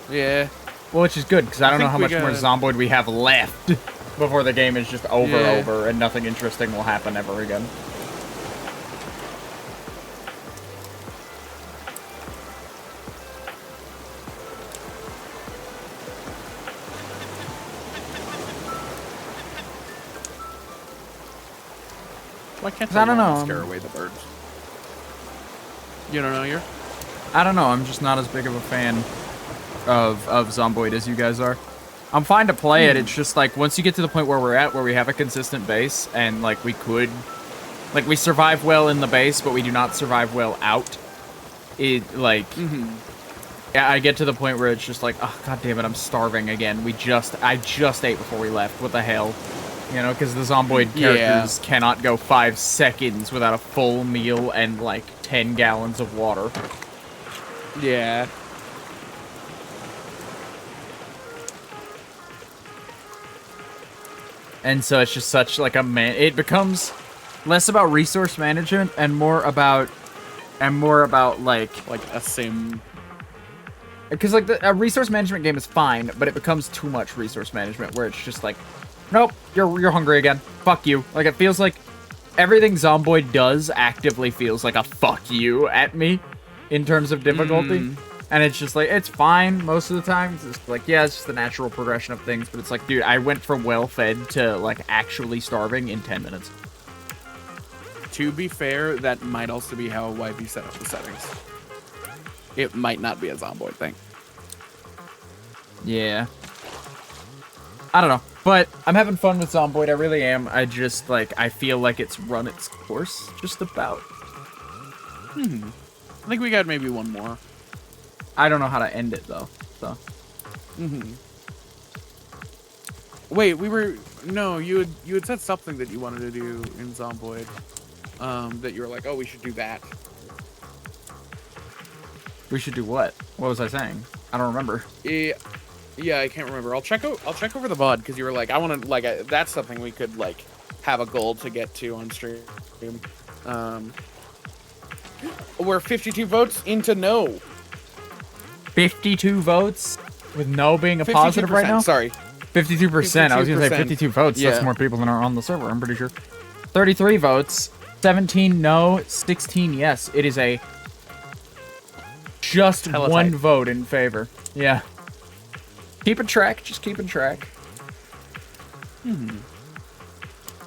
Yeah. Well, which is good, because I don't know think how we much more got- Zomboid we have left before the game is just over, and nothing interesting will happen ever again. Why can't I don't llama know. scare away the birds? You don't know, you're? I don't know, I'm just not as big of a fan of Zomboid as you guys are. I'm fine to play it, it's just like, once you get to the point where we're at, where we have a consistent base, and like we could, like we survive well in the base, but we do not survive well out, it, like, yeah, I get to the point where it's just like, oh, god damn it, I'm starving again. I just ate before we left, what the hell? You know, because the Zomboid characters cannot go 5 seconds without a full meal and, like, 10 gallons of water. Yeah. And so it's just such, like, it becomes less about resource management and more about, like... Like a sim. Because, like, a resource management game is fine, but it becomes too much resource management, where it's just like, nope, you're hungry again. Fuck you. Like, it feels like everything Zomboid does actively feels like a fuck you at me in terms of difficulty. And it's just like, it's fine most of the time. It's just like, yeah, it's just the natural progression of things. But it's like, dude, I went from well-fed to, like, actually starving in 10 minutes. To be fair, that might also be how YB set up the settings. It might not be a Zomboid thing. Yeah. I don't know. But I'm having fun with Zomboid. I really am. I just, like, I feel like it's run its course just about. I think we got maybe one more. I don't know how to end it, though. So. Wait, we were... No, you had said something that you wanted to do in Zomboid. That you were like, oh, we should do that. We should do what? What was I saying? I don't remember. Yeah, I can't remember. I'll check over the VOD because you were like, I want to like that's something we could like have a goal to get to on stream. We're 52 votes into no. 52 votes with no being a positive right now. Sorry, 52%. I was gonna say 52%. 52 votes. Yeah. That's more people than are on the server. I'm pretty sure. 33 votes. 17 no. 16 yes. It is a just Hella one tight. vote in favor. Yeah. Keeping track. Just keeping track.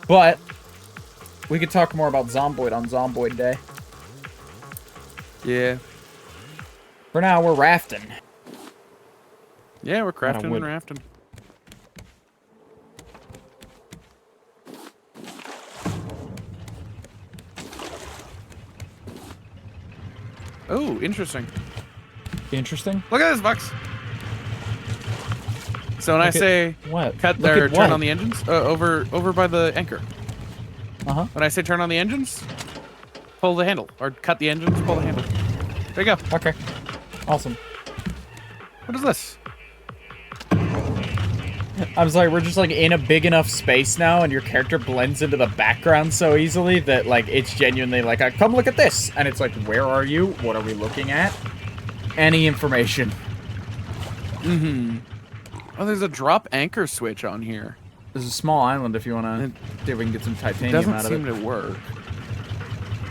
But we could talk more about Zomboid on Zomboid Day. Yeah. For now, we're rafting. Yeah, we're Out of crafting wood. and rafting. Oh, interesting. Interesting. Look at this, Bucks. So when I Look at- say What? cut Look or at turn what? on the engines, over by the anchor. Uh-huh. When I say turn on the engines, pull the handle. Or cut the engines, pull the handle. There you go. Okay. Awesome. What is this? I was like, we're just like in a big enough space now, and your character blends into the background so easily that like it's genuinely like, come look at this, and it's like, where are you? What are we looking at? Any information? Oh, there's a drop anchor switch on here. There's a small island if you want to see if we can get some It titanium doesn't out of seem it. to work.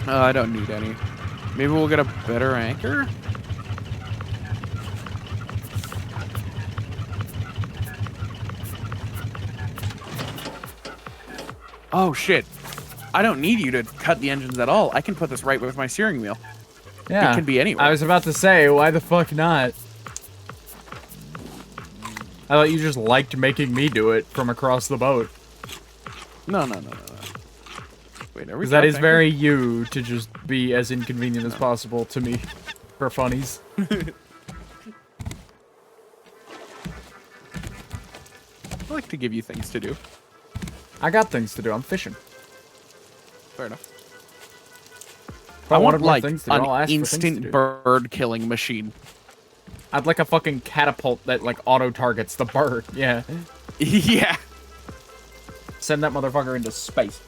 Oh, I don't need any. Maybe we'll get a better anchor? Oh, shit. I don't need you to cut the engines at all. I can put this right with my steering wheel. Yeah, It can be anywhere. I was about to say, why the fuck not? I thought you just liked making me do it from across the boat. No. Wait, are we Because that is drop very you to just be as inconvenient as possible to me for funnies. anchor? I like to give you things to do. I got things to do. I'm fishing. Fair enough. If I wanted more like things to do, an I'll ask for things to instant do. bird killing machine. I'd like a fucking catapult that like auto targets the bird. Yeah. Yeah. Send that motherfucker into space.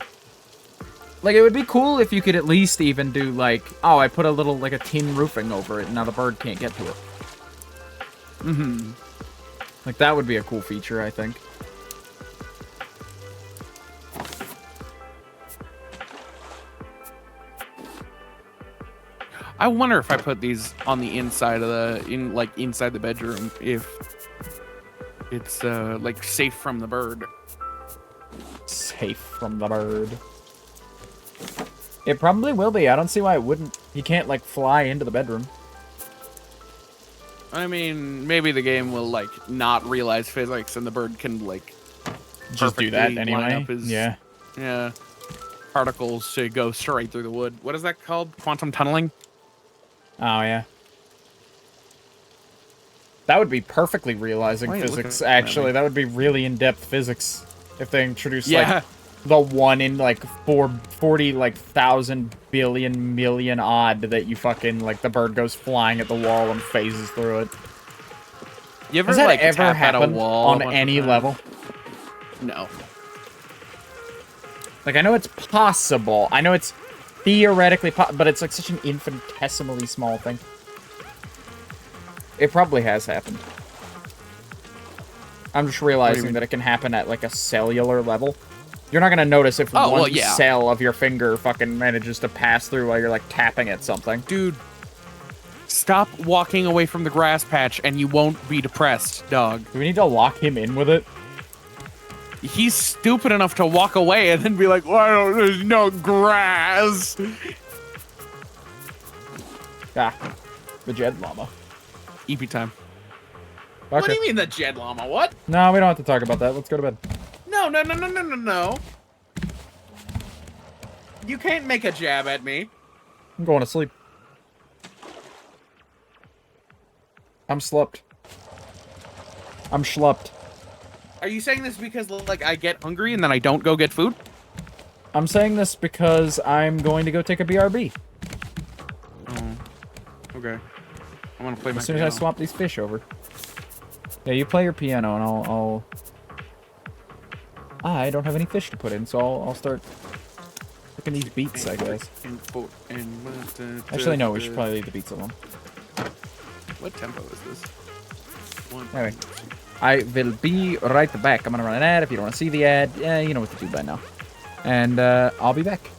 Like, it would be cool if you could at least even do like, oh, I put a little like a tin roofing over it and now the bird can't get to it. Like, that would be a cool feature, I think. I wonder if I put these on the inside of the inside the bedroom, if it's like safe from the bird. Safe from the bird. It probably will be. I don't see why it wouldn't. You can't like fly into the bedroom. I mean, maybe the game will like not realize physics, and the bird can like Just do that perfectly line anyway. up his- Yeah. yeah, particles to go straight through the wood. What is that called? Quantum tunneling? Oh, yeah. That would be perfectly realizing Why are you looking physics, at actually. me? That would be really in-depth physics. If they introduced, Yeah. like, the 1 in, like, 40, like, 1,000 billion million odd that you fucking, like, the bird goes flying at the wall and phases through it. You ever Has that like ever tap at a happened wall a on bunch of any times? level? No. Like, I know it's possible. I know it's theoretically but it's, like, such an infinitesimally small thing. It probably has happened. I'm just realizing mean? that it can happen at, like, a cellular level. You're not gonna notice if Oh, one well, yeah. cell of your finger fucking manages to pass through while you're, like, tapping at something. Dude, stop walking away from the grass patch and you won't be depressed, dog. Do we need to lock him in with it? He's stupid enough to walk away and then be like, "Why there's no grass?" Ah, the Jed Llama. EP time. What do Okay. you mean the Jed Llama? What? No, we don't have to talk about that. Let's go to bed. No. You can't make a jab at me. I'm going to sleep. I'm slept. I'm schlupped. Are you saying this because like I get hungry and then I don't go get food? I'm saying this because I'm going to go take a BRB. Oh, okay. I want to play my As soon as I piano. swap these fish over. Yeah, you play your piano, and I don't have any fish to put in, so I'll start picking these beats, I guess. Actually, no, we should probably leave the beats alone. What tempo is this? One, Anyway, two. I will be right back. I'm gonna run an ad. If you don't want to see the ad, yeah, you know what to do by now. And I'll be back.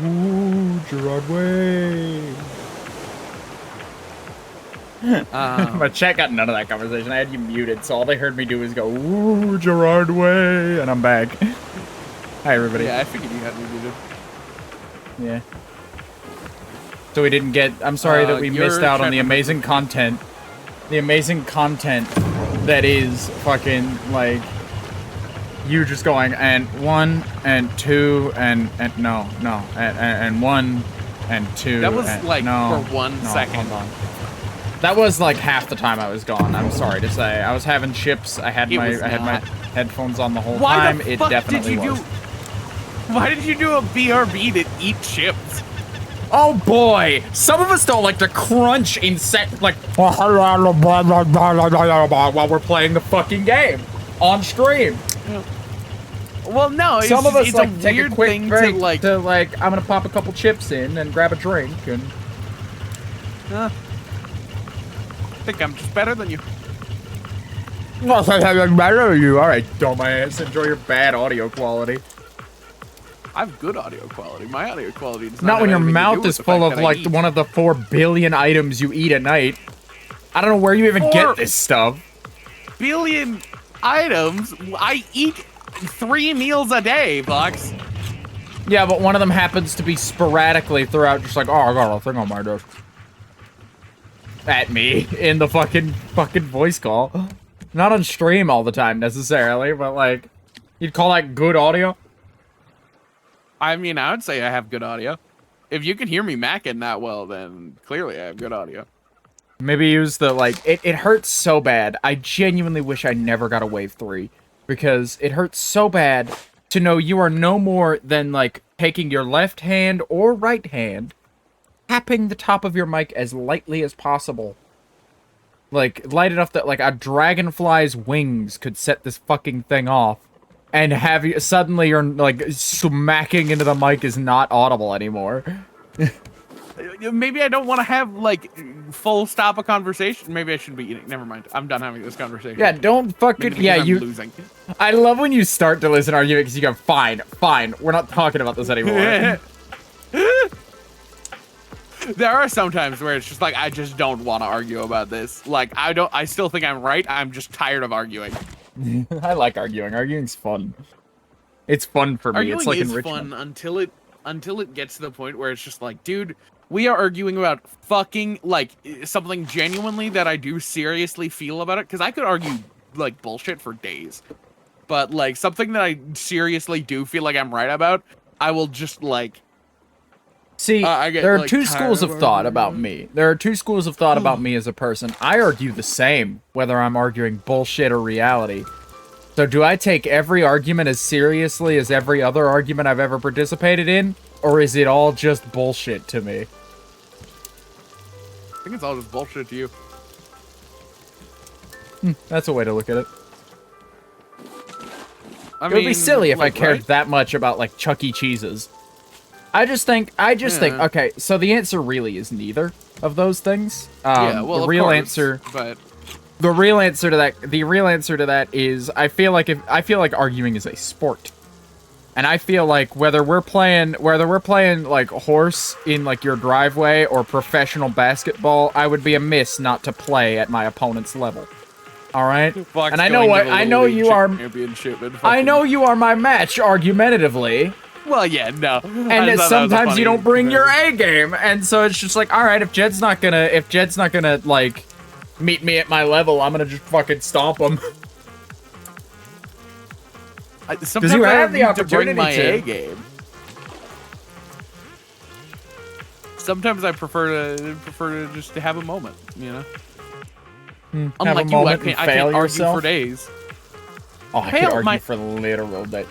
Ooh, Gerard Way. But chat got none of that conversation. I had you muted, so all they heard me do was go, "Ooh, Gerard way," and I'm back. Hi, everybody. Yeah, I figured you had me muted. Yeah. So we didn't get. I'm sorry that we missed out on the amazing content. The amazing content that is fucking like you just going and 1 and 2 and no and 1 and 2. That was and, like no, for 1 no, second. Hold on. That was like half the time I was gone. I'm sorry to say. I was having chips. I had my headphones on the whole time. Why the fuck definitely did you was. do? Why did you do a BRB to eat chips? Oh boy! Some of us don't like to crunch in set like while we're playing the fucking game on stream. Well, no. It's Some of us it's like a take a weird quick thing break to like I'm gonna pop a couple chips in and grab a drink and. I think I'm just better than you. Better than you. All right, dumbass. Enjoy your bad audio quality. I have good audio quality. My audio quality does Not when your have anything to do mouth with is the full fact of that I like eat. one of the 4 billion items you eat a night. I don't know where you even get this stuff. Billion items. I eat 3 meals a day, Vox. Yeah, but one of them happens to be sporadically throughout, just like, oh, I got a thing on my desk. At me in the fucking voice call. Not on stream all the time necessarily, but like, you'd call that good audio? I mean, I would say I have good audio. If you can hear me macking that well, then clearly I have good audio. Maybe use the, like, it hurts so bad. I genuinely wish I never got a Wave 3. Because it hurts so bad to know you are no more than, like, taking your left hand or right hand, tapping the top of your mic as lightly as possible. Like, light enough that, like, a dragonfly's wings could set this fucking thing off. And have you, suddenly you're, like, smacking into the mic is not audible anymore. Maybe I don't want to have, like, full stop a conversation. Maybe I shouldn't be eating. Never mind. I'm done having this conversation. Yeah, don't fucking, Maybe yeah, because I'm losing. I love when you start to listen to argument because you go, fine, we're not talking about this anymore. There are some times where it's just like, I just don't want to argue about this. Like, I still think I'm right. I'm just tired of arguing. I like arguing. Arguing's fun. It's fun for me. Arguing It's like is enrichment. fun until it gets to the point where it's just like, dude, we are arguing about fucking, like, something genuinely that I do seriously feel about it. Because I could argue, like, bullshit for days. But, like, something that I seriously do feel like I'm right about, I will just, like... See, I get, there are like, two tired schools of of thought arguing. about me. There are 2 schools of thought about me as a person. I argue the same, whether I'm arguing bullshit or reality. So do I take every argument as seriously as every other argument I've ever participated in? Or is it all just bullshit to me? I think it's all just bullshit to you. That's a way to look at it. I It would be mean, silly if like, I cared right? that much about, like, Chuck E. Cheese's. I just think, okay, so the answer really is neither of those things. Yeah, well, the of real course, answer, but... the real answer to that is, I feel like arguing is a sport. And I feel like whether we're playing like horse in like your driveway or professional basketball, I would be amiss not to play at my opponent's level. All right? Fox And I going know to the I Little know League you are Championship and I fucking- know you are my match argumentatively. Well, yeah, no. And sometimes you don't bring your A game, and so it's just like, all right, if Jed's not gonna like meet me at my level, I'm gonna just fucking stomp him. Because you have the to opportunity bring my to. A game. Sometimes I prefer to just to have a moment, you know. Have Unlike a you, I moment can't and fail argue yourself. for days. Oh, I Fail could argue my- for literal days.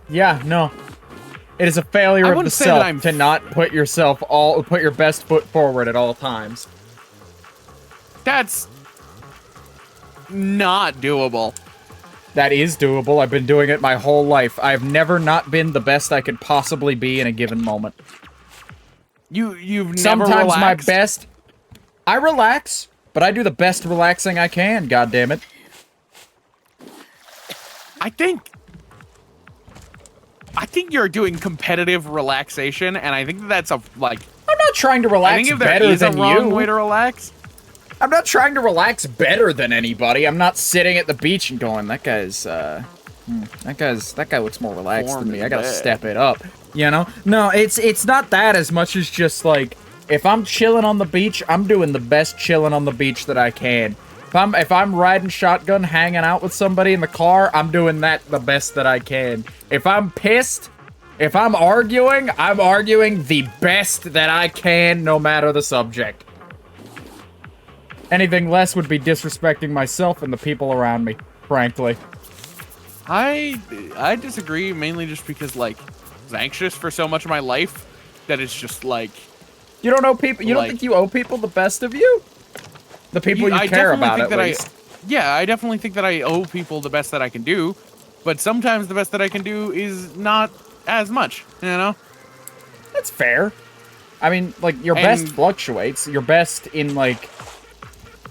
Yeah, no. It is a failure I of the wouldn't say that self I'm- to not put your best foot forward at all times. That's not doable. That is doable. I've been doing it my whole life. I've never not been the best I could possibly be in a given moment. You've never Sometimes my relaxed? best. I relax, but I do the best relaxing I can. God damn it! I think you're doing competitive relaxation, and I think that's a like. I'm not trying to I relax think if there better is a than wrong you. way to relax, I'm not trying to relax better than anybody. I'm not sitting at the beach and going, that guy looks more relaxed than me. I gotta step it up. You know? No, it's not that as much as just like, if I'm chilling on the beach, I'm doing the best chilling on the beach that I can. If I'm riding shotgun, hanging out with somebody in the car, I'm doing that the best that I can. If I'm pissed, if I'm arguing the best that I can, no matter the subject. Anything less would be disrespecting myself and the people around me, frankly. I disagree, mainly just because, like, I was anxious for so much of my life that it's just, like... You don't owe people, you don't think you owe people the best of you? The people you care about, at least. Yeah, I definitely think that I owe people the best that I can do, but sometimes the best that I can do is not as much, you know? That's fair. I mean, like, your best fluctuates. Your best in, like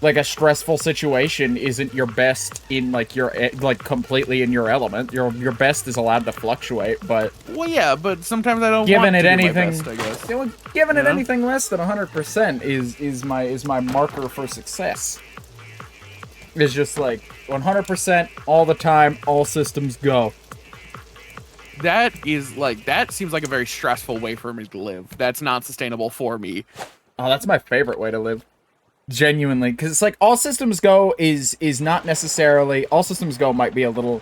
a stressful situation isn't your best in, like, your, like, completely in your element. Your best is allowed to fluctuate, but... Well, yeah, but sometimes I don't want to do my best, I guess. You know, giving it anything less than 100% is my marker for success. It's just, like, 100% all the time, all systems go. That is, like, that seems like a very stressful way for me to live. That's not sustainable for me. Oh, that's my favorite way to live. Genuinely, because it's like all systems go is not necessarily, all systems go might be a little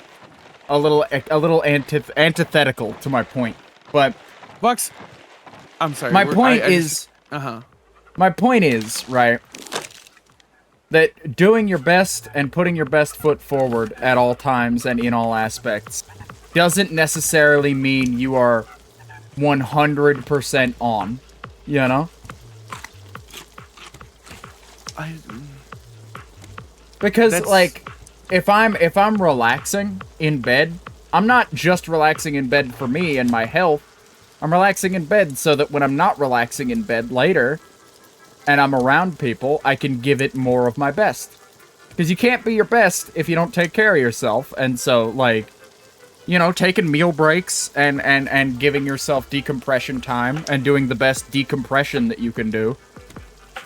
antithetical to my point, but Bucks, I'm sorry. My point is, right, that doing your best and putting your best foot forward at all times and in all aspects doesn't necessarily mean you are 100% on, you know? Because, like, if I'm relaxing in bed, I'm not just relaxing in bed for me and my health. I'm relaxing in bed so that when I'm not relaxing in bed later, and I'm around people, I can give it more of my best. Because you can't be your best if you don't take care of yourself, and so, like, you know, taking meal breaks and giving yourself decompression time and doing the best decompression that you can do,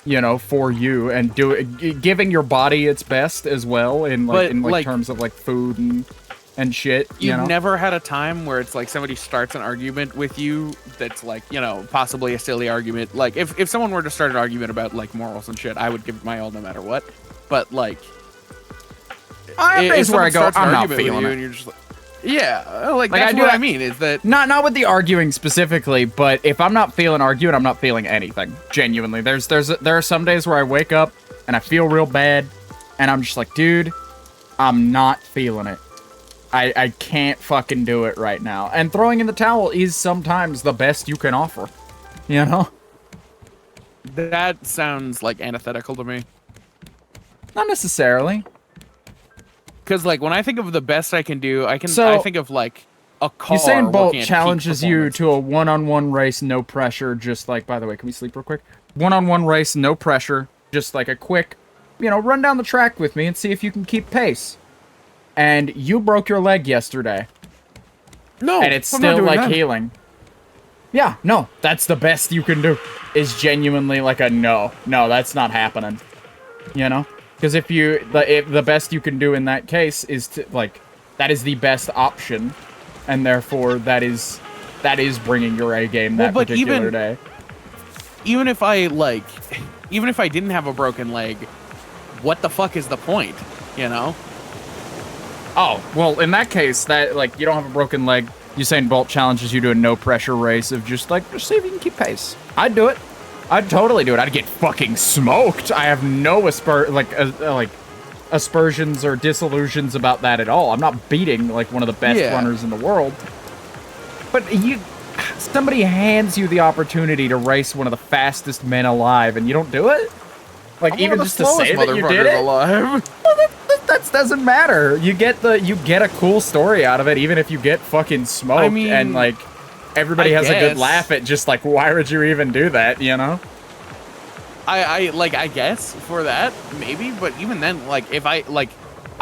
you know, for you, and giving your body its best as well in like terms of like food and shit. You've never had a time where it's like somebody starts an argument with you that's like, you know, possibly a silly argument. Like if someone were to start an argument about like morals and shit, I would give it my all no matter what. But like, I have days where I go, I'm not feeling it. And you're just like, yeah, like that's what I mean, is that... Not with the arguing specifically, but if I'm not feeling arguing, I'm not feeling anything. Genuinely. There are some days where I wake up, and I feel real bad, and I'm just like, dude, I'm not feeling it. I can't fucking do it right now. And throwing in the towel is sometimes the best you can offer. You know? That sounds, like, antithetical to me. Not necessarily. Because, like, when I think of the best I can do, I think of, like, a car. Usain Bolt challenges you to a one-on-one race, no pressure, just like, by the way, can we sleep real quick? One-on-one race, no pressure, just like a quick, you know, run down the track with me and see if you can keep pace. And you broke your leg yesterday. No, and it's still, like, healing. Yeah, no, that's the best you can do, is genuinely like a no, that's not happening. You know? Because if the best you can do in that case is to, like, that is the best option, and therefore that is bringing your A game that particular day. Even if I didn't have a broken leg, what the fuck is the point, you know? Oh, well, in that case, that, like, you don't have a broken leg, Usain Bolt challenges you to a no-pressure race of just see if you can keep pace. I'd do it. I'd totally do it. I'd get fucking smoked. I have no aspersions or disillusions about that at all. I'm not beating, like, one of the best runners in the world. But somebody hands you the opportunity to race one of the fastest men alive, and you don't do it? Like, even just to say that you did it? Alive. Well, that doesn't matter. You get a cool story out of it, even if you get fucking smoked. I mean, and, like, everybody has a good laugh at just, like, why would you even do that, you know? I guess for that, maybe, but even then, like, if I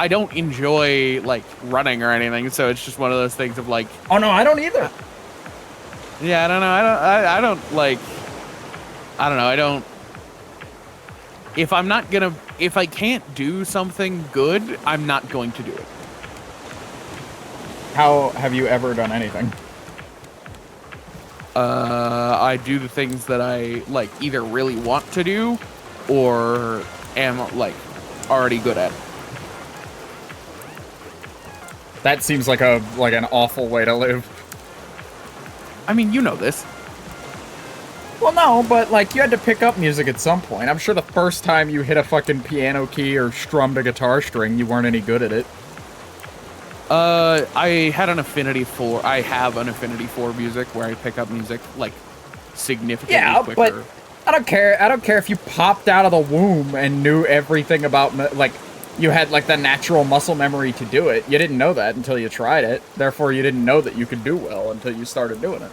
don't enjoy, like, running or anything, so it's just one of those things of, like... Oh, no, I don't either. Yeah, I don't know, I don't if I can't do something good, I'm not going to do it. How have you ever done anything? I do the things that I like either really want to do or am like already good at. That seems like an awful way to live. I mean, you know this. Well, no, but like you had to pick up music at some point. I'm sure the first time you hit a fucking piano key or strummed a guitar string, you weren't any good at it. I have an affinity for music where I pick up music like significantly quicker. But I don't care. I don't care if you popped out of the womb and knew everything about like you had like the natural muscle memory to do it. You didn't know that until you tried it. Therefore, you didn't know that you could do well until you started doing it.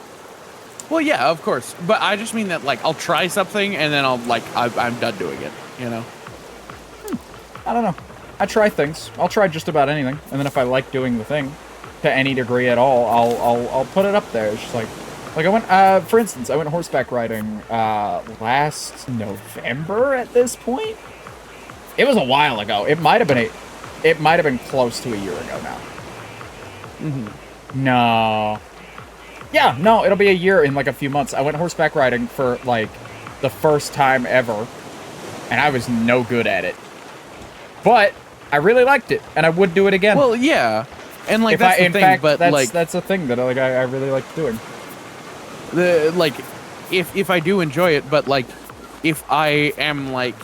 Well, yeah, of course. But I just mean that like I'll try something and then I'm done doing it. You know. I don't know. I try things. I'll try just about anything, and then if I like doing the thing to any degree at all, I'll put it up there. It's just like I went for instance, I went horseback riding last November at this point. It was a while ago. It might have been close to a year ago now. No. Yeah, no, it'll be a year in like a few months. I went horseback riding for like the first time ever, and I was no good at it. But I really liked it, and I would do it again. Well, yeah, and like that's the thing. But like that's a thing that I really like doing. If I do enjoy it, but like if I am like,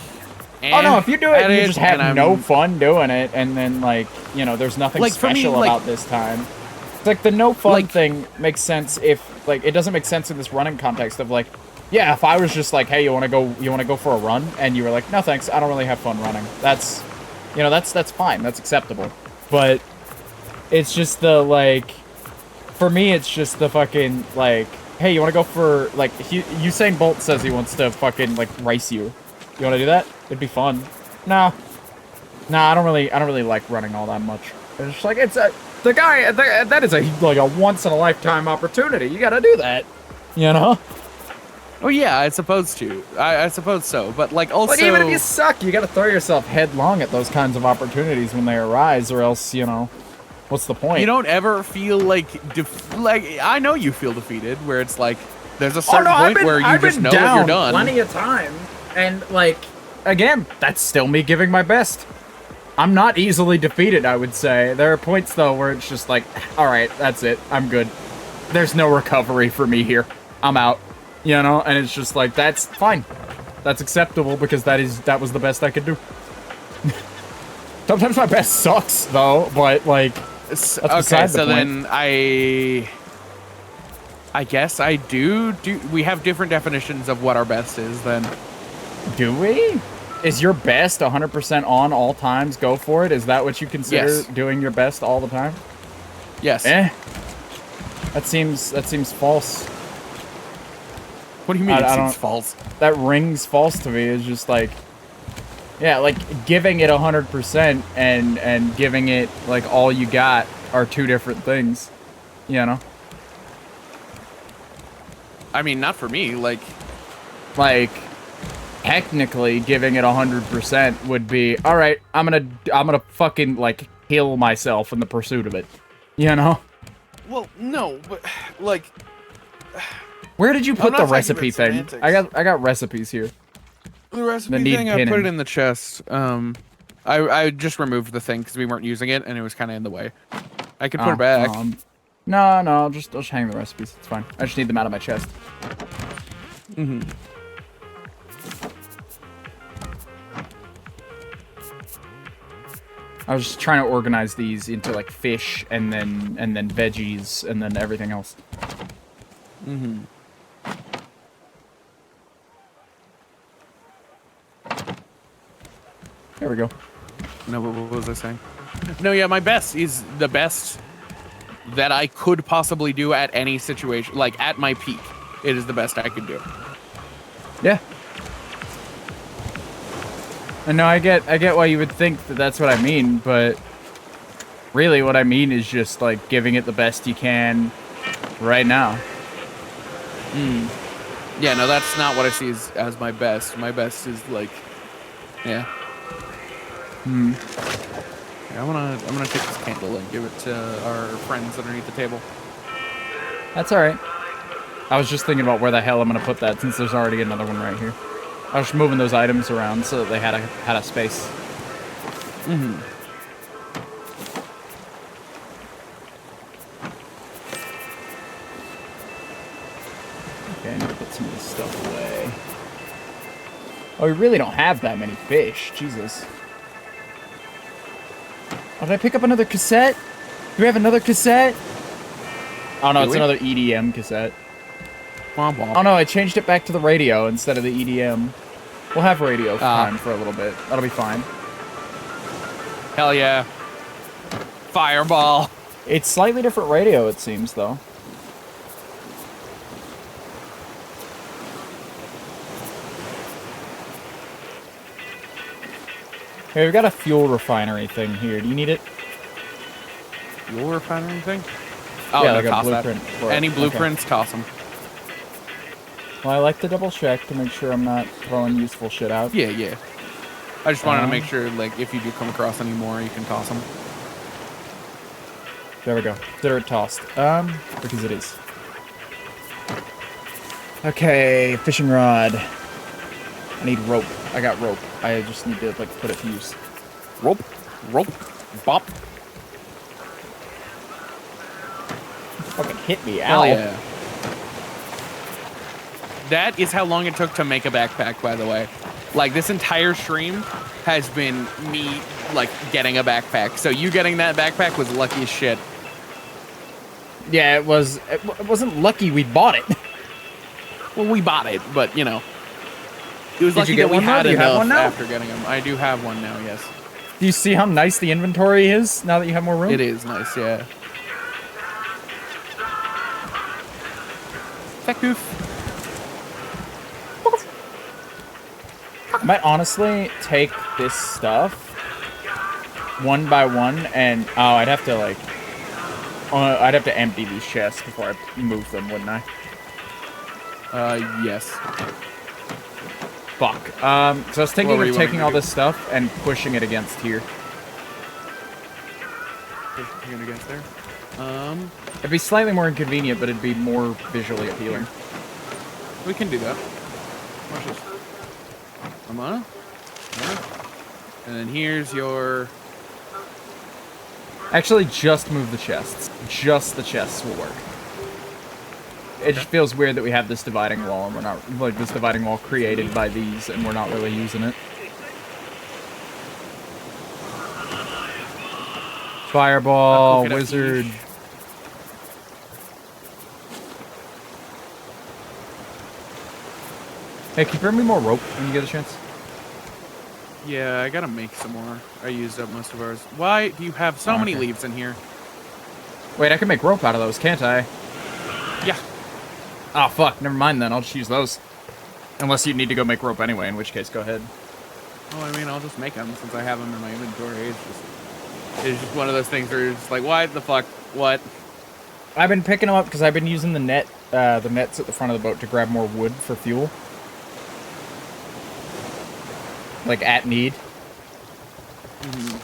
oh no, if you do it and you just have no fun doing it, and then like there's nothing like, special about this time. It's like the no fun thing makes sense if like it doesn't make sense in this running context of like, yeah, if I was just like, hey, you want to go for a run, and you were like, no thanks, I don't really have fun running. That's that's fine, that's acceptable. But it's just the like, for me, it's just the fucking like, hey, you want to go for like Usain Bolt says he wants to fucking like race you. You want to do that? It'd be fun. Nah, I don't really like running all that much. It's just like that is a once in a lifetime opportunity. You got to do that, Oh yeah, I suppose to. I suppose so, but like also. But even if you suck, you got to throw yourself headlong at those kinds of opportunities when they arise, or else what's the point? You don't ever feel like I know you feel defeated, where it's like there's a certain point where you just know that you're done. Plenty of time, and like again, that's still me giving my best. I'm not easily defeated, I would say. There are points though where it's just like, all right, that's it, I'm good. There's no recovery for me here. I'm out. And it's just like, that's fine. That's acceptable because that was the best I could do. Sometimes my best sucks though, but like, that's okay, so the then I guess I do we have different definitions of what our best is then. Do we? Is your best 100% on all times? Go for it. Is that what you consider doing your best all the time? Yes. That seems false. What do you mean it seems false? That rings false to me. It's just like, yeah, like giving it 100% and giving it like all you got are two different things, I mean, not for me. Like technically giving it 100% would be, all right, I'm gonna fucking like kill myself in the pursuit of it, Well, no, but like. Where did you put the recipe thing? I got recipes here. The recipe thing, I put it in the chest. I just removed the thing because we weren't using it and it was kind of in the way. I could put it back. No, I'll just hang the recipes. It's fine. I just need them out of my chest. I was just trying to organize these into like fish and then veggies and then everything else. There we go. No, what was I saying? No, yeah, my best is the best that I could possibly do at any situation. Like, at my peak, it is the best I could do. Yeah. And no, I get why you would think that that's what I mean, but really what I mean is just, like, giving it the best you can right now. Yeah, no, that's not what I see as my best. My best is, like, Yeah. Hmm. Yeah, I'm gonna take this candle and give it to our friends underneath the table. That's alright. I was just thinking about where the hell I'm gonna put that since there's already another one right here. I was just moving those items around so that they had a space. Mm-hmm. Okay, I need to put some of this stuff away. Oh, we really don't have that many fish. Jesus. Oh, did I pick up another cassette? Do we have another cassette? Oh no, Do it's we? another EDM cassette. Womp womp. Oh no, I changed it back to the radio instead of the EDM. We'll have radio time for a little bit. That'll be fine. Hell yeah. Fireball. It's slightly different radio, it seems, though. Hey, we've got a fuel refinery thing here. Do you need it? Fuel refinery thing? Oh, yeah, no, like a toss that. blueprint for it. Any Okay. blueprints, toss them. Well, I like to double check to make sure I'm not throwing useful shit out. Yeah, yeah. I just wanted to make sure, like, if you do come across any more, you can toss them. There we go. They're tossed. Because it is. Okay, fishing rod. I need rope. I got rope. I just need to, like, put it to use. Rope, rope, bop. Fucking hit me, Hell ow. yeah. That is how long it took to make a backpack, by the way. Like, this entire stream has been me, like, getting a backpack. So you getting that backpack was lucky as shit. Yeah, it wasn't lucky we bought it. Well, we bought it, but, you know. It was Did lucky you get that we one now? had Do you have enough one now? after getting them. I do have one now, yes. Do you see how nice the inventory is now that you have more room? It is nice, yeah. Tech goof. I might honestly take this stuff one by one and... Oh, I'd have to, like... I'd have to empty these chests before I move them, wouldn't I? Yes. Fuck. So I was thinking What were you of wanting taking to all do? this stuff and pushing it against here. You're gonna get there. It'd be slightly more inconvenient, but it'd be more visually appealing. We can do that. Watch this. Come on. Yeah. And then here's your... Actually, just move the chests. Just the chests will work. It just feels weird that we have this dividing wall, and we're not... Like, this dividing wall created by these, and we're not really using it. Fireball, Coconut wizard... fish. Hey, can you bring me more rope when you get a chance? Yeah, I gotta make some more. I used up most of ours. Why do you have so many Okay. leaves in here? Wait, I can make rope out of those, can't I? Yeah. Oh, fuck. Never mind then. I'll just use those. Unless you need to go make rope anyway, in which case, go ahead. Oh, I mean, I'll just make them since I have them in my inventory. It's just one of those things where you're just like, why the fuck? What? I've been picking them up because I've been using the nets at the front of the boat to grab more wood for fuel. Like, at need. Mm-hmm.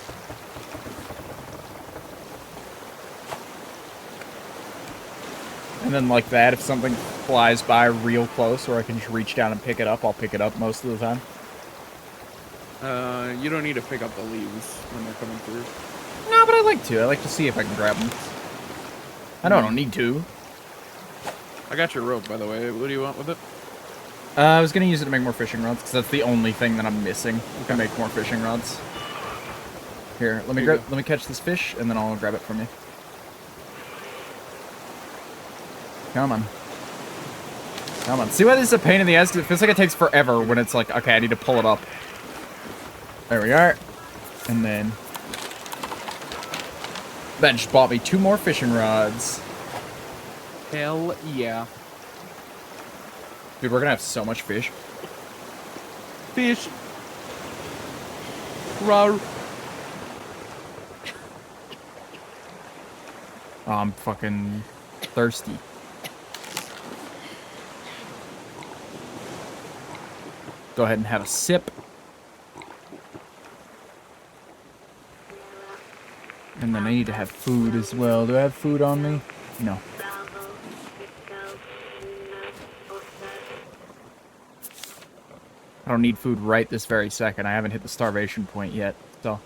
And then like that, if something flies by real close or I can just reach down and pick it up, I'll pick it up most of the time. You don't need to pick up the leaves when they're coming through. No, but I like to. I like to see if I can grab them. I know I don't need to. I got your rope, by the way. What do you want with it? I was going to use it to make more fishing rods, because that's the only thing that I'm missing to make more fishing rods. Here, let me catch this fish, and then I'll grab it from you. Come on. Come on. See why this is a pain in the ass? Because it feels like it takes forever when it's like, okay, I need to pull it up. There we are. And then... that just bought me 2 more fishing rods. Hell yeah. Dude, we're gonna have so much fish. Fish. Rawr. Oh, I'm fucking thirsty. Go ahead and have a sip. And then I need to have food as well. Do I have food on me? No. I don't need food right this very second. I haven't hit the starvation point yet. So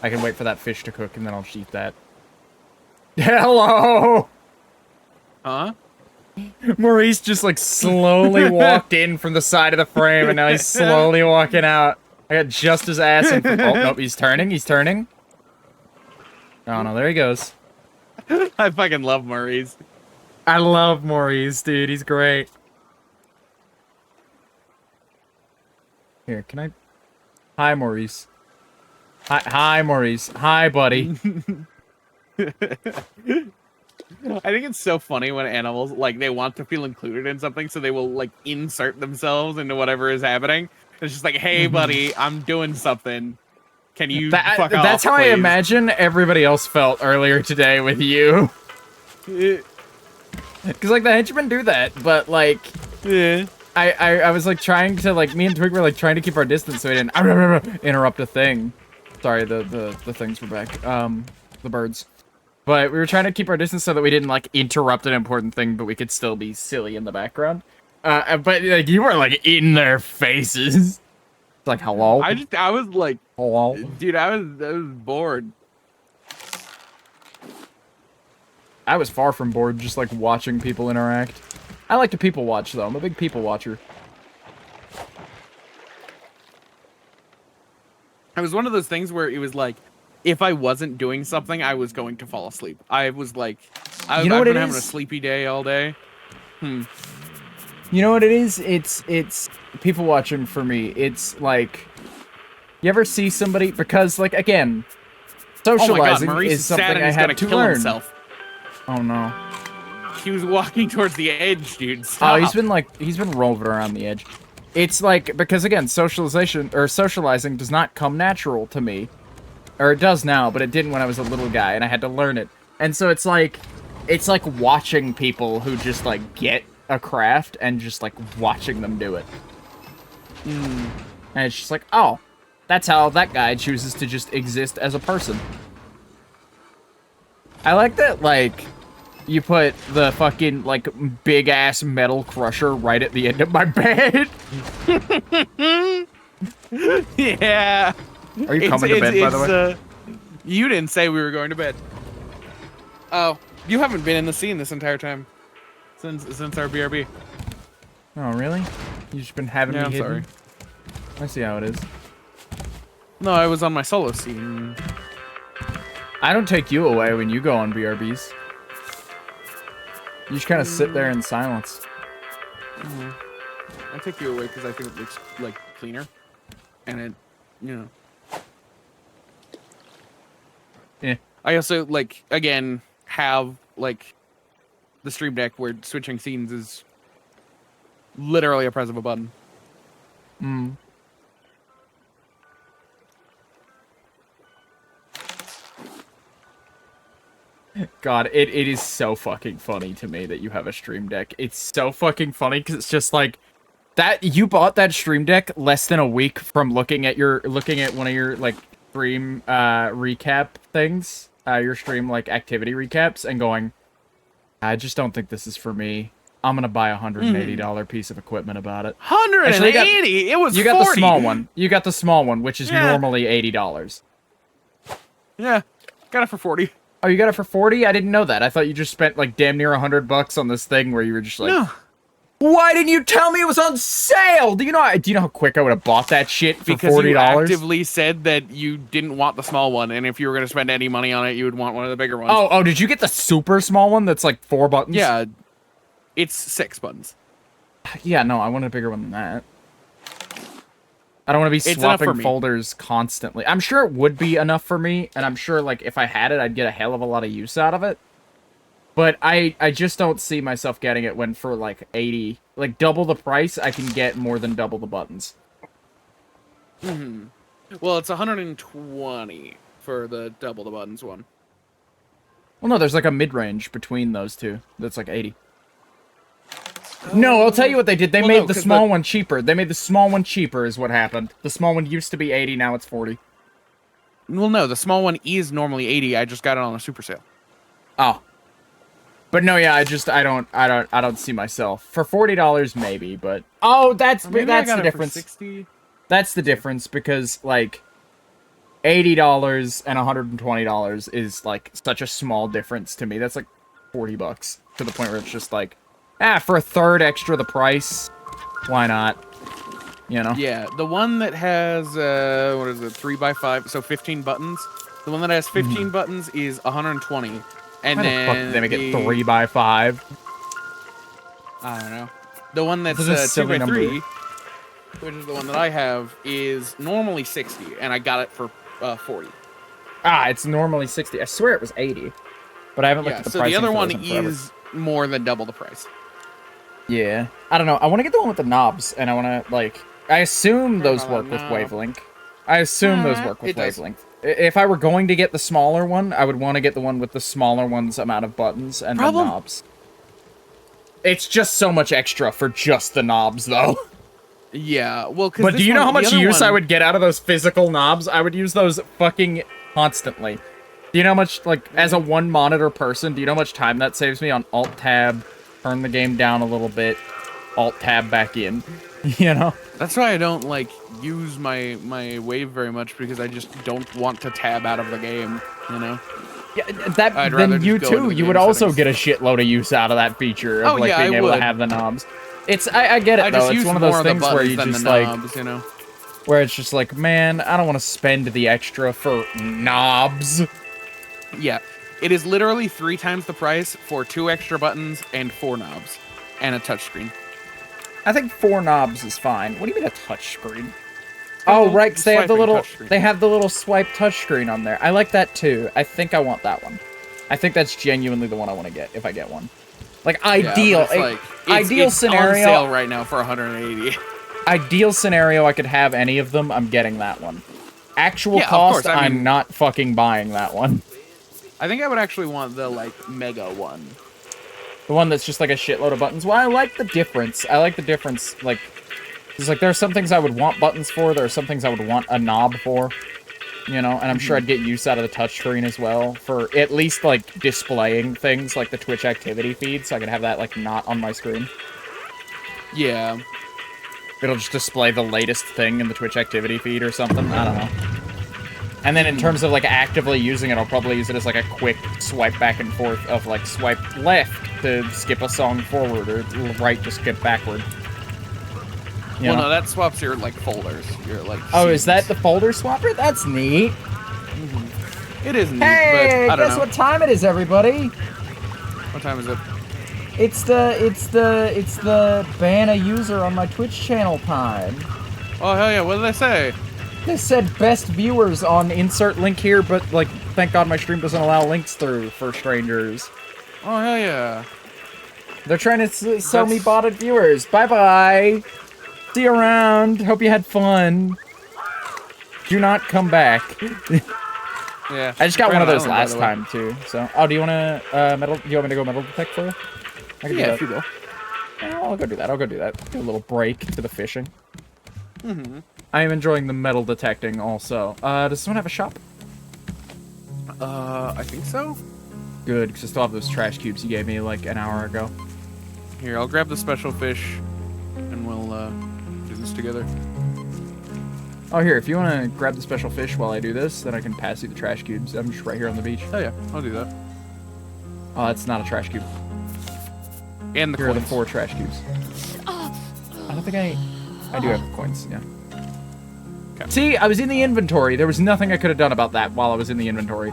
I can wait for that fish to cook and then I'll just eat that. Hello! Huh? Maurice just like slowly walked in from the side of the frame and now he's slowly walking out. I got just his ass in. Oh, nope, he's turning. He's turning. Oh, no, there he goes. I fucking love Maurice. I love Maurice, dude. He's great. Here, can I... Hi, Maurice. Hi, Maurice. Hi, buddy. I think it's so funny when animals, like, they want to feel included in something, so they will, like, insert themselves into whatever is happening. It's just like, hey, buddy, I'm doing something. Can you fuck off, That's how please? I imagine everybody else felt earlier today with you. Because, like, the henchmen do that, but, like... Yeah. I was, like, trying to, like, me and Twig were, like, trying to keep our distance so we didn't interrupt a thing. Sorry, the things were back. The birds. But we were trying to keep our distance so that we didn't, like, interrupt an important thing, but we could still be silly in the background. But, like, you were, like, in their faces. It's like, hello? I was like, Hello? dude, I was bored. I was far from bored just, like, watching people interact. I like to people watch, though. I'm a big people watcher. It was one of those things where it was like, if I wasn't doing something, I was going to fall asleep. I was like, I've been having a sleepy day all day. You know what it is? It's people watching for me. It's like, you ever see somebody, because, like, again, socializing is something I had to learn. Himself. Oh no. He was walking towards the edge, dude. Stop. Oh, he's been rolling around the edge. It's like, because again, socializing does not come natural to me. Or it does now, but it didn't when I was a little guy, and I had to learn it. And so it's like watching people who just, like, get a craft and just, like, watching them do it. And it's just like, oh, that's how that guy chooses to just exist as a person. I like that, like, you put the fucking, like, big-ass metal crusher right at the end of my bed. Yeah. Are you coming to bed, by the way? You didn't say we were going to bed. Oh, you haven't been in the scene this entire time. Since our BRB. Oh, really? You've just been having me hidden? Sorry. I see how it is. No, I was on my solo scene. I don't take you away when you go on BRBs. You just kind of sit there in silence. I take you away because I think it looks, like, cleaner. And it, you know. Yeah. I also, like, again, have, like, the stream deck where switching scenes is literally a press of a button. God, it is so fucking funny to me that you have a stream deck. It's so fucking funny because it's just like that. You bought that stream deck less than a week from looking at one of your, like, stream recap things, your stream, like, activity recaps, and going, I just don't think this is for me. I'm gonna buy a $180 piece of equipment about it. 180? It was you 40. got the small one. You got the small one, which is normally $80. Yeah, got it for 40. Oh, you got it for 40? I didn't know that. I thought you just spent, like, damn near $100 on this thing where you were just like, no. Why didn't you tell me it was on sale? Do you know how quick I would have bought that shit for $40? Because you actively said that you didn't want the small one, and if you were going to spend any money on it, you would want one of the bigger ones. Oh, did you get the super small one that's like 4 buttons? Yeah, it's 6 buttons. Yeah, no, I want a bigger one than that. I don't want to be swapping folders constantly. I'm sure it would be enough for me, and I'm sure, like, if I had it, I'd get a hell of a lot of use out of it. But I just don't see myself getting it when for, like, 80... Like, double the price, I can get more than double the buttons. Well, it's 120 for the double the buttons one. Well, no, there's, like, a mid-range between those two. That's, like, 80. No, I'll tell you what they did. They made the small one cheaper. They made the small one cheaper is what happened. The small one used to be 80, now it's 40. Well, no, the small one is normally 80. I just got it on a super sale. Oh. But no, yeah, I don't see myself for $40 maybe, but oh, that's Or maybe I got the it difference. For 60. That's the difference because like $80 and $120 is like such a small difference to me. That's like $40 to the point where it's just like, for a third extra the price, why not? You know? Yeah, the one that has what is it, 3x5, so 15 buttons. The one that has 15 buttons is 120, and Why the then fuck did they make it 3x5? I don't know. The one that's This is a silly 2x3, which is the one that I have, is normally 60, and I got it for 40. It's normally 60. I swear it was 80, but I haven't looked at the so pricing the other for one those in forever. is more than double the price. Yeah, I don't know. I want to get the one with the knobs, and I want to like. I assume those about work a with knob. wavelength. I assume those work with it does. wavelength. If I were going to get the smaller one, I would want to get the one with the smaller one's amount of buttons and the knobs. It's just so much extra for just the knobs, though. Yeah, well, But do you know how much use I would get out of those physical knobs? I would use those fucking constantly. Do you know how much, like, as a one-monitor person, do you know how much time that saves me on Alt-Tab, turn the game down a little bit, Alt-Tab back in, you know? That's why I don't, like, use my wave very much, because I just don't want to tab out of the game, you know? Yeah, I'd rather then you just go into too, the you game would also settings. get a shitload of use out of that feature of, like, being able to have the knobs. It's, I get it, I though. just It's use one of more those of the things where buttons you than just, the like, knobs, you know? where it's just like, man, I don't want to spend the extra for knobs. Yeah, it is literally 3 times the price for 2 extra buttons and 4 knobs and a touchscreen. I think 4 knobs is fine. What do you mean a touchscreen? Oh, right, 'cause they have the little swipe touchscreen on there. I like that too. I think I want that one. I think that's genuinely the one I want to get if I get one. Like ideal, ideal scenario. On sale right now for 180. Ideal scenario, I could have any of them. I'm getting that one. Actual Yeah, of cost, course, I mean- I'm not fucking buying that one. I think I would actually want the, like, mega one. The one that's just like a shitload of buttons. Well, I like the difference. I like the difference. Like, it's like there are some things I would want buttons for. There are some things I would want a knob for. You know, and I'm sure I'd get use out of the touchscreen as well for at least like displaying things like the Twitch activity feed, so I can have that like not on my screen. Yeah. It'll just display the latest thing in the Twitch activity feed or something. I don't know. And then in terms of like actively using it, I'll probably use it as like a quick swipe back and forth of like swipe left to skip a song forward or right to skip backward. Well, no, that swaps your, like, folders. Your, like, oh, is scenes. that the folder swapper? That's neat. It is neat, Hey, but I don't guess know. what time it is, everybody? What time is it? It's the ban a user on my Twitch channel time. Oh, hell yeah, what did they say? They said best viewers on insert link here, but like, thank God my stream doesn't allow links through for strangers. Oh, hell yeah. They're trying to sell me botted viewers. Bye-bye. See you around. Hope you had fun. Do not come back. Yeah. I just got one of those Island, by last the way. time, too. So, oh, do you want to, metal? Do you want me to go metal detect for you? I can do Yeah, that. if you will. Oh, I'll go do that. I'll go do that. Do a little break to the fishing. I am enjoying the metal detecting also. Does someone have a shop? I think so. Good, because I still have those trash cubes you gave me like an hour ago. Here, I'll grab the special fish, and we'll, do this together. Oh, here, if you want to grab the special fish while I do this, then I can pass you the trash cubes. I'm just right here on the beach. Oh, yeah, I'll do that. Oh, that's not a trash cube. And the Here are the coins. 4 trash cubes. I don't think I do have coins, yeah. Okay. See, I was in the inventory. There was nothing I could have done about that while I was in the inventory.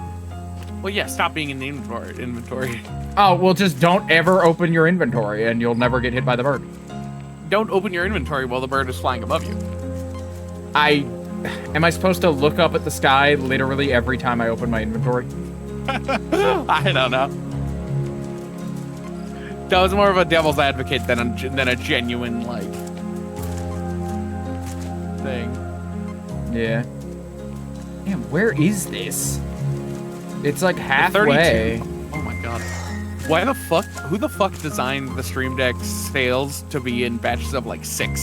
Well, yeah, stop being in the inventory. Oh, well, just don't ever open your inventory, and you'll never get hit by the bird. Don't open your inventory while the bird is flying above you. Am I supposed to look up at the sky literally every time I open my inventory? I don't know. That was more of a devil's advocate than a genuine, like, thing. Yeah. Damn, where is this? It's like 32. halfway. Oh my god. Why the fuck? Who the fuck designed the Stream Deck sales to be in batches of like 6?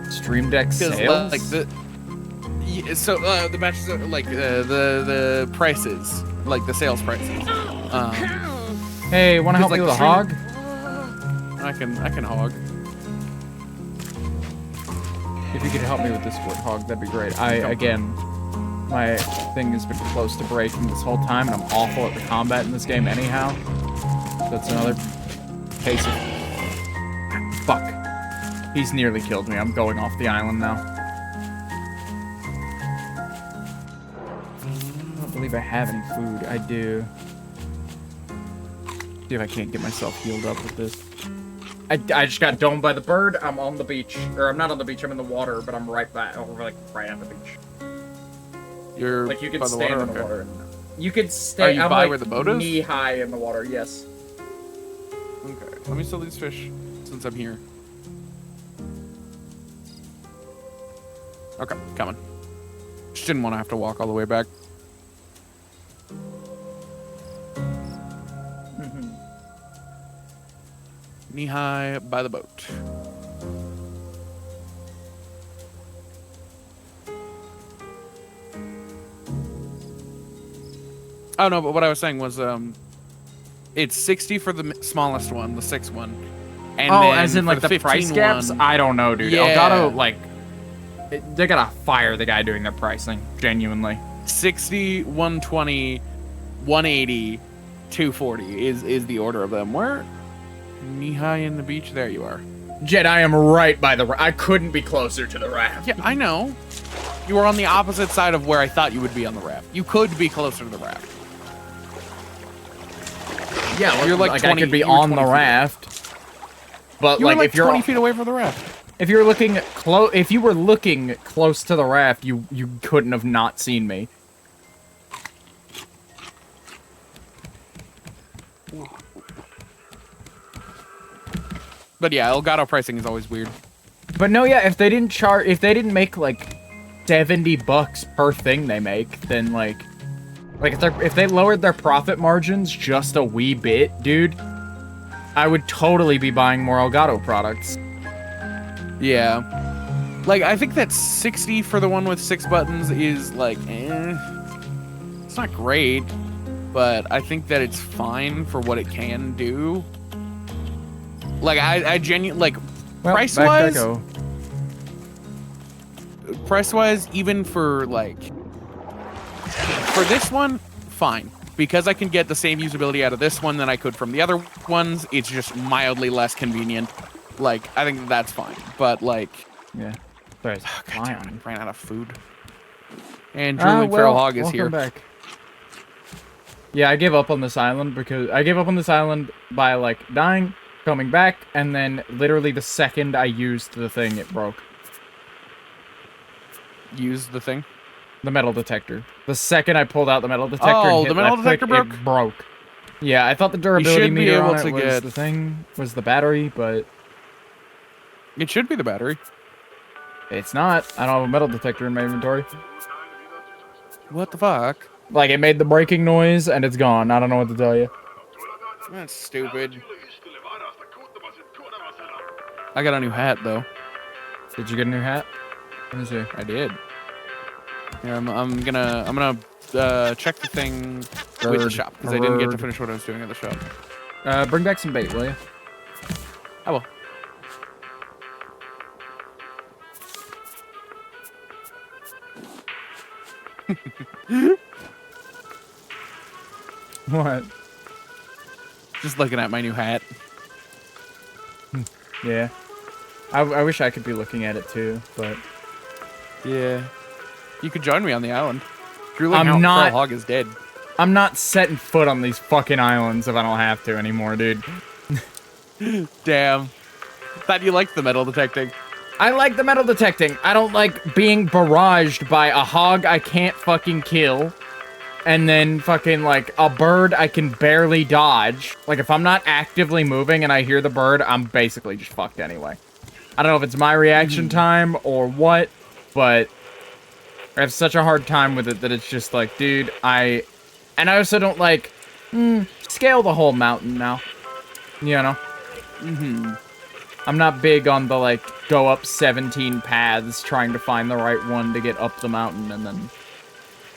Stream Deck sales? Like Yeah, so the matches are like the prices, like the sales prices. Hey, want to help like me with a the hog? I can hog. If you could help me with this wood hog, that'd be great. Again, my thing has been close to breaking this whole time, and I'm awful at the combat in this game anyhow. That's another case of... Fuck. He's nearly killed me. I'm going off the island now. I don't believe I have any food. I do. See if I can't get myself healed up with this. I just got domed by the bird. I'm on the beach. Or I'm not on the beach, I'm in the water, but I'm right back over like right on the beach. You're like you can by the stand water? in the Okay. water. You can stay Are you I'm by like where the boat is? knee high in the water, yes. Okay. Let me sell these fish since I'm here. Okay, coming. Just didn't want to have to walk all the way back. Knee high by the boat. Oh no, but what I was saying was, it's 60 for the smallest one, the 6th one, and Oh, then as in for like the 15 price gaps? one- I don't know, dude. Yeah. Elgato, like, they gotta fire the guy doing their pricing, genuinely. 60, 120, 180, 240 is the order of them. Where? Knee high in the beach. There you are. Jed, I am right by the I couldn't be closer to the raft. Yeah, I know. You were on the opposite side of where I thought you would be on the raft. You could be closer to the raft. Yeah, You're like I 20 could be you were on 20 the feet. raft. But You were like, like if you're 20 feet away from the raft. if you're looking if you were looking close to the raft, you couldn't have not seen me. But yeah, Elgato pricing is always weird. But no, yeah, if they didn't make like $70 per thing they make, then like if they lowered their profit margins just a wee bit, dude, I would totally be buying more Elgato products. Yeah. Like, I think that 60 for the one with 6 buttons is like, it's not great, but I think that it's fine for what it can do. Like, I genuinely, like, Well, price-wise, back I go. price-wise, even for, like, for this one, fine. Because I can get the same usability out of this one than I could from the other ones, it's just mildly less convenient. Like, I think that's fine. But, like... Yeah. Sorry, it's Oh, God fly damn it, on. I ran out of food. And Drooling Feral Hog is welcome here. back. Yeah, I gave up on this island because I gave up on this island by like dying, coming back, and then literally the second I used the thing, it broke. Use the thing. The metal detector. The second I pulled out the metal detector, Oh, and hit the metal left click, detector it broke. Yeah, I thought the durability should be meter able on to it was get- the thing, was the battery, but It should be the battery. it's not. I don't have a metal detector in my inventory. What the fuck? Like, it made the breaking noise, and it's gone. I don't know what to tell you. That's stupid. I got a new hat though. Did you get a new hat? Let me see. I did. Yeah, I'm gonna check the thing with the Bird, shop because I didn't get to bird. finish what I was doing at the shop. Bring back some bait, will you? I will. What? Just looking at my new hat. Yeah. I wish I could be looking at it too, but Yeah. You could join me on the island. I'm Feral not- Hog is dead. I'm not setting foot on these fucking islands if I don't have to anymore, dude. Damn. Thought you liked the metal detecting. I like the metal detecting. I don't like being barraged by a hog I can't fucking kill. And then fucking like a bird I can barely dodge. Like if I'm not actively moving and I hear the bird, I'm basically just fucked anyway. I don't know if it's my reaction time or what, but I have such a hard time with it that it's just like, dude, and I also don't like, scale the whole mountain now. You know? I'm not big on the, like, go up 17 paths trying to find the right one to get up the mountain,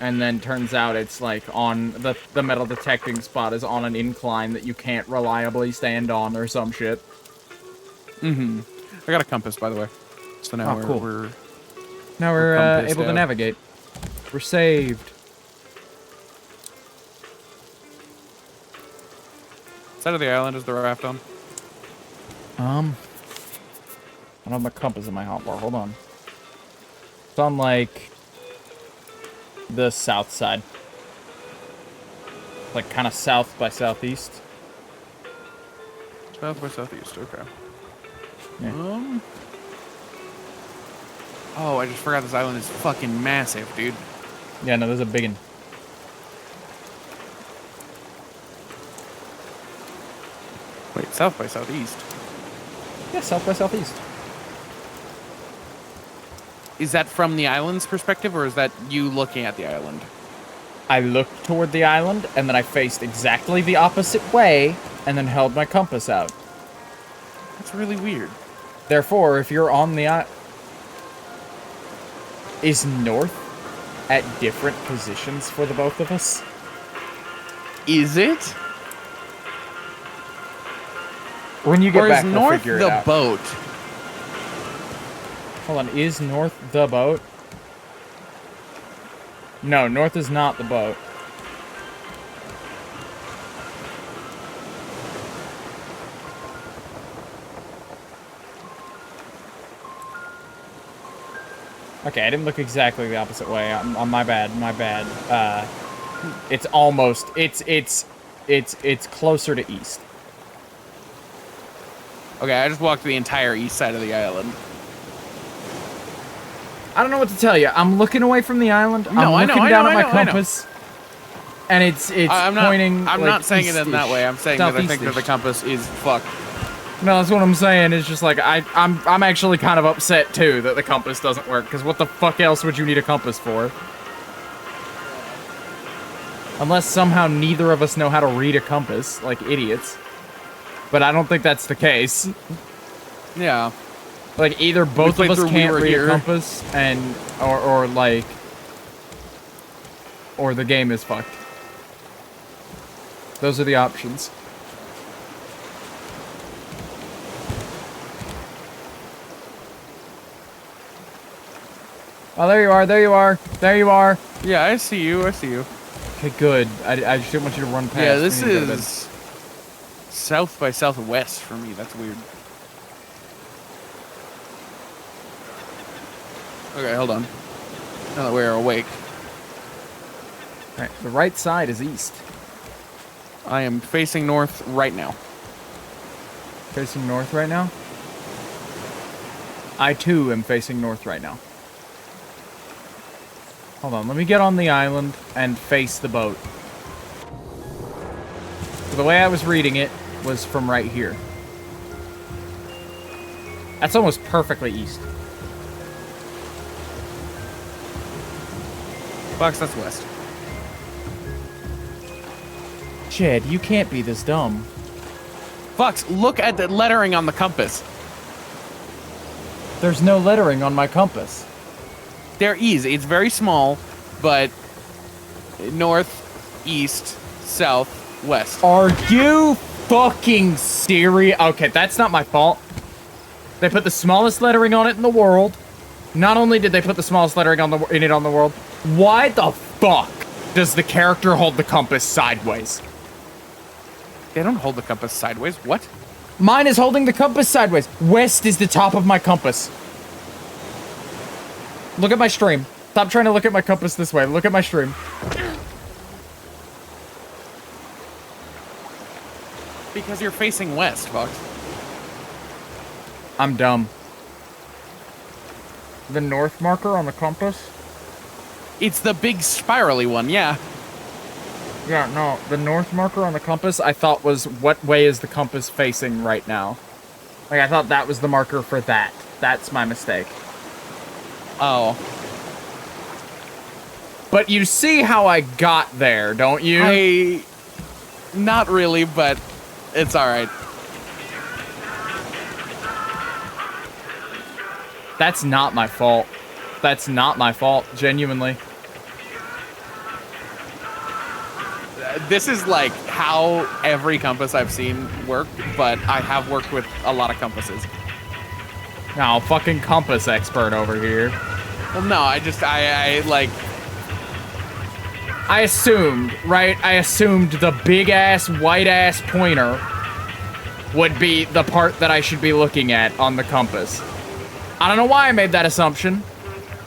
and then turns out it's, like, on the metal detecting spot is on an incline that you can't reliably stand on or some shit. Mm-hmm. I got a compass, by the way. So now Oh, cool. we're Now we're compassed able to out. navigate. We're saved. Side of the island is the raft on. I don't have my compass in my hotbar. Hold on. It's on, like, the south side. Like, kind of south by southeast. South by southeast, okay. Yeah. Oh, I just forgot this island is fucking massive, dude. Yeah, no, there's a big one. Wait, south by southeast? Yeah, south by southeast. Is that from the island's perspective, or is that you looking at the island? I looked toward the island, and then I faced exactly the opposite way, and then held my compass out. That's really weird. Therefore, if you're on the island... Is north at different positions for the both of us? Is it? When you get Or back, is we'll north figure it the out. boat? Hold on, is north the boat? No, north is not the boat. Okay, I didn't look exactly the opposite way. My bad, my bad. It's almost, it's closer to east. Okay, I just walked the entire east side of the island. I don't know what to tell you. I'm looking away from the island. I'm looking down at my compass. And it's pointing. I'm like, not saying it in that way. I'm saying that I think that the southeast-ish. compass is fucked. No, that's what I'm saying. It's just like I'm actually kind of upset too that the compass doesn't work. Because what the fuck else would you need a compass for? Unless somehow neither of us know how to read a compass, like idiots. But I don't think that's the case. Yeah. Like either both of us through can't We Were read Here. a compass, and or the game is fucked. Those are the options. Oh, there you are, there you are, there you are. Yeah, I see you. I see you. Okay, good. I just didn't want you to run past. Yeah, this me and go to is south by southwest for me. That's weird. Okay, hold on. Now that we're awake, bed. All right, the right side is east. I am facing north right now. Facing north right now? I too am facing north right now. Hold on, let me get on the island and face the boat. So the way I was reading it was from right here. That's almost perfectly east. Fox, that's west. Jed, you can't be this dumb. Fox, look at the lettering on the compass. There's no lettering on my compass. There is. It's very small, but north, east, south, west. Are you fucking serious? Okay, that's not my fault. They put the smallest lettering on it in the world. Not only did they put the smallest lettering in it on the world, why the fuck does the character hold the compass sideways? They don't hold the compass sideways. What? Mine is holding the compass sideways. West is the top of my compass. Look at my stream. Stop trying to look at my compass this way. Look at my stream. Because you're facing west, Fox. I'm dumb. The north marker on the compass? It's the big spirally one, yeah. Yeah, no. The north marker on the compass I thought was what way is the compass facing right now. Like, I thought that was the marker for that. That's my mistake. Oh. But you see how I got there, don't you? Not really, but it's alright. That's not my fault. That's not my fault, genuinely. This is like how every compass I've seen work, but I have worked with a lot of compasses. Now, fucking compass expert over here. Well, no, I like... I assumed, right? I assumed the big-ass, white-ass pointer would be the part that I should be looking at on the compass. I don't know why I made that assumption,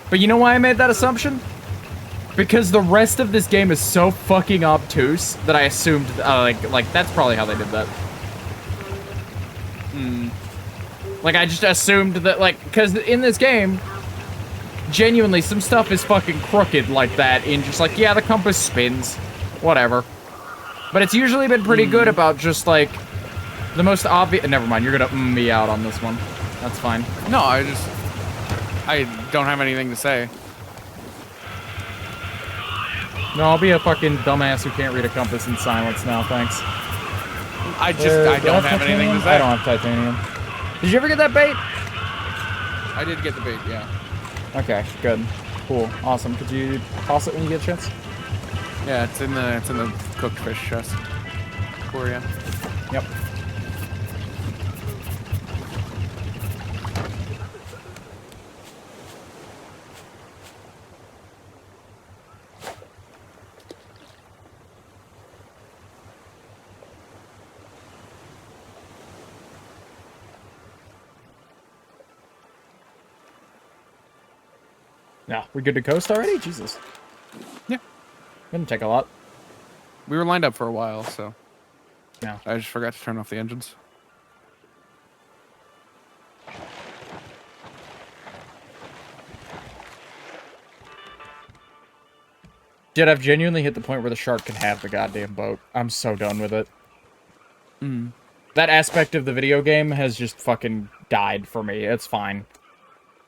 but you know why I made that assumption? Because the rest of this game is so fucking obtuse that I assumed, like that's probably how they did that. Like, I just assumed that, like, because in this game, genuinely, some stuff is fucking crooked like that in just like, yeah, the compass spins, whatever. But it's usually been pretty good about just, like, the most obvious... Never mind, you're gonna me out on this one. That's fine. No, I don't have anything to say. No, I'll be a fucking dumbass who can't read a compass in silence now, thanks. I don't have anything to say. I don't have titanium. Did you ever get that bait? I did get the bait, yeah. Okay, good. Cool. Awesome. Could you toss it when you get a chance? Yeah, it's in the cooked fish chest for you. Yep. Yeah, we good to coast already? Jesus. Yeah. Didn't take a lot. We were lined up for a while, so Yeah. I just forgot to turn off the engines. Dude, I've genuinely hit the point where the shark can have the goddamn boat. I'm so done with it. That aspect of the video game has just fucking died for me. It's fine.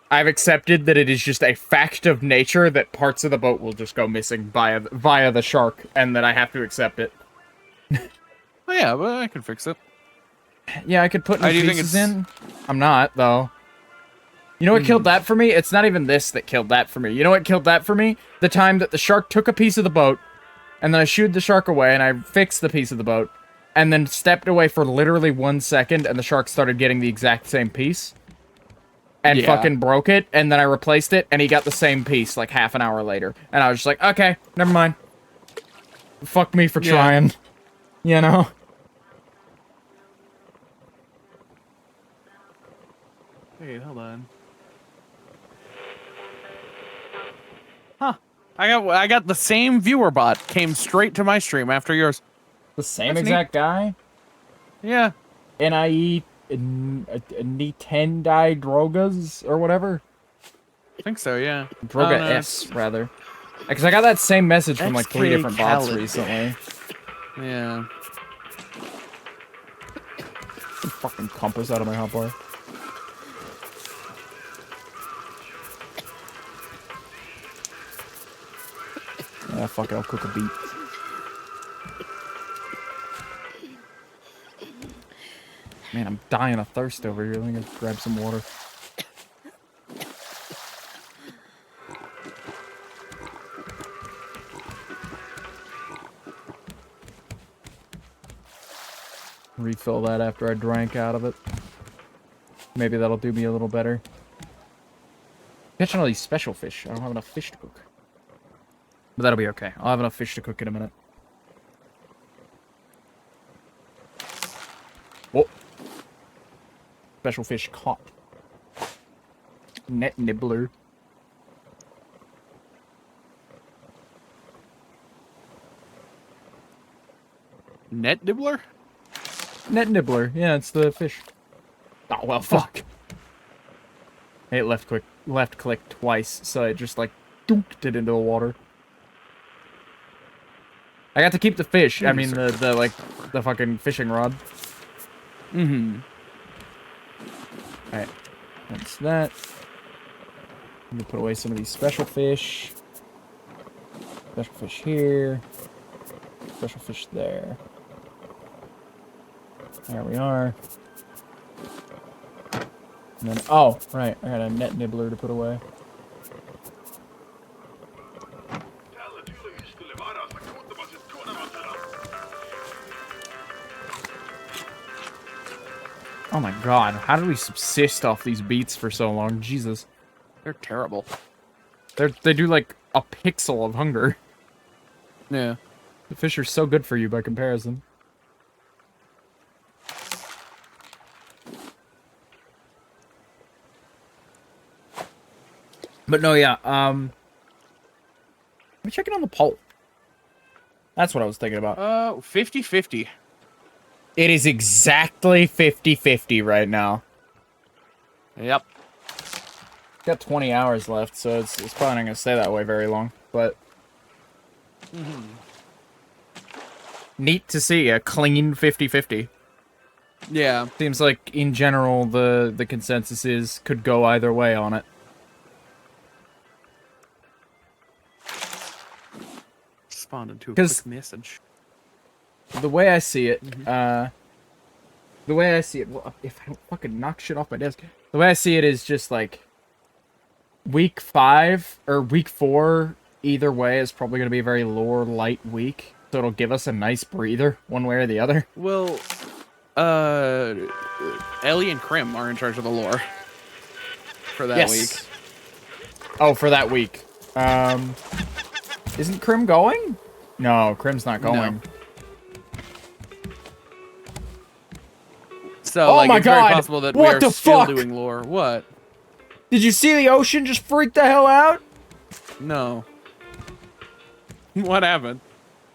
I've accepted that it is just a fact of nature that parts of the boat will just go missing via the shark, and that I have to accept it. Oh yeah, but I can fix it. Yeah, I could put new Do you think pieces it's- in. I'm not, though. You know what killed that for me? It's not even this that killed that for me. You know what killed that for me? The time that the shark took a piece of the boat, and then I shooed the shark away, and I fixed the piece of the boat, and then stepped away for literally 1 second, and the shark started getting the exact same piece. And fucking broke it, and then I replaced it, and he got the same piece, like, half an hour later. And I was just like, okay, never mind. Fuck me for trying. You know? Wait, hold on. Huh. I got the same viewer bot came straight to my stream after yours. The same That's exact guy? Yeah. NIE... Nintendai Drogas, or whatever? I think so, yeah. Droga S, rather. Because I got that same message from, like, 3 different bots Calid. recently. Yeah. Fucking compass out of my hotbar. Yeah, fuck it, I'll cook a beet. Man, I'm dying of thirst over here. Let me go grab some water. Refill that after I drank out of it. Maybe that'll do me a little better. Catching all these special fish. I don't have enough fish to cook. But that'll be okay. I'll have enough fish to cook in a minute. Whoa. Special fish caught. Net nibbler. Net nibbler? Net nibbler. Yeah, it's the fish. Oh, well, fuck. It left click twice, so it just, like, dunked it into the water. I got to keep the fish. I mean, the fucking fishing rod. Mm-hmm. Alright. That's that. Let me put away some of these special fish. Special fish here. Special fish there. There we are. And then, oh, right, I got a net nibbler to put away. Oh my god, how did we subsist off these beets for so long? Jesus. They're terrible. They do like a pixel of hunger. Yeah. The fish are so good for you by comparison. But no, yeah, I'm checking on the pulp. That's what I was thinking about. 50-50. It is exactly 50-50 right now. Yep. Got 20 hours left, so it's probably not gonna stay that way very long. But neat to see a clean 50-50. Yeah. Seems like in general the consensus is could go either way on it. Responded to a 'Cause- quick message. The way I see it, well, if I don't fucking knock shit off my desk, the way I see it is just like week 5 or week 4, either way is probably gonna be a very lore light week, so it'll give us a nice breather one way or the other. Well, Ellie and Krim are in charge of the lore for that week. Oh, for that week. Isn't Krim going? No, Krim's not going. So, Oh like, my it's God! very possible that we What are the still fuck? doing lore. What? Did you see the ocean just freak the hell out? No. What happened?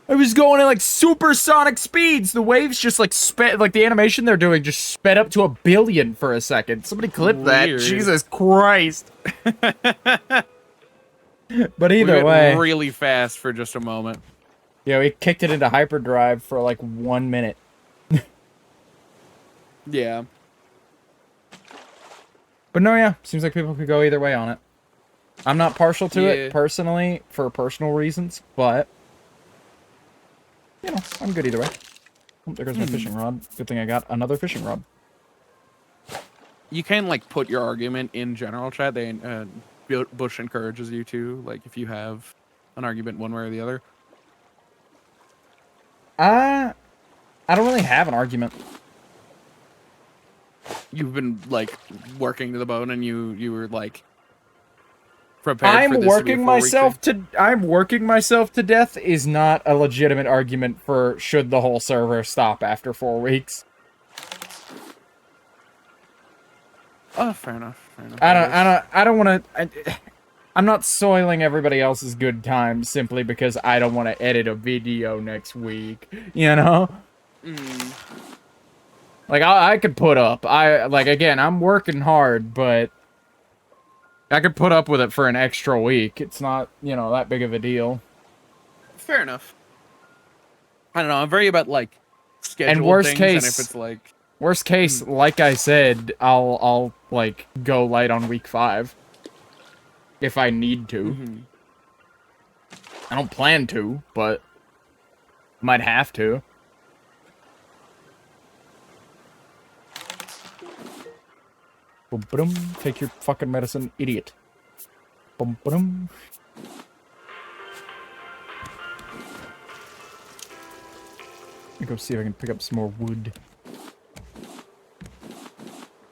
It was going at like supersonic speeds. The waves just like sped, like the animation they're doing just sped up to 1 billion for a second. Somebody clip that. Weird. Jesus Christ. But We either went way, really fast for just a moment. yeah, we kicked it into hyperdrive for like 1 minute. Yeah. But no, yeah, seems like people could go either way on it. I'm not partial to Yeah. it personally for personal reasons, but you know, I'm good either way. Oh, there goes my fishing rod. Good thing I got another fishing rod. You can, like, put your argument in general chat. They, Bush encourages you to, like, if you have an argument one way or the other. I don't really have an argument. You've been, like, working to the bone, and you were, like, prepared for I'm this to be a working 4-week myself thing. to I'm working myself to death is not a legitimate argument for should the whole server stop after 4 weeks. Oh, fair enough. Fair enough. I don't want to. I'm not soiling everybody else's good time simply because I don't want to edit a video next week. You know. Like I could put up. Again, I'm working hard, but I could put up with it for an extra week. It's not, you know, that big of a deal. Fair enough. I don't know. I'm very about, like, scheduled And worst things, case, and if it's like worst case, like I said, I'll like go light on week 5 if I need to. I don't plan to, but might have to. Boom, boom. Take your fucking medicine, idiot. Boom, boom. Let me go see if I can pick up some more wood.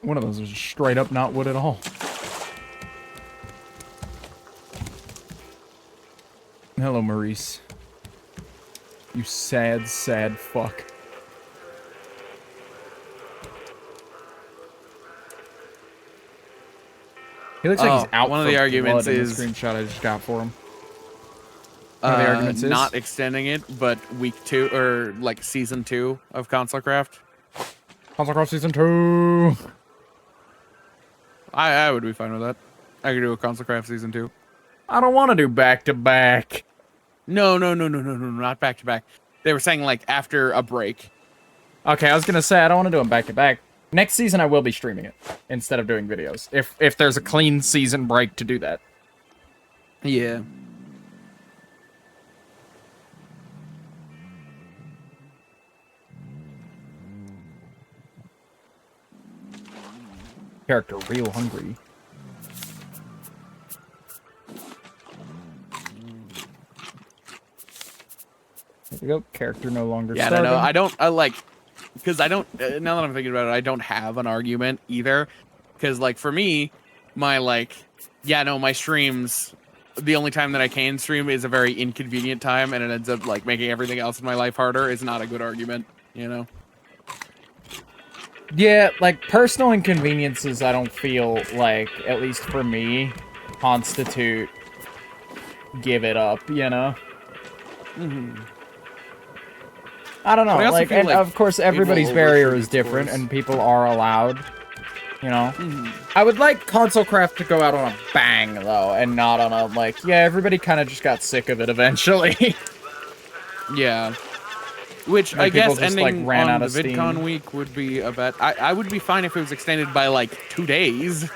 One of those is straight up not wood at all. Hello, Maurice. You sad, sad fuck. He looks like he's out. one of the for arguments blood in is the screenshot I just got for him. One of the arguments is not extending it, but week 2 or like season 2 of Console Craft. Console Craft Season 2. I would be fine with that. I could do a Console Craft season 2. I don't want to do back to back. No, not back to back. They were saying like after a break. Okay, I was gonna say I don't want to do them back to back. Next season I will be streaming it instead of doing videos. If there's a clean season break to do that. Yeah. Character real hungry. There we go. Character no longer Yeah, starving. I like, because I don't, now that I'm thinking about it, I don't have an argument either. Because, like, for me, my, like, yeah, no, my streams, the only time that I can stream is a very inconvenient time, and it ends up, like, making everything else in my life harder is not a good argument, you know? Yeah, like, personal inconveniences, I don't feel like, at least for me, constitute give it up, you know? Mm-hmm. I don't know, But I also like, feel and like of course it will everybody's barrier overshoot is its different, course. and people are allowed, you know? Mm-hmm. I would like console craft to go out on a bang, though, and not on a, like, yeah, everybody kind of just got sick of it eventually. Yeah. Which, Like, I guess, people just, like, ending ran on out the of steam. VidCon week would be a bet. I would be fine if it was extended by, like, 2 days.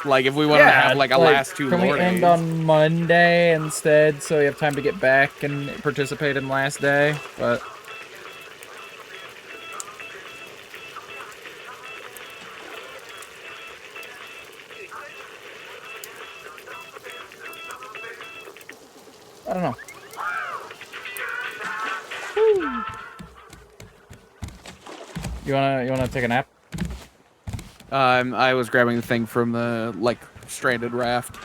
Like, if we wanted to have, like, a last 2 can we lore end days. on Monday instead, so we have time to get back and participate in last day? But I don't know. You wanna take a nap? I was grabbing the thing from the, like, stranded raft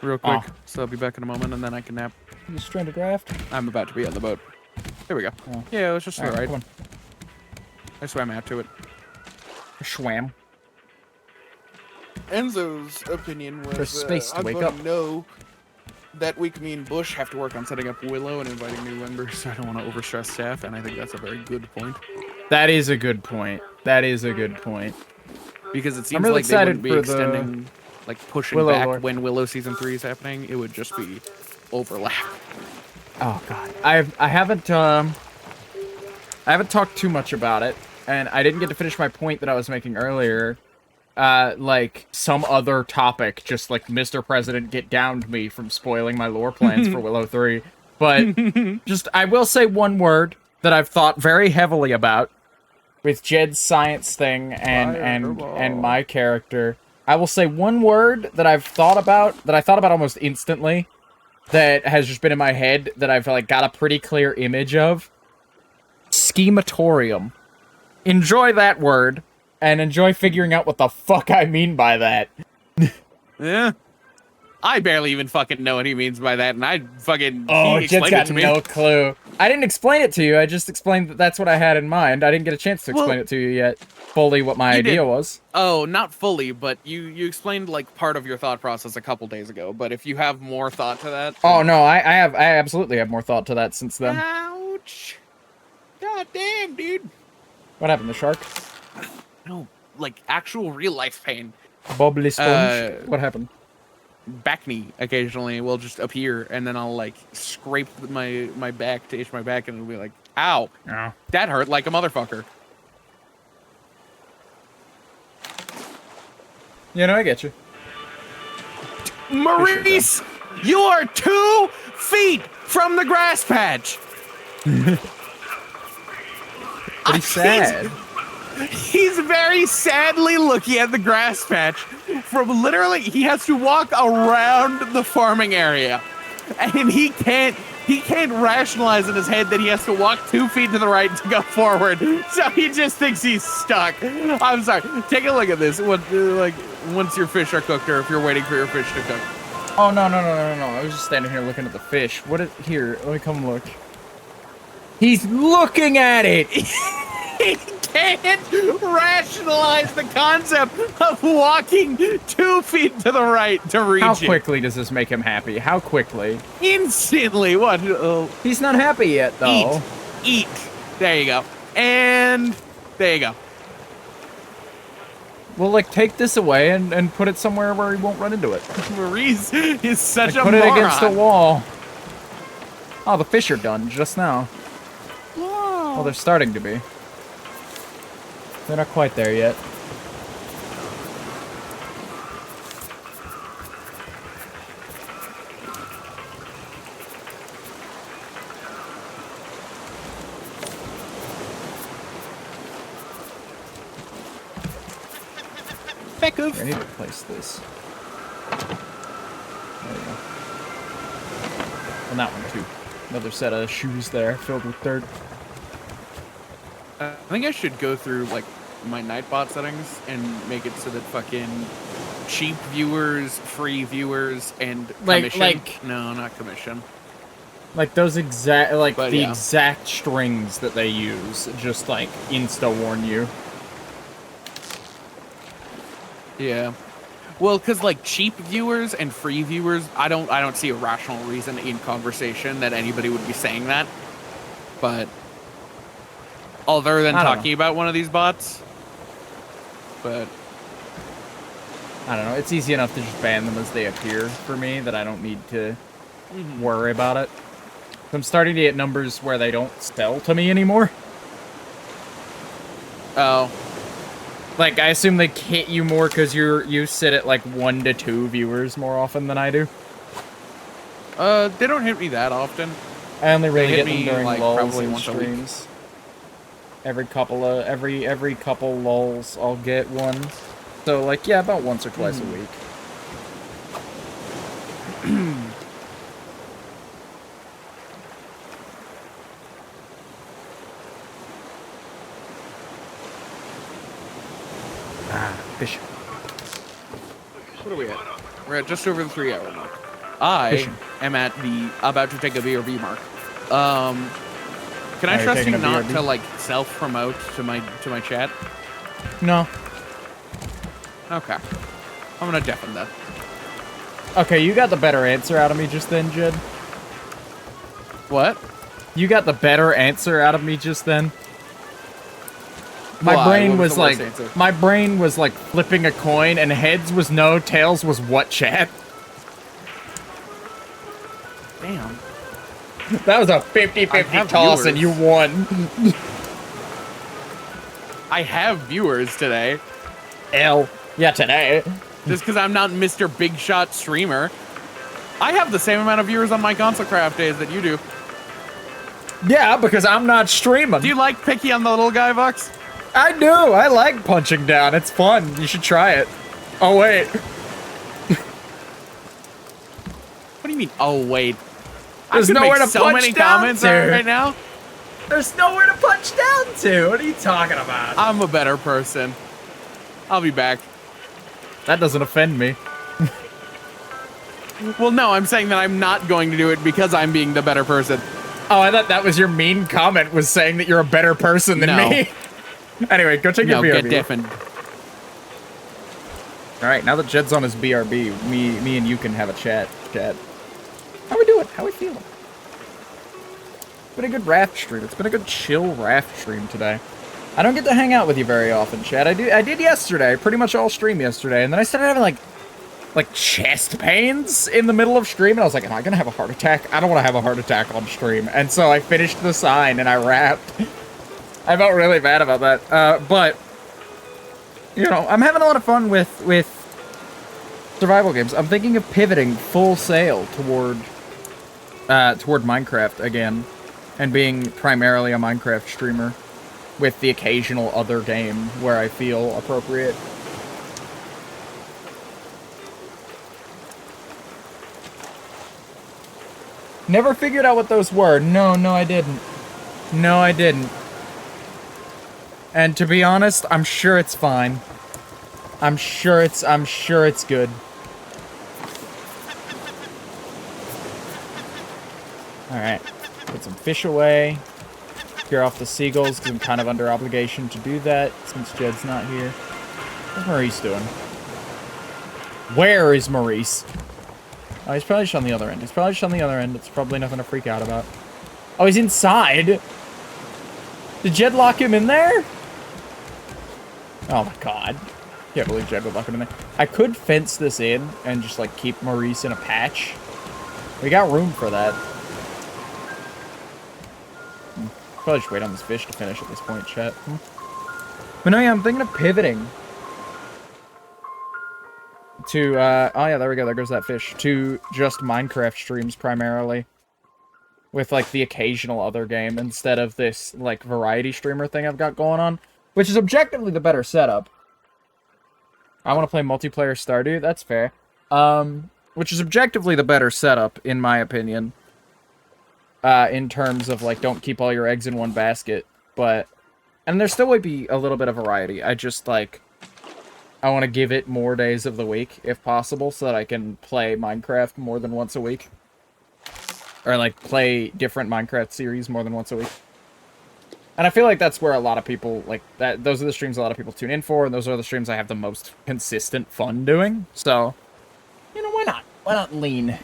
real quick. Oh. So I'll be back in a moment, and then I can nap. You stranded raft? I'm about to be on the boat. There we go. Oh. Yeah, let's just All right, alright. come on. I swam out to it. Schwam. Enzo's opinion was, There's space to I'm wake voting up. no. That week, me and Bush have to work on setting up Willow and inviting new members, so I don't want to overstress staff, and I think that's a very good point. That is a good point. That is a good point. Because it seems really like they wouldn't excited be for extending, like, pushing Willow back lore. when Willow Season 3 is happening. It would just be overlap. Oh god, I haven't talked too much about it, and I didn't get to finish my point that I was making earlier. Like some other topic, just like Mr. President get downed me from spoiling my lore plans for Willow 3. But just I will say one word that I've thought very heavily about with Jed's science thing and my character. I will say one word that I thought about almost instantly, that has just been in my head, that I've like got a pretty clear image of. Schematorium. Enjoy that word, and enjoy figuring out what the fuck I mean by that. Yeah. I barely even fucking know what he means by that, and I fucking Oh, he Jed's explained it got to me. no clue. I didn't explain it to you, I just explained that that's what I had in mind. I didn't get a chance to explain Well, it to you yet, fully what my you idea did. was. Oh, not fully, but you explained like part of your thought process a couple days ago. But if you have more thought to that, Oh no, I absolutely have more thought to that since then. ouch! God damn, dude. What happened, the shark? No, like actual real life pain. Bubbly sponge? What happened? Back knee occasionally will just appear, and then I'll like scrape my back to itch my back, and it'll be like, ow, Oh. that hurt like a motherfucker. You know, I get you. Maurice, you are 2 feet from the grass patch. Pretty sad. He's very sadly looking at the grass patch. From literally, he has to walk around the farming area, and he can't rationalize in his head that he has to walk 2 feet to the right to go forward. So he just thinks he's stuck. I'm sorry. Take a look at this. Like once your fish are cooked, or if you're waiting for your fish to cook. Oh, no. I was just standing here looking at the fish. Here, let me come look. He's looking at it! He can't rationalize the concept of walking 2 feet to the right to reach How it. quickly does this make him happy? How quickly? Instantly. What? He's not happy yet, though. Eat. There you go. And there you go. Well, like, take this away and put it somewhere where he won't run into it. Maurice is such Like, a put it moron. against a wall. Oh, the fish are done just now. Wow. Well, they're starting to be. They're not quite there yet. Effective. I need to place this. There we go. And that one too. Another set of shoes there filled with dirt. I think I should go through like my Nightbot settings and make it so that fucking cheap viewers, free viewers, and commission. No, not commission. Like those exact, like But, the yeah. exact strings that they use, just like insta warn you. Yeah. Well, because like cheap viewers and free viewers, I don't see a rational reason in conversation that anybody would be saying that. But other than I don't talking about one of these bots. But I don't know. It's easy enough to just ban them as they appear for me that I don't need to worry about it. I'm starting to get numbers where they don't sell to me anymore. oh, Like, I assume they hit you more because you sit at like 1 to 2 viewers more often than I do. they don't hit me that often. I only really hit get them me, during like, lulls probably in once a week. streams. Every couple lulls, I'll get one. So like, yeah, about once or twice a week. Fishing. What are we at? We're at just over the 3 hour mark. I Fishing. am at the about to take a BRB mark. Can I Are you trust taking you a not BRB? to like self promote to my chat? No. Okay, I'm gonna deafen that. Okay, you got the better answer out of me just then, Jed. What? You got the better answer out of me just then. My Why? brain What was was the worst like, answer? my brain was like flipping a coin, and heads was no, tails was what, chat? Damn. That was a I 50-50 have toss, and you viewers. won. I have viewers today. L. Yeah, today. Just because I'm not Mr. Big Shot streamer. I have the same amount of viewers on my console craft days that you do. Yeah, because I'm not streaming. Do you like picky on the little guy, Vox? I do. I like punching down. It's fun. You should try it. Oh, wait. What do you mean? Oh wait. There's I could nowhere make to so punch many down comments to. right now. There's nowhere to punch down to. What are you talking about? I'm a better person. I'll be back. That doesn't offend me. Well, no, I'm saying that I'm not going to do it because I'm being the better person. Oh, I thought that was your mean comment, was saying that you're a better person than No. me. Anyway, go take No, your get BRB. deafened. Alright, now that Jed's on his BRB, me and you can have a chat. How we doing? How we feeling? It's been a good Raft stream. It's been a good chill Raft stream today. I don't get to hang out with you very often, Chad. I did yesterday, pretty much all stream yesterday, and then I started having like chest pains in the middle of stream, and I was like, am I gonna have a heart attack? I don't want to have a heart attack on stream. And so I finished the sign and I rapped. I felt really bad about that. But you know, I'm having a lot of fun with survival games. I'm thinking of pivoting full sail toward Minecraft again, and being primarily a Minecraft streamer, with the occasional other game where I feel appropriate. Never figured out what those were. No, I didn't. No, I didn't. And to be honest, I'm sure it's fine. I'm sure it's good. Alright. Put some fish away. Scare off the seagulls, because I'm kind of under obligation to do that, since Jed's not here. What's Maurice doing? Where is Maurice? Oh, he's probably just on the other end. It's probably nothing to freak out about. Oh, he's inside? Did Jed lock him in there? Oh my god. Can't believe Jed would lock him in there. I could fence this in and just, like, keep Maurice in a patch. We got room for that. Probably just wait on this fish to finish at this point, chat. But no, yeah, I'm thinking of pivoting to, oh yeah, there we go, there goes that fish, to just Minecraft streams primarily, with, like, the occasional other game, instead of this, like, variety streamer thing I've got going on, which is objectively the better setup. I want to play multiplayer Stardew. That's fair. Which is objectively the better setup, in my opinion. In terms of, like, don't keep all your eggs in one basket. But, and there still would be a little bit of variety. I just, like, I want to give it more days of the week, if possible, so that I can play Minecraft more than once a week. Or, like, play different Minecraft series more than once a week. And I feel like that's where a lot of people, like, those are the streams a lot of people tune in for, and those are the streams I have the most consistent fun doing. So, you know, why not? Why not lean?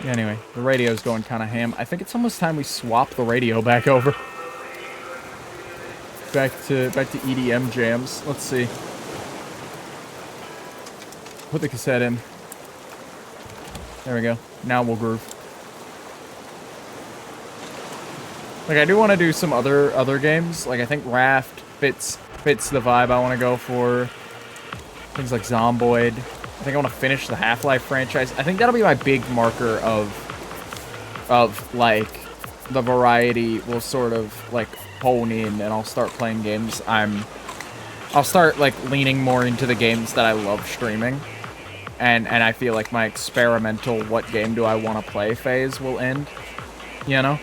Anyway, the radio's going kind of ham. I think it's almost time we swap the radio back over. Back to EDM jams. Let's see. Put the cassette in. There we go. Now we'll groove. Like, I do want to do some other games. Like, I think Raft fits the vibe I want to go for. Things like Zomboid. I think I want to finish the Half-Life franchise. I think that'll be my big marker of like, the variety will sort of, like, hone in, and I'll start playing games. I'll start, like, leaning more into the games that I love streaming. And I feel like my experimental what game do I want to play phase will end. You know?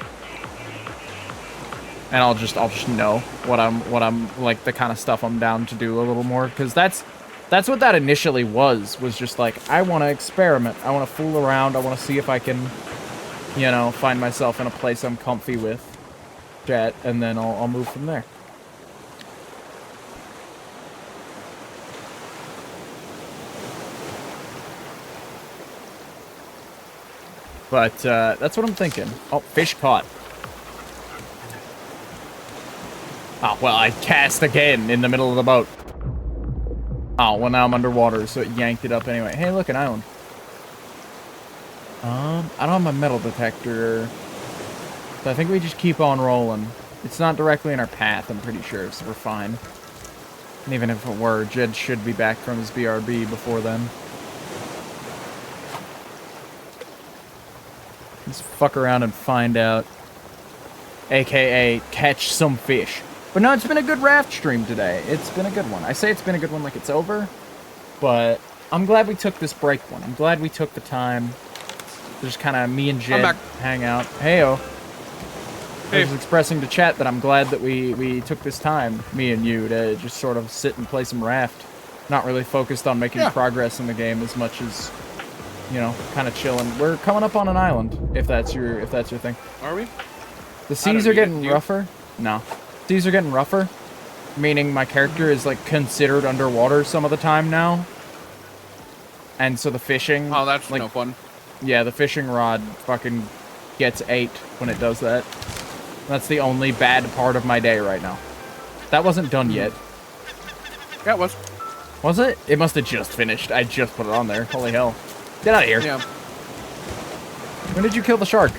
And I'll just know what I'm like, the kind of stuff I'm down to do a little more, because that's what that initially was just like, I want to experiment, I want to fool around, I want to see if I can, you know, find myself in a place I'm comfy with, chat, and then I'll move from there. But that's what I'm thinking. Oh, fish caught. Oh, well, I cast again in the middle of the boat. Oh, well, now I'm underwater, so it yanked it up anyway. Hey, look, an island. I don't have my metal detector. So I think we just keep on rolling. It's not directly in our path, I'm pretty sure, so we're fine. And even if it were, Jed should be back from his BRB before then. Let's fuck around and find out. AKA, catch some fish. But no, it's been a good Raft stream today. It's been a good one. I say it's been a good one like it's over, but I'm glad we took this break one. I'm glad we took the time to just kind of me and Jed hang out. Heyo. Hey. I was expressing to chat that I'm glad that we took this time, me and you, to just sort of sit and play some Raft. Not really focused on making progress in the game as much as, you know, kind of chilling. We're coming up on an island, if that's your thing. Are we? The seas are getting rougher. No. Seas are getting rougher, meaning my character is, like, considered underwater some of the time now. And so the fishing... Oh, that's like, no fun. Yeah, the fishing rod fucking gets 8 when it does that. That's the only bad part of my day right now. That wasn't done yet. Yeah, it was. Was it? It must have just finished. I just put it on there. Holy hell. Get out of here. Yeah. When did you kill the shark?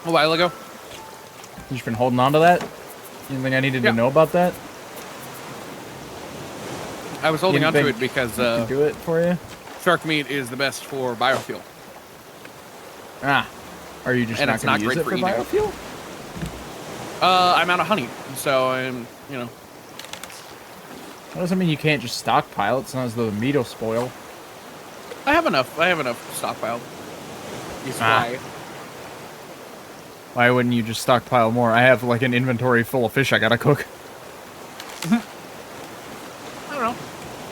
A while ago. You just been holding on to that? Anything I needed to know about that? I was holding on to it because do it for you? Shark meat is the best for biofuel. Ah. Are you just not going to use it for biofuel? I'm out of honey, so I'm, you know. That doesn't mean you can't just stockpile. It's not as though the meat will spoil. I have enough stockpiled. Why wouldn't you just stockpile more? I have, like, an inventory full of fish I gotta cook. I don't know.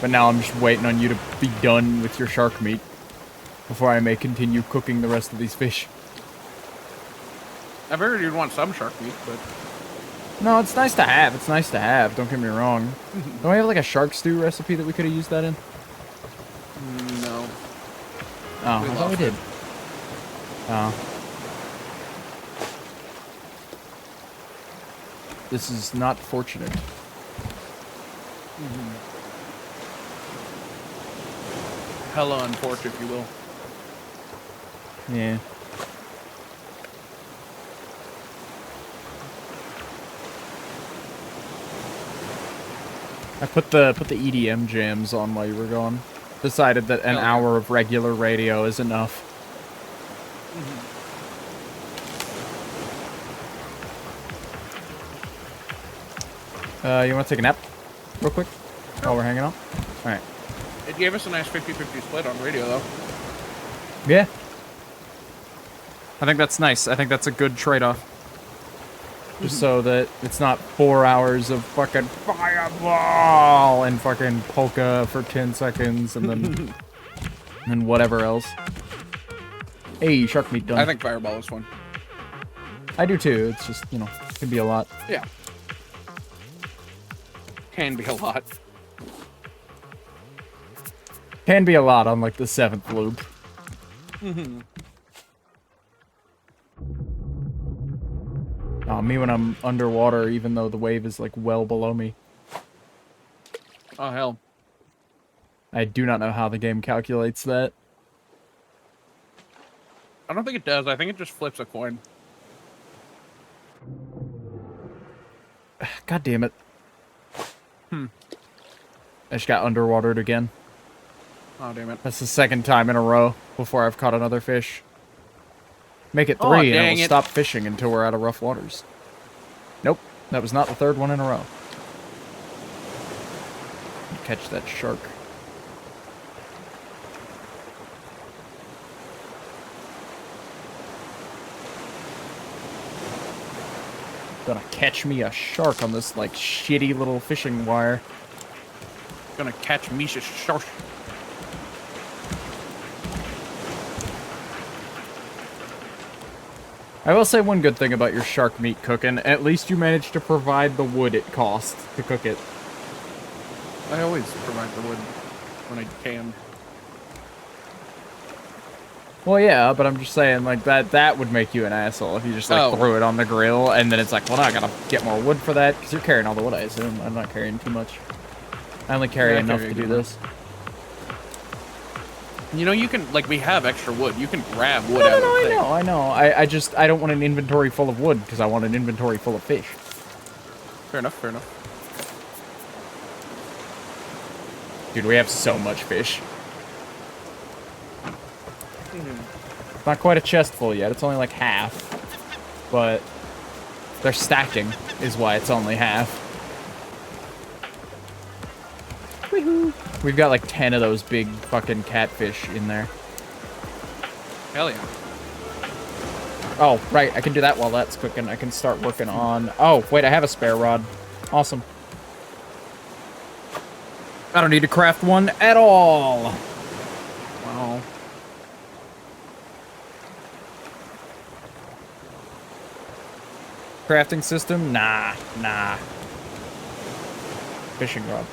But now I'm just waiting on you to be done with your shark meat before I may continue cooking the rest of these fish. I figured you'd want some shark meat, but... No, it's nice to have. It's nice to have. Don't get me wrong. Don't we have, like, a shark stew recipe that we could have used that in? No. Oh, I thought we did. Oh. This is not fortunate. Hella unfortunate, if you will. Yeah. I put the EDM jams on while you were gone. Decided that an hour of regular radio is enough. You want to take a nap? Real quick? While we're hanging out? Alright. It gave us a nice 50-50 split on radio, though. Yeah. I think that's nice. I think that's a good trade-off. Just so that it's not 4 hours of fucking fireball and fucking polka for 10 seconds and then and then whatever else. Hey, shark meat done. I think fireball is fun. I do too. It's just, you know, it can be a lot. Yeah. Can be a lot. Can be a lot on like the 7th loop. Me when I'm underwater, even though the wave is like well below me. Oh, hell. I do not know how the game calculates that. I don't think it does. I think it just flips a coin. God damn it. I just got underwatered again. Oh, damn it. That's the 2nd time in a row before I've caught another fish. Make it 3 Oh, and dang we'll it. stop fishing until we're out of rough waters. Nope, that was not the 3rd one in a row. Catch that shark. Gonna catch me a shark on this, like, shitty little fishing wire. Gonna catch Misha's shark. I will say one good thing about your shark meat cooking. At least you managed to provide the wood it costs to cook it. I always provide the wood when I can. Well, yeah, but I'm just saying, like, that would make you an asshole if you just, like, threw it on the grill, and then it's like, well, now I gotta get more wood for that, because you're carrying all the wood, I assume. I'm not carrying too much. I only carry enough to do this. You know, you can, like, we have extra wood. You can grab wood out of the thing. I know. I don't want an inventory full of wood, because I want an inventory full of fish. Fair enough, fair enough. Dude, we have so much fish. Not quite a chest full yet. It's only like half. But they're stacking is why it's only half. We've got like 10 of those big fucking catfish in there. Hell yeah. Oh, right. I can do that while that's cooking. I can start working on... Oh, wait. I have a spare rod. Awesome. I don't need to craft one at all. Wow. Crafting system? Nah. Fishing rod.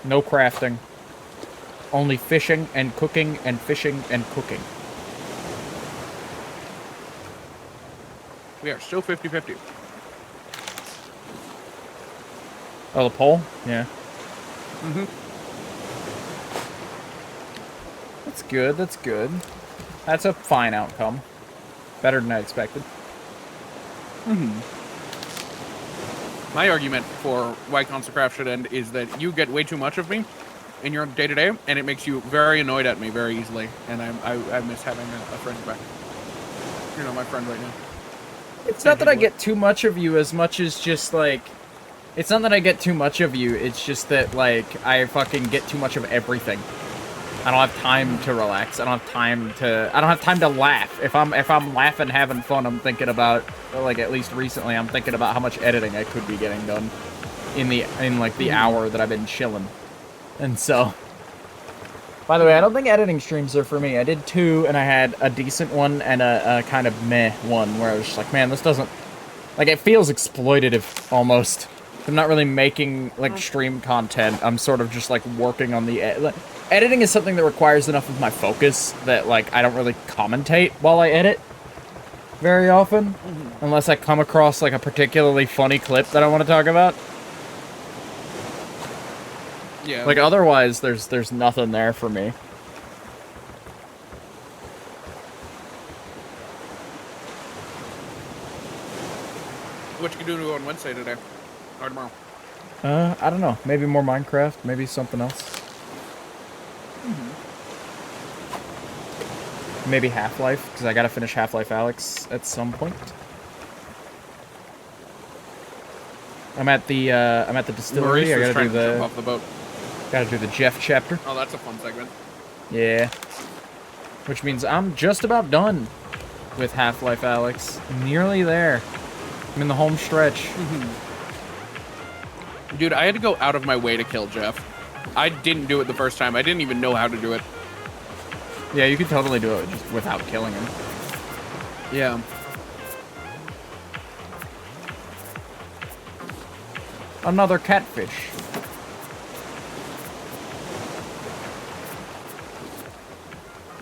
No crafting. Only fishing and cooking and fishing and cooking. We are still 50-50. Oh, the pole? Yeah. That's good, that's good. That's a fine outcome. Better than I expected. My argument for why Constant Craft should end is that you get way too much of me in your day-to-day, and it makes you very annoyed at me very easily, and I miss having a friend back. You're not my friend right now. It's not that I get too much of you as much as just, like... It's not that I get too much of you, it's just that, like, I fucking get too much of everything. I don't have time to relax. I don't have time to laugh. If I'm laughing, having fun, I'm thinking about, like, at least recently, I'm thinking about how much editing I could be getting done in like the hour that I've been chilling. And so, by the way, I don't think editing streams are for me. I did 2, and I had a decent one and a kind of meh one where I was just like, man, this doesn't, like, it feels exploitative almost. I'm not really making, like, stream content. I'm sort of just, like, working on the... Editing is something that requires enough of my focus that, like, I don't really commentate while I edit very often. Unless I come across, like, a particularly funny clip that I want to talk about. Yeah. Like, otherwise, there's nothing there for me. What you do on Wednesday today? Or tomorrow? I don't know. Maybe more Minecraft. Maybe something else. Maybe Half-Life, because I gotta finish Half-Life Alyx at some point. I'm at the distillery. Maurice I is gotta trying do to jump the off the boat. Jeff chapter. Oh, that's a fun segment. Yeah. Which means I'm just about done with Half-Life Alyx. Nearly there. I'm in the home stretch. Dude, I had to go out of my way to kill Jeff. I didn't do it the first time. I didn't even know how to do it. Yeah, you could totally do it just without killing him. Yeah. Another catfish.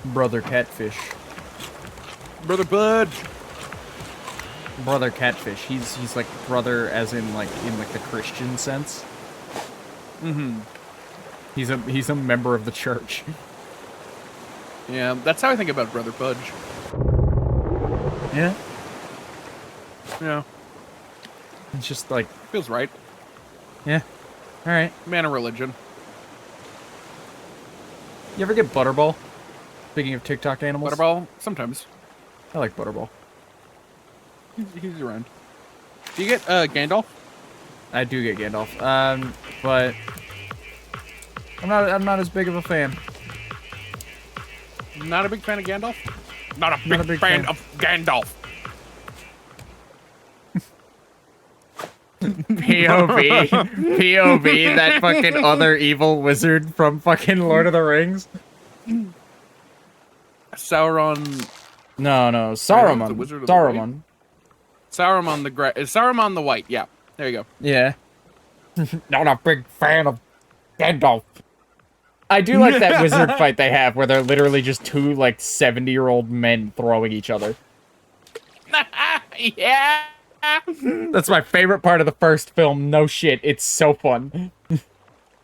Brother catfish. Brother Bud. Brother catfish. He's like brother as in like the Christian sense. Mm-hmm. He's a member of the church. Yeah, that's how I think about Brother Budge. Yeah. Yeah. It's just like, Feels right. yeah. Alright. Man of religion. You ever get Butterball? Speaking of TikTok animals. Butterball? Sometimes. I like Butterball. He's around. Do you get Gandalf? I do get Gandalf. But I'm not as big of a fan. Not a big fan of Gandalf? Not a big fan of Gandalf. POV, that fucking other evil wizard from fucking Lord of the Rings. Sauron. No, The Saruman. Wizard of the Saruman. Saruman the Saruman the White. Yeah, there you go. Yeah. Not a big fan of Gandalf. I do like that wizard fight they have where they're literally just two, like, 70-year-old men throwing each other. Yeah. That's my favorite part of the first film. No shit. It's so fun.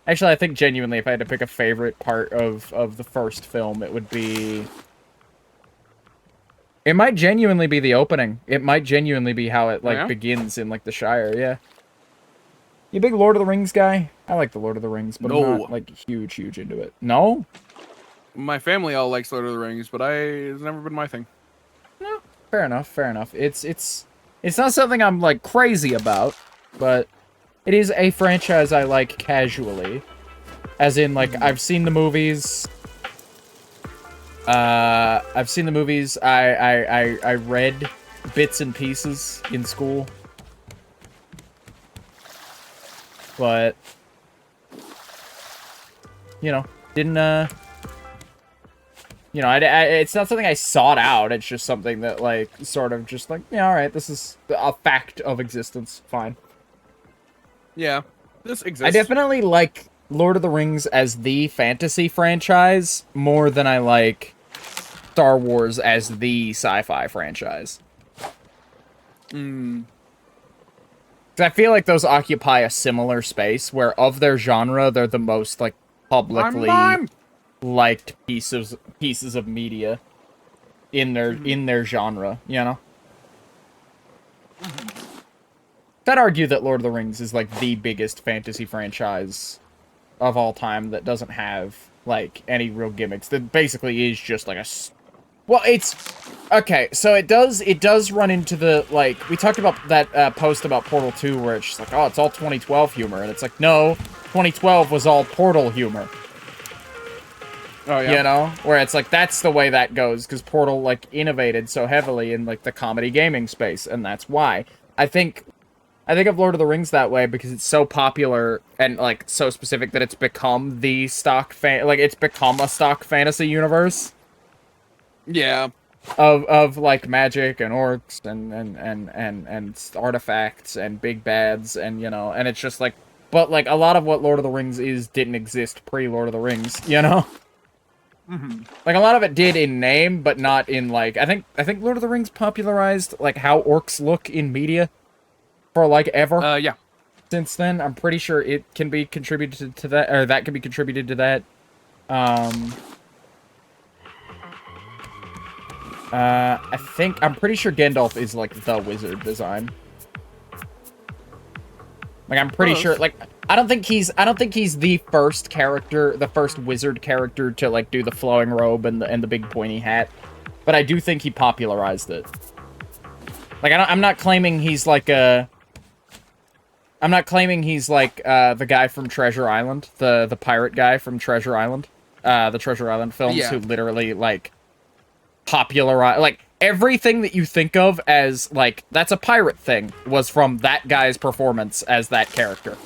Actually, I think genuinely, if I had to pick a favorite part of the first film, it would be... It might genuinely be the opening. It might genuinely be how it, like, begins in, like, the Shire, yeah. You a big Lord of the Rings guy? I like the Lord of the Rings, but I'm not, like, huge into it. No? My family all likes Lord of the Rings, but it's never been my thing. No. Fair enough. It's not something I'm, like, crazy about, but it is a franchise I like casually. As in, like, I've seen the movies. I read bits and pieces in school. But, you know, didn't, you know, it's not something I sought out. It's just something that, like, sort of just like, yeah, all right, this is a fact of existence. Fine. Yeah, this exists. I definitely like Lord of the Rings as the fantasy franchise more than I like Star Wars as the sci-fi franchise. I feel like those occupy a similar space where, of their genre, they're the most, like, publicly liked pieces of media in their genre, you know? I'd argue that Lord of the Rings is, like, the biggest fantasy franchise of all time that doesn't have, like, any real gimmicks. That basically is just, like, well, it's... Okay, so it does run into the, like... We talked about that post about Portal 2 where it's just like, oh, it's all 2012 humor. And it's like, no, 2012 was all Portal humor. Oh, yeah. You know? Where it's like, that's the way that goes, because Portal, like, innovated so heavily in, like, the comedy gaming space, and that's why. I think of Lord of the Rings that way because it's so popular and, like, so specific that it's become the stock it's become a stock fantasy universe. Yeah. Of like magic and orcs and artifacts and big bads and, you know, and it's just like, but like a lot of what Lord of the Rings didn't exist pre-Lord of the Rings, you know? Like a lot of it did in name, but not in like, I think Lord of the Rings popularized like how orcs look in media for like ever. Yeah. Since then, I'm pretty sure it can be contributed to that, or that can be contributed to that. I'm pretty sure Gandalf is, like, the wizard design. Like, I'm pretty sure, like, I don't think he's the first character, the first wizard character to, like, do the flowing robe and the big pointy hat. But I do think he popularized it. Like, I'm not claiming he's, like, I'm not claiming he's like the guy from Treasure Island, the pirate guy from Treasure Island, the Treasure Island films, Yeah. who literally like popularized like everything that you think of as like that's a pirate thing was from that guy's performance as that character.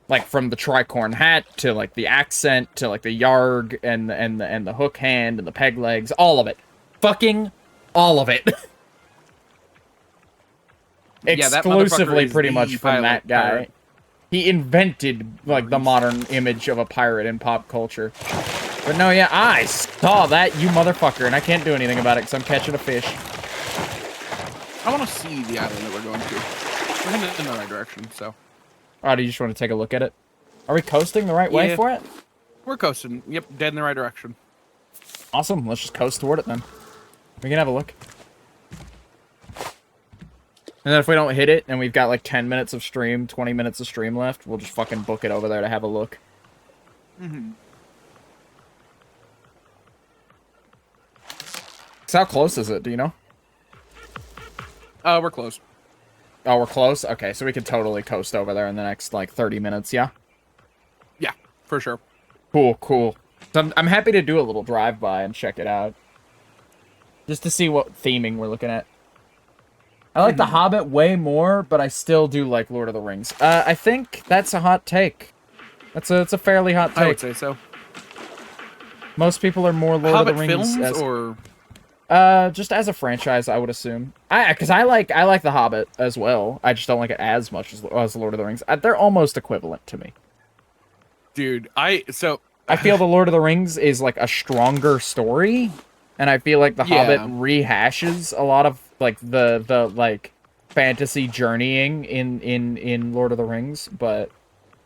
Like from the tricorn hat to like the accent to like the yarg and the hook hand and the peg legs, all of it, fucking all of it. Yeah, that Exclusively motherfucker is pretty the much from that guy. pirate. He invented like the modern image of a pirate in pop culture. But no, yeah, I saw that, you motherfucker, and I can't do anything about it because I'm catching a fish. I want to see the island that we're going to. We're heading in the right direction, so. Oh, do you just want to take a look at it? Are we coasting the right way Yeah. for it? We're coasting. Yep, dead in the right direction. Awesome, let's just coast toward it then. We can have a look. And then if we don't hit it, and we've got like 10 minutes of stream, 20 minutes of stream left, we'll just fucking book it over there to have a look. So how close is it, do you know? We're close. Oh, we're close? Okay, so we could totally coast over there in the next, like, 30 minutes, yeah? Yeah, for sure. Cool, cool. So I'm happy to do a little drive-by and check it out. Just to see what theming we're looking at. I like The Hobbit way more, but I still do like Lord of the Rings. I think that's a hot take. It's a fairly hot take. I would say so. Most people are more Lord Hobbit of the Rings films as, or just as a franchise, I would assume. Because I like The Hobbit as well. I just don't like it as much as Lord of the Rings. They're almost equivalent to me. dude, I feel the Lord of the Rings is like a stronger story, and I feel like The Hobbit rehashes a lot of like the like fantasy journeying in Lord of the Rings, but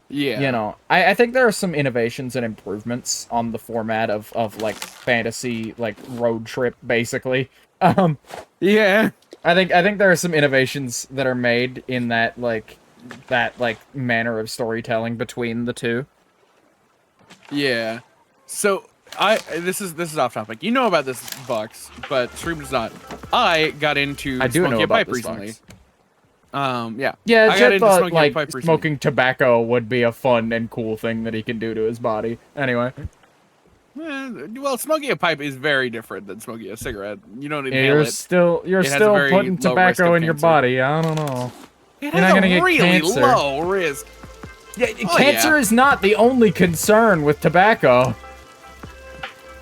yeah, you know, I think there are some innovations and improvements on the format of like fantasy like road trip basically. yeah, I think there are some innovations that are made in that manner of storytelling between the two. yeah. So this is off topic. You know about this, Bucks, but Stream does not. I got into I do smoking know a about pipe this, recently. Fox. Yeah. Yeah, I got Jet into thought smoking a like pipe recently. smoking tobacco would be a fun and cool thing that he can do to his body. Anyway, Well, smoking a pipe is very different than smoking a cigarette. You don't yeah, inhale you're it. still It has a still very putting low risk tobacco of in your cancer. body. I don't know. It You're has not gonna a get really cancer. low risk. Yeah, Oh, cancer yeah. is not the only concern with tobacco.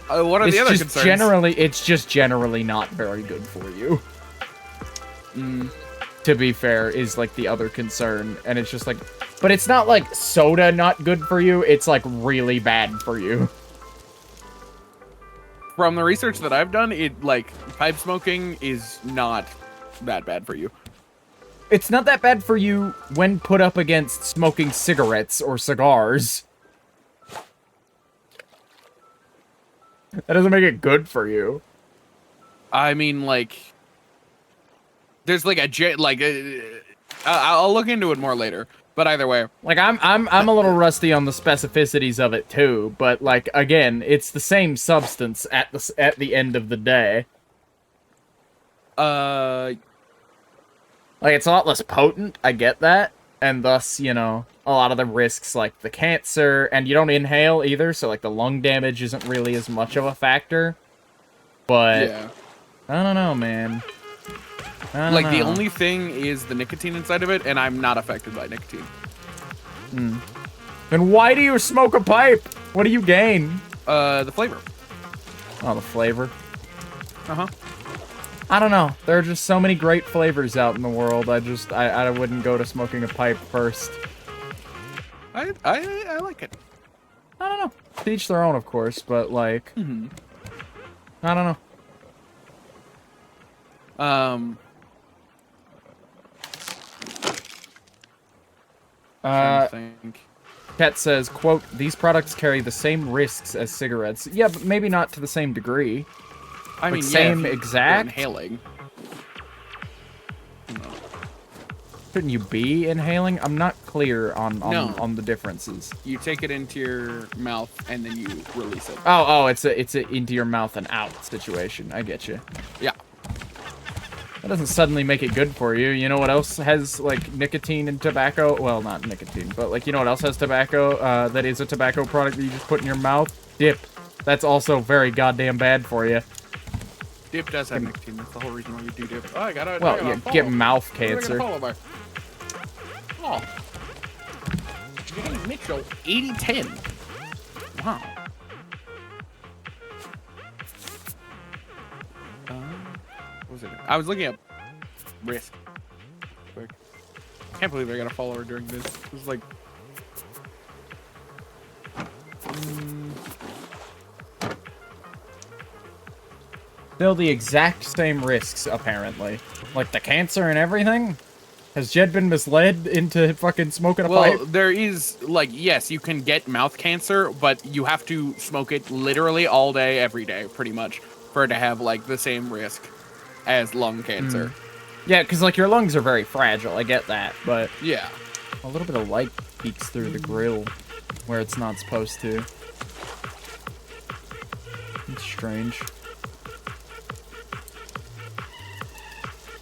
What are It's the other just concerns? it's just generally not very good for you. To be fair, is like the other concern, and it's just like, but it's not like soda not good for you. It's like really bad for you. From the research that I've done, pipe smoking is not that bad for you. It's not that bad for you when put up against smoking cigarettes or cigars. That doesn't make it good for you. I mean, there's I'll look into it more later. But either way, Like I'm a little rusty on the specificities of it too, but like again, it's the same substance at the end of the day. Like it's a lot less potent, I get that, and thus, you know, a lot of the risks like the cancer, and you don't inhale either, so like the lung damage isn't really as much of a factor. But yeah. I don't know, man. I don't The know. only thing is the nicotine inside of it, and I'm not affected by nicotine. Then why do you smoke a pipe? What do you gain? The flavor. Oh, the flavor. Uh-huh. I don't know. There are just so many great flavors out in the world. I wouldn't go to smoking a pipe first. I like it. I don't know. To each their own, of course, but like, I don't know. Trying to think. Kat says, quote, "These products carry the same risks as cigarettes." Yeah, but maybe not to the same degree. I mean, same if you're exact? inhaling. Shouldn't you be inhaling? I'm not clear on No. on the differences. You take it into your mouth and then you release it. Oh, it's a into your mouth and out situation. I get you. Yeah. That doesn't suddenly make it good for you. You know what else has, like, nicotine and tobacco? Well, not nicotine, but, like, you know what else has tobacco, that is a tobacco product that you just put in your mouth? Dip. That's also very goddamn bad for you. Dip does have nicotine. That's the whole reason why you do dip. Oh, I got you get mouth cancer. Oh. Jay Mitchell, 80-10. Wow. What was it? I was looking up risk. Quick. Can't believe I got a follower during this. It was like... Still the exact same risks, apparently. Like the cancer and everything? Has Jed been misled into fucking smoking a pipe? Well, there is, like, yes, you can get mouth cancer, but you have to smoke it literally all day, every day, pretty much, for it to have, like, the same risk as lung cancer. Yeah, because, like, your lungs are very fragile, I get that, but... Yeah. A little bit of light peeks through the grill where it's not supposed to. It's strange.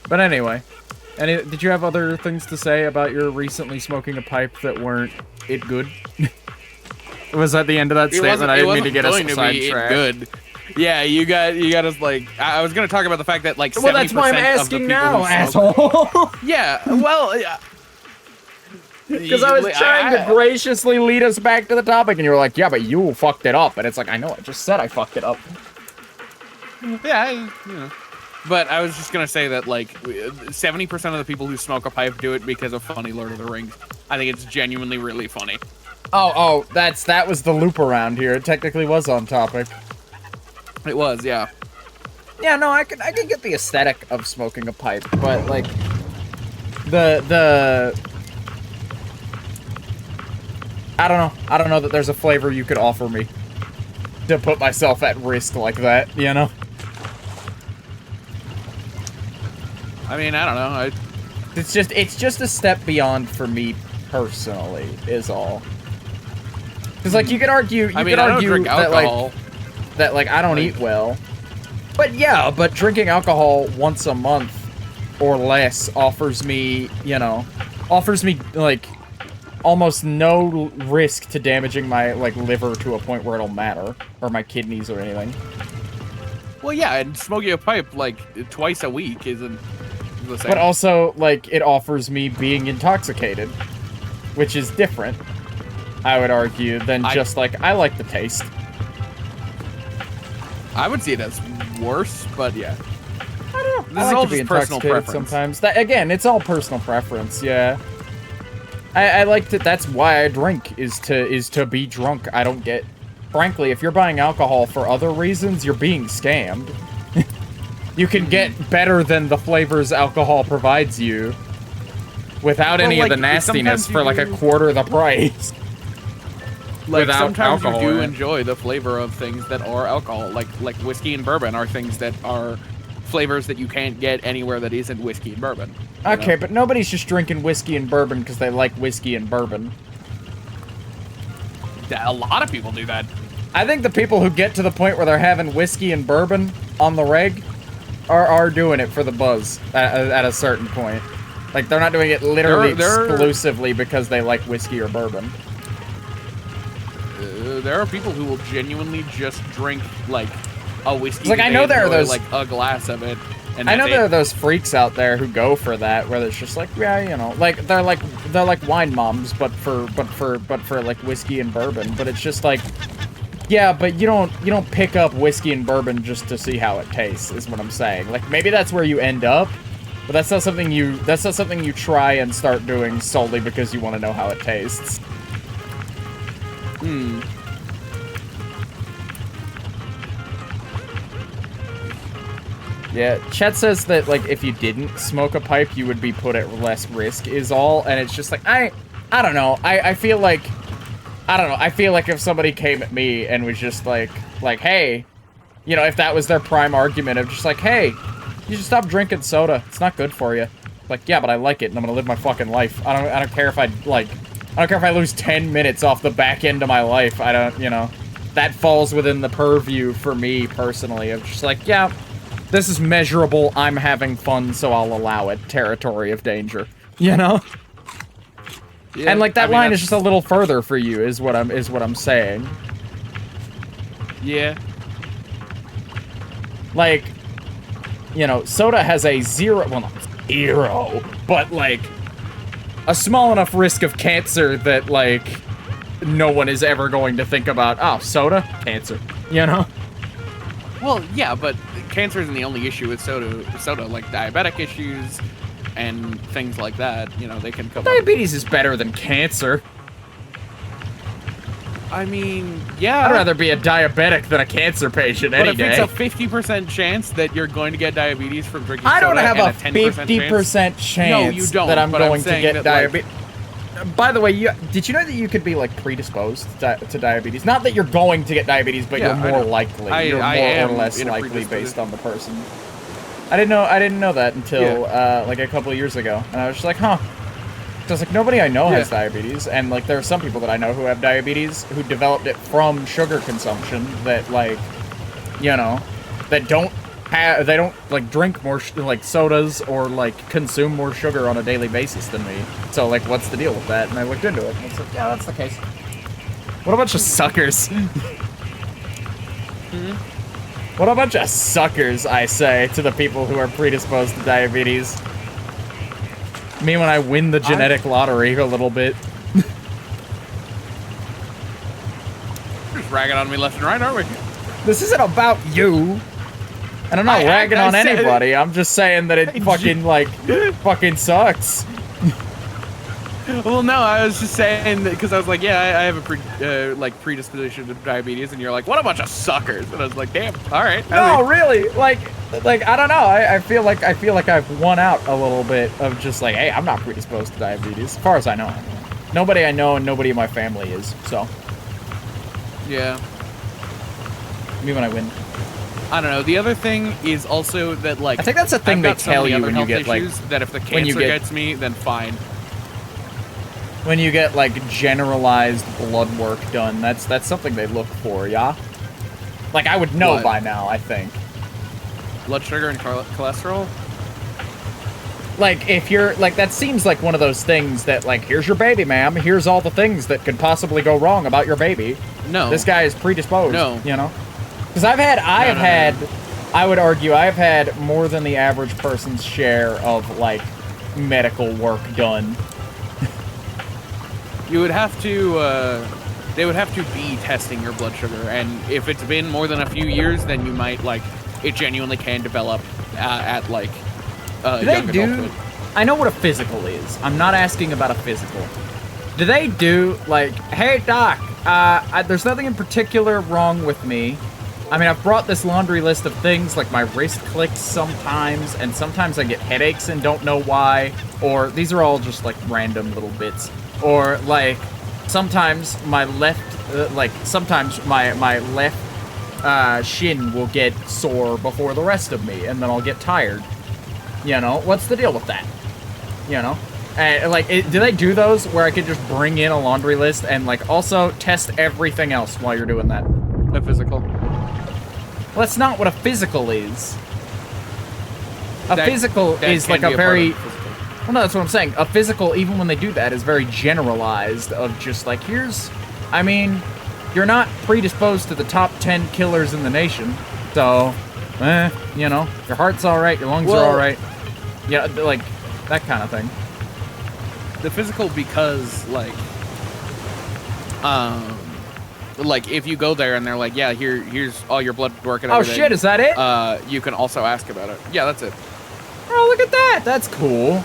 But anyway, did you have other things to say about your recently smoking a pipe that weren't it good? Was that the end of that statement? I didn't mean to get us sidetracked. Good. Yeah, you got us like. I was gonna talk about the fact that like. Well, that's why I'm asking now, asshole. Yeah. Well. Yeah. Because I was trying to graciously lead us back to the topic, and you were like, "Yeah, but you fucked it up," and it's like, I know, I just said I fucked it up. Yeah, you know. But I was just gonna say that like 70% of the people who smoke a pipe do it because of funny Lord of the Rings. I think it's genuinely really funny. Oh, that was the loop around here. It technically was on topic. It was, yeah. Yeah, no, I can get the aesthetic of smoking a pipe, but like the I don't know that there's a flavor you could offer me to put myself at risk like that, you know? I mean, I don't know. It's just a step beyond for me personally, is all. Because like you could argue, I don't drink alcohol. that I don't eat well. But yeah, but drinking alcohol once a month or less offers me like almost no risk to damaging my like liver to a point where it'll matter, or my kidneys or anything. Well, yeah, and smoking a pipe like twice a week isn't the same. But also, like, it offers me being intoxicated, which is different, I would argue, than just like, I like the taste. I would see it as worse, but yeah. I don't know. This is all just personal preference. Sometimes. Again, it's all personal preference, yeah. I like to, that's why I drink, is to be drunk. I don't get, frankly, if you're buying alcohol for other reasons, you're being scammed. You can get better than the flavors alcohol provides you without any of the nastiness for like a quarter of the price. Like sometimes you do enjoy the flavor of things that are alcohol, like whiskey and bourbon are things that are flavors that you can't get anywhere that isn't whiskey and bourbon. Okay, but nobody's just drinking whiskey and bourbon because they like whiskey and bourbon. A lot of people do that. I think the people who get to the point where they're having whiskey and bourbon on the reg are doing it for the buzz at a certain point. Like, they're not doing it literally exclusively because they like whiskey or bourbon. There are people who will genuinely just drink, like, a whiskey. Like, I know there are those, like, a glass of it. And I know there are those freaks out there who go for that, where it's just like, yeah, you know, like they're like wine moms, but for like whiskey and bourbon. But it's just like, yeah, but you don't pick up whiskey and bourbon just to see how it tastes, is what I'm saying. Like, maybe that's where you end up, but that's not something you try and start doing solely because you want to know how it tastes. Yeah, Chet says that, like, if you didn't smoke a pipe, you would be put at less risk, is all, and it's just like, I don't know, I feel like, I don't know, I feel like if somebody came at me and was just like, hey, you know, if that was their prime argument of just like, hey, you should stop drinking soda, it's not good for you. Like, yeah, but I like it, and I'm gonna live my fucking life. I don't care if I don't care if I lose 10 minutes off the back end of my life, I don't, you know, that falls within the purview for me, personally, of just like, yeah, this is measurable, I'm having fun, so I'll allow it, territory of danger. You know? Yeah, And like that I mean, line is just a little further for you, is what I'm saying. Yeah. Like, you know, soda has a zero, well, not zero, but like a small enough risk of cancer that like no one is ever going to think about, oh, soda, cancer, you know? Well, yeah, but cancer isn't the only issue with soda, like diabetic issues and things like that. You know, they can come up. Diabetes is better than cancer. I mean, yeah. I'd rather be a diabetic than a cancer patient any day. But if it's a 50% chance that you're going to get diabetes from drinking I don't soda have and a 10% 50% chance No, you don't, that I'm but I'm going to saying get that, diabetes. By the way, did you know that you could be like predisposed to diabetes? Not that you're going to get diabetes, but Yeah, you're more likely. You're more or less likely based on the person. I didn't know that until like a couple of years ago, and I was just like, huh. Because like nobody I know has diabetes, and like there are some people that I know who have diabetes who developed it from sugar consumption that like, you know, that they don't like drink more like sodas or like consume more sugar on a daily basis than me. So like, what's the deal with that? And I looked into it, and it's like, yeah, that's the case. What a bunch of suckers. What a bunch of suckers, I say, to the people who are predisposed to diabetes. Me when I win the genetic lottery a little bit. Just ragging on me left and right, aren't we? This isn't about you. And I'm not ragging on anybody. I'm just saying that it fucking, like, fucking sucks. Well, no, I was just saying that because I was like, yeah, I have a predisposition to diabetes, and you're like, what a bunch of suckers, and I was like, damn, all right. No, really, like I don't know. I feel like I've won out a little bit of just like, hey, I'm not predisposed to diabetes, as far as I know. Nobody I know and nobody in my family is. So. Yeah. Me when I win. I don't know. The other thing is also that like I think that's a thing they tell you when you get like that if the cancer gets me, then fine. When you get like generalized blood work done, that's something they look for, yeah? Like I would know by now, I think. Blood sugar and cholesterol? Like if you're like that seems like one of those things that like here's your baby, ma'am. Here's all the things that could possibly go wrong about your baby. No. This guy is predisposed. No. You know? Because I would argue I've had more than the average person's share of like medical work done. You would have to, they would have to be testing your blood sugar, and if it's been more than a few years, then you might, like, it genuinely can develop at, like, young adulthood. I know what a physical is. I'm not asking about a physical. Do they do, like, hey, doc, there's nothing in particular wrong with me. I mean, I've brought this laundry list of things, like my wrist clicks sometimes, and sometimes I get headaches and don't know why, or these are all just, like, random little bits. Or, like, sometimes my left, my left shin will get sore before the rest of me, and then I'll get tired. You know? What's the deal with that? You know? And, like, do they do those where I could just bring in a laundry list and, like, also test everything else while you're doing that? A physical. Well, that's not what a physical is. A physical is, like, a very... Well, no, that's what I'm saying. A physical, even when they do that, is very generalized of just like, I mean, you're not predisposed to the top 10 killers in the nation. So, you know, your heart's all right, your lungs are all right. Yeah, like, that kind of thing. The physical because, like, if you go there and they're like, yeah, here's all your blood work and everything. Oh, shit, is that it? You can also ask about it. Yeah, that's it. Oh, look at that. That's cool.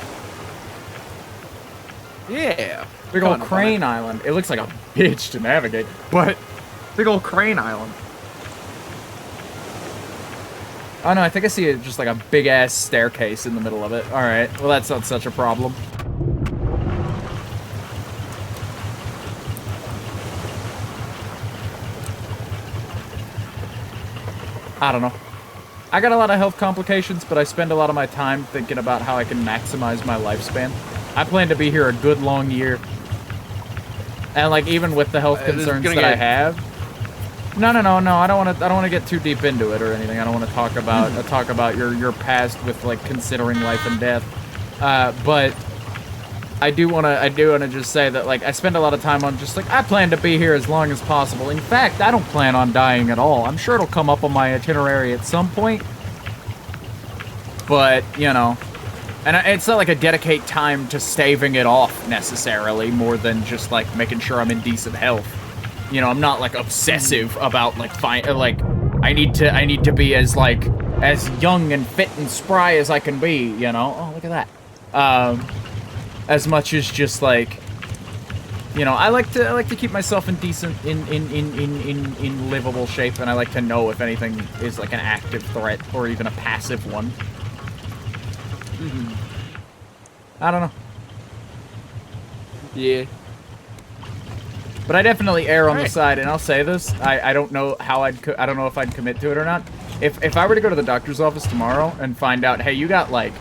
Yeah. Big old Crane Island. It looks like a bitch to navigate, but big old Crane Island. Oh no, I think I see just like a big ass staircase in the middle of it. Alright, well that's not such a problem. I don't know. I got a lot of health complications, but I spend a lot of my time thinking about how I can maximize my lifespan. I plan to be here a good long year. And like even with the health concerns that I have, No. I don't want to get too deep into it or anything. I don't want to talk about your past with like considering life and death. But I do want to just say that like I spend a lot of time on just like I plan to be here as long as possible. In fact, I don't plan on dying at all. I'm sure it'll come up on my itinerary at some point. But, you know, and it's not like I dedicate time to staving it off necessarily, more than just like making sure I'm in decent health. You know, I'm not like obsessive about like I need to be as young and fit and spry as I can be, you know? Oh, look at that. As much as just like, you know, I like to keep myself in decent in livable shape, and I like to know if anything is like an active threat or even a passive one. I don't know. Yeah. But I definitely err on the side, and I'll say this: I don't know how I don't know if I'd commit to it or not. If I were to go to the doctor's office tomorrow and find out, hey, you got like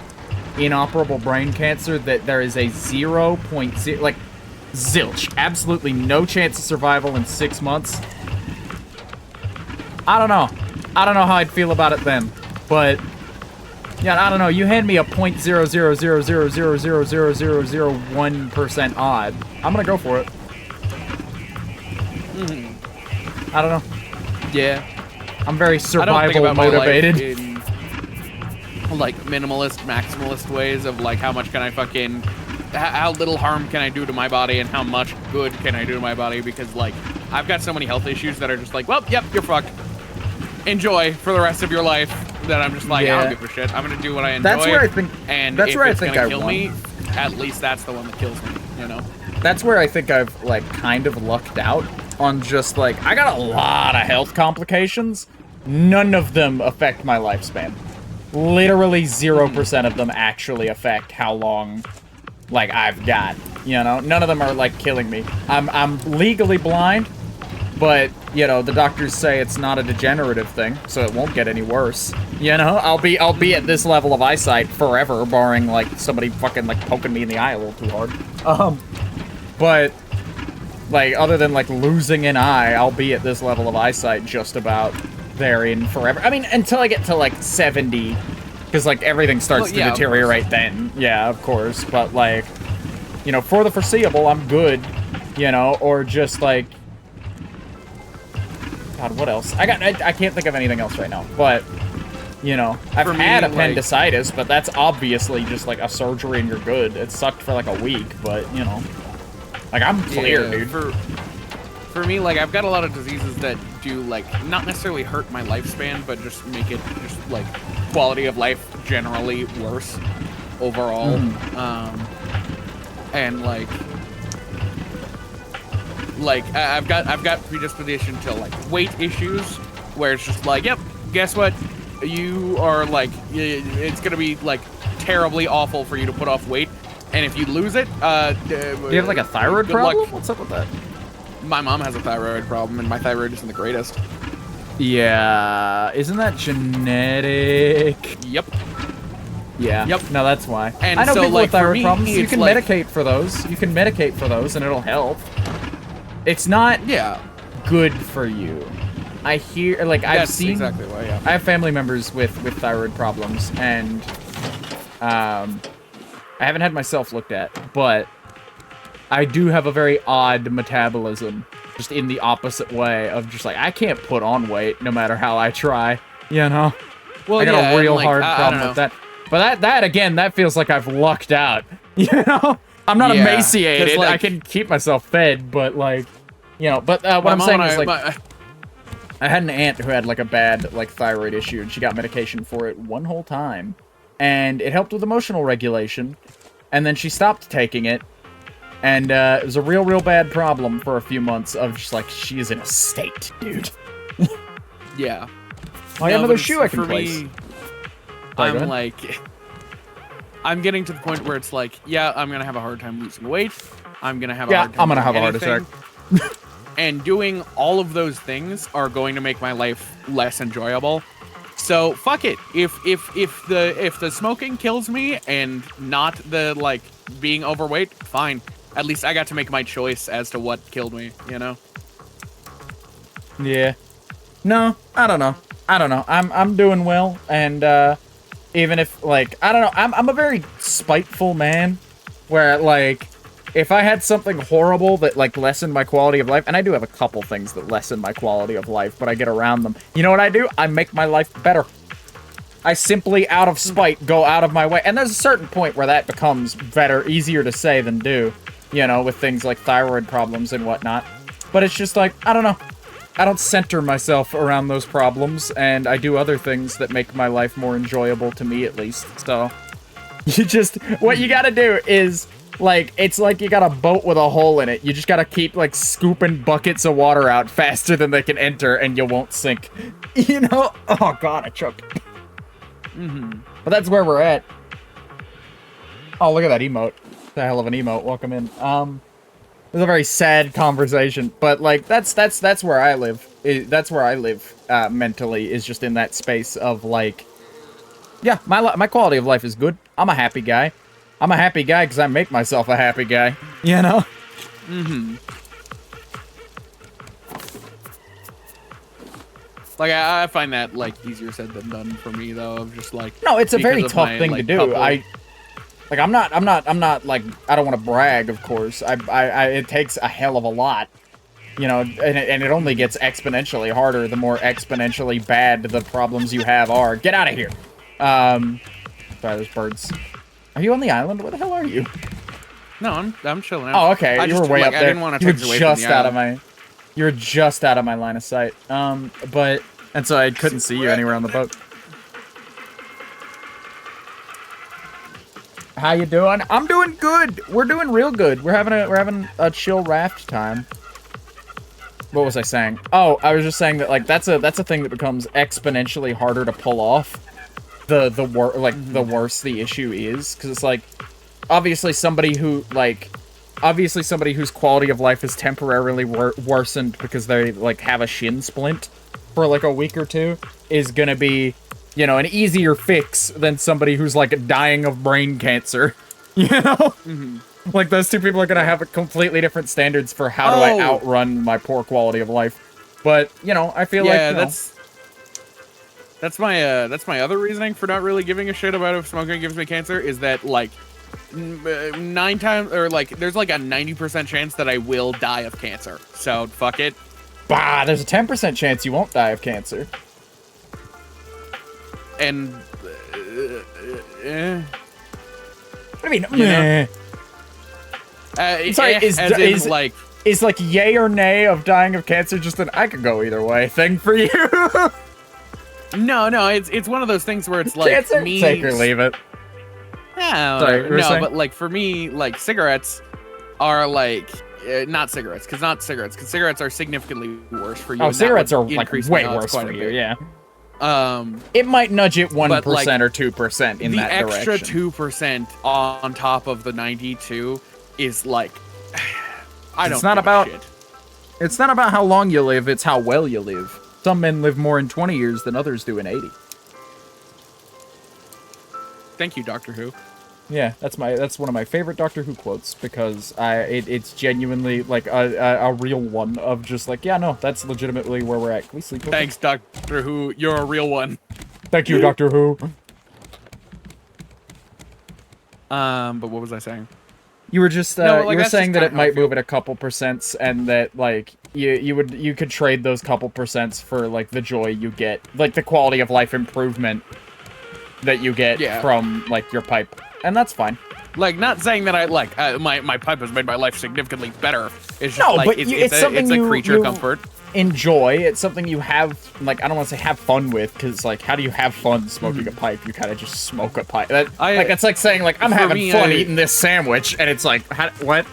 inoperable brain cancer, that there is a 0.0 like zilch, absolutely no chance of survival in 6 months. I don't know how I'd feel about it then, but. Yeah, I don't know. You hand me a 0.000000001% odd. I'm gonna go for it. I don't know. Yeah. I'm very survival I don't think about motivated. My life in, like, minimalist, maximalist ways of, like, how much can I fucking... How little harm can I do to my body and how much good can I do to my body, because, like, I've got so many health issues that are just like, well, yep, you're fucked. Enjoy for the rest of your life. That I'm just like, I don't give a shit. I'm gonna do what I enjoy. That's where I think. And that's if where it's I think gonna I kill won. me, at least that's the one that kills me. You know. That's where I think I've like kind of lucked out on just like I got a lot of health complications. None of them affect my lifespan. Literally 0% of them actually affect how long like I've got. You know, none of them are like killing me. I'm legally blind. But, you know, the doctors say it's not a degenerative thing, so it won't get any worse. You know, I'll be at this level of eyesight forever, barring, like, somebody fucking, like, poking me in the eye a little too hard. But, like, other than, like, losing an eye, I'll be at this level of eyesight just about therein forever. I mean, until I get to, like, 70, because, like, everything starts to deteriorate then. Yeah, of course. But, like, you know, for the foreseeable, I'm good, you know, or just, like... God, what else? I can't think of anything else right now, but, you know, I've had appendicitis, but that's obviously just, like, a surgery and you're good. It sucked for, like, a week, but, you know, like, I'm clear, dude. For me, like, I've got a lot of diseases that do, like, not necessarily hurt my lifespan, but just make it, just, like, quality of life generally worse overall. And, like... I've got predisposition to like weight issues, where it's just like, yep, guess what? You are like, it's gonna be like terribly awful for you to put off weight, and if you lose it, do you have like a thyroid problem? Luck. What's up with that? My mom has a thyroid problem, and my thyroid isn't the greatest. Yeah, isn't that genetic? Yep. Yeah. Yep. No, that's why. And I know so, people like, with thyroid for me, problems. You can like, medicate for those. You can medicate for those, and it'll help. It's not good for you. I hear, like, I've seen... exactly why, yeah. I have family members with thyroid problems, and I haven't had myself looked at, but I do have a very odd metabolism, just in the opposite way of just, like, I can't put on weight no matter how I try, you know? Well, I got a real hard problem with that. But that, again, that feels like I've lucked out, you know? I'm not emaciated. Like, I can keep myself fed, but, like, you know, but what I'm saying is, like, I had an aunt who had, like, a bad, like, thyroid issue, and she got medication for it one whole time. And it helped with emotional regulation, and then she stopped taking it, and it was a real bad problem for a few months of just, like, she is in a state, dude. Yeah. I got another shoe I can place. Me, I'm like... I'm getting to the point where it's like, yeah, I'm gonna have a hard time losing weight. I'm gonna have a hard time I'm gonna have a heart attack. And doing all of those things are going to make my life less enjoyable. So fuck it. If the smoking kills me and not the like being overweight, fine. At least I got to make my choice as to what killed me, you know? Yeah. No, I don't know. I don't know. I'm doing well, and even if like I don't know, I'm a very spiteful man, where like if I had something horrible that like lessened my quality of life, and I do have a couple things that lessen my quality of life, but I get around them. You know what I do? I make my life better. I simply, out of spite, go out of my way. And there's a certain point where that becomes better, easier to say than do, you know, with things like thyroid problems and whatnot. But it's just like, I don't know. I don't center myself around those problems, and I do other things that make my life more enjoyable to me, at least. So, you just, what you gotta do is, like, it's like you got a boat with a hole in it. You just gotta keep, like, scooping buckets of water out faster than they can enter, and you won't sink. You know? Oh, God, I choked. But that's where we're at. Oh, look at that emote. The hell of an emote. Welcome in. It was a very sad conversation, but like that's where I live. That's where I live mentally, is just in that space of like, yeah, my quality of life is good. I'm a happy guy. I'm a happy guy because I make myself a happy guy. You know? Like, I find that, like, easier said than done for me, though, of just, like... No, it's a very tough my, thing like, to do. I'm not, like, I don't want to brag, of course. It takes a hell of a lot. You know, and it only gets exponentially harder the more exponentially bad the problems you have are. Get out of here! Sorry, there's birds. Are you on the island? Where the hell are you? No, I'm chilling out. Oh, okay, you were way up there. I didn't want to take away from the island. You were just out of my line of sight. And so I couldn't see you anywhere on the boat. How you doing? I'm doing good. We're doing real good. We're having a chill raft time. What was I saying? Oh, I was just saying that like that's a thing that becomes exponentially harder to pull off. The worse the issue is, because it's like obviously somebody whose quality of life is temporarily worsened because they, like, have a shin splint for, like, a week or two is gonna be, you know, an easier fix than somebody who's, like, dying of brain cancer, you know? Like, those two people are gonna have completely different standards for how do I outrun my poor quality of life. But, you know, I feel like, that's my other reasoning for not really giving a shit about if smoking gives me cancer, is that, like, 9 times, or like, there's like a 90% chance that I will die of cancer. So fuck it. Bah, there's a 10% chance you won't die of cancer. And What do you mean? You know? Sorry, is like yay or nay of dying of cancer just an I could go either way thing for you? No, it's one of those things where it's like cancer? me Take or leave it. No, but like for me, like cigarettes are like not cigarettes, because cigarettes are significantly worse for you. Oh, cigarettes are like way worse for you. Yeah. It might nudge it 1% like, or 2% in that direction. The extra 2% on top of the 92 is like I don't. It's not about. Shit. It's not about how long you live. It's how well you live. Some men live more in 20 years than others do in 80. Thank you, Doctor Who. Yeah, that's one of my favorite Doctor Who quotes, because it's genuinely like a real one of just like, yeah, no, that's legitimately where we're at. Can we sleep? Thanks, Doctor Who. You're a real one. Thank you, Doctor Who. But what was I saying? You were just you were saying that it might move at a couple percents, and that like you could trade those couple percents for like the joy you get, like the quality of life improvement that you get from like your pipe, and that's fine. Like, not saying that I like my pipe has made my life significantly better. It's just like but it's something it's a creature comfort. Enjoy. It's something you have, like, I don't want to say have fun with, because like, how do you have fun smoking a pipe? You kind of just smoke a pipe. It's like saying like, I'm having fun eating this sandwich, and it's like, what?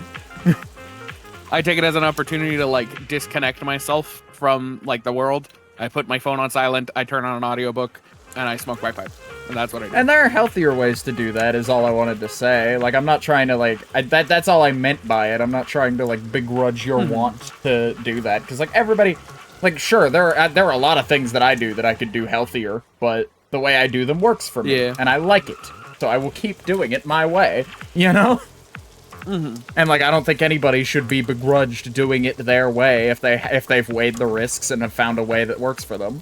I take it as an opportunity to like disconnect myself from like the world. I put my phone on silent. I turn on an audiobook, and I smoke my pipe. And that's what I do. And there are healthier ways to do that, is all I wanted to say. Like, I'm not trying to, like... that's all I meant by it. I'm not trying to, like, begrudge your want to do that. Because, like, everybody... Like, sure, there are a lot of things that I do that I could do healthier, but the way I do them works for me. Yeah. And I like it. So I will keep doing it my way, you know? And like, I don't think anybody should be begrudged doing it their way if they've weighed the risks and have found a way that works for them.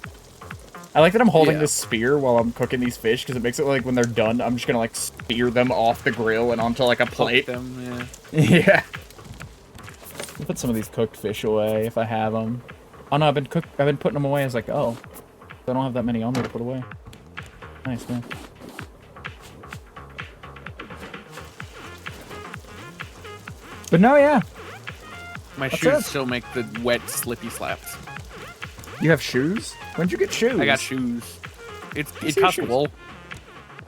I like that I'm holding this spear while I'm cooking these fish because it makes it like when they're done, I'm just gonna like spear them off the grill and onto like a plate. Poke them, yeah. Yeah. I'll put some of these cooked fish away if I have them. Oh no, I've been putting them away as like, oh, I don't have that many on me to put away. Nice, man. But no, yeah. My That's shoes it. still make the wet, slippy slaps. You have shoes? When'd you get shoes? I got shoes. It see cost your shoes. wool.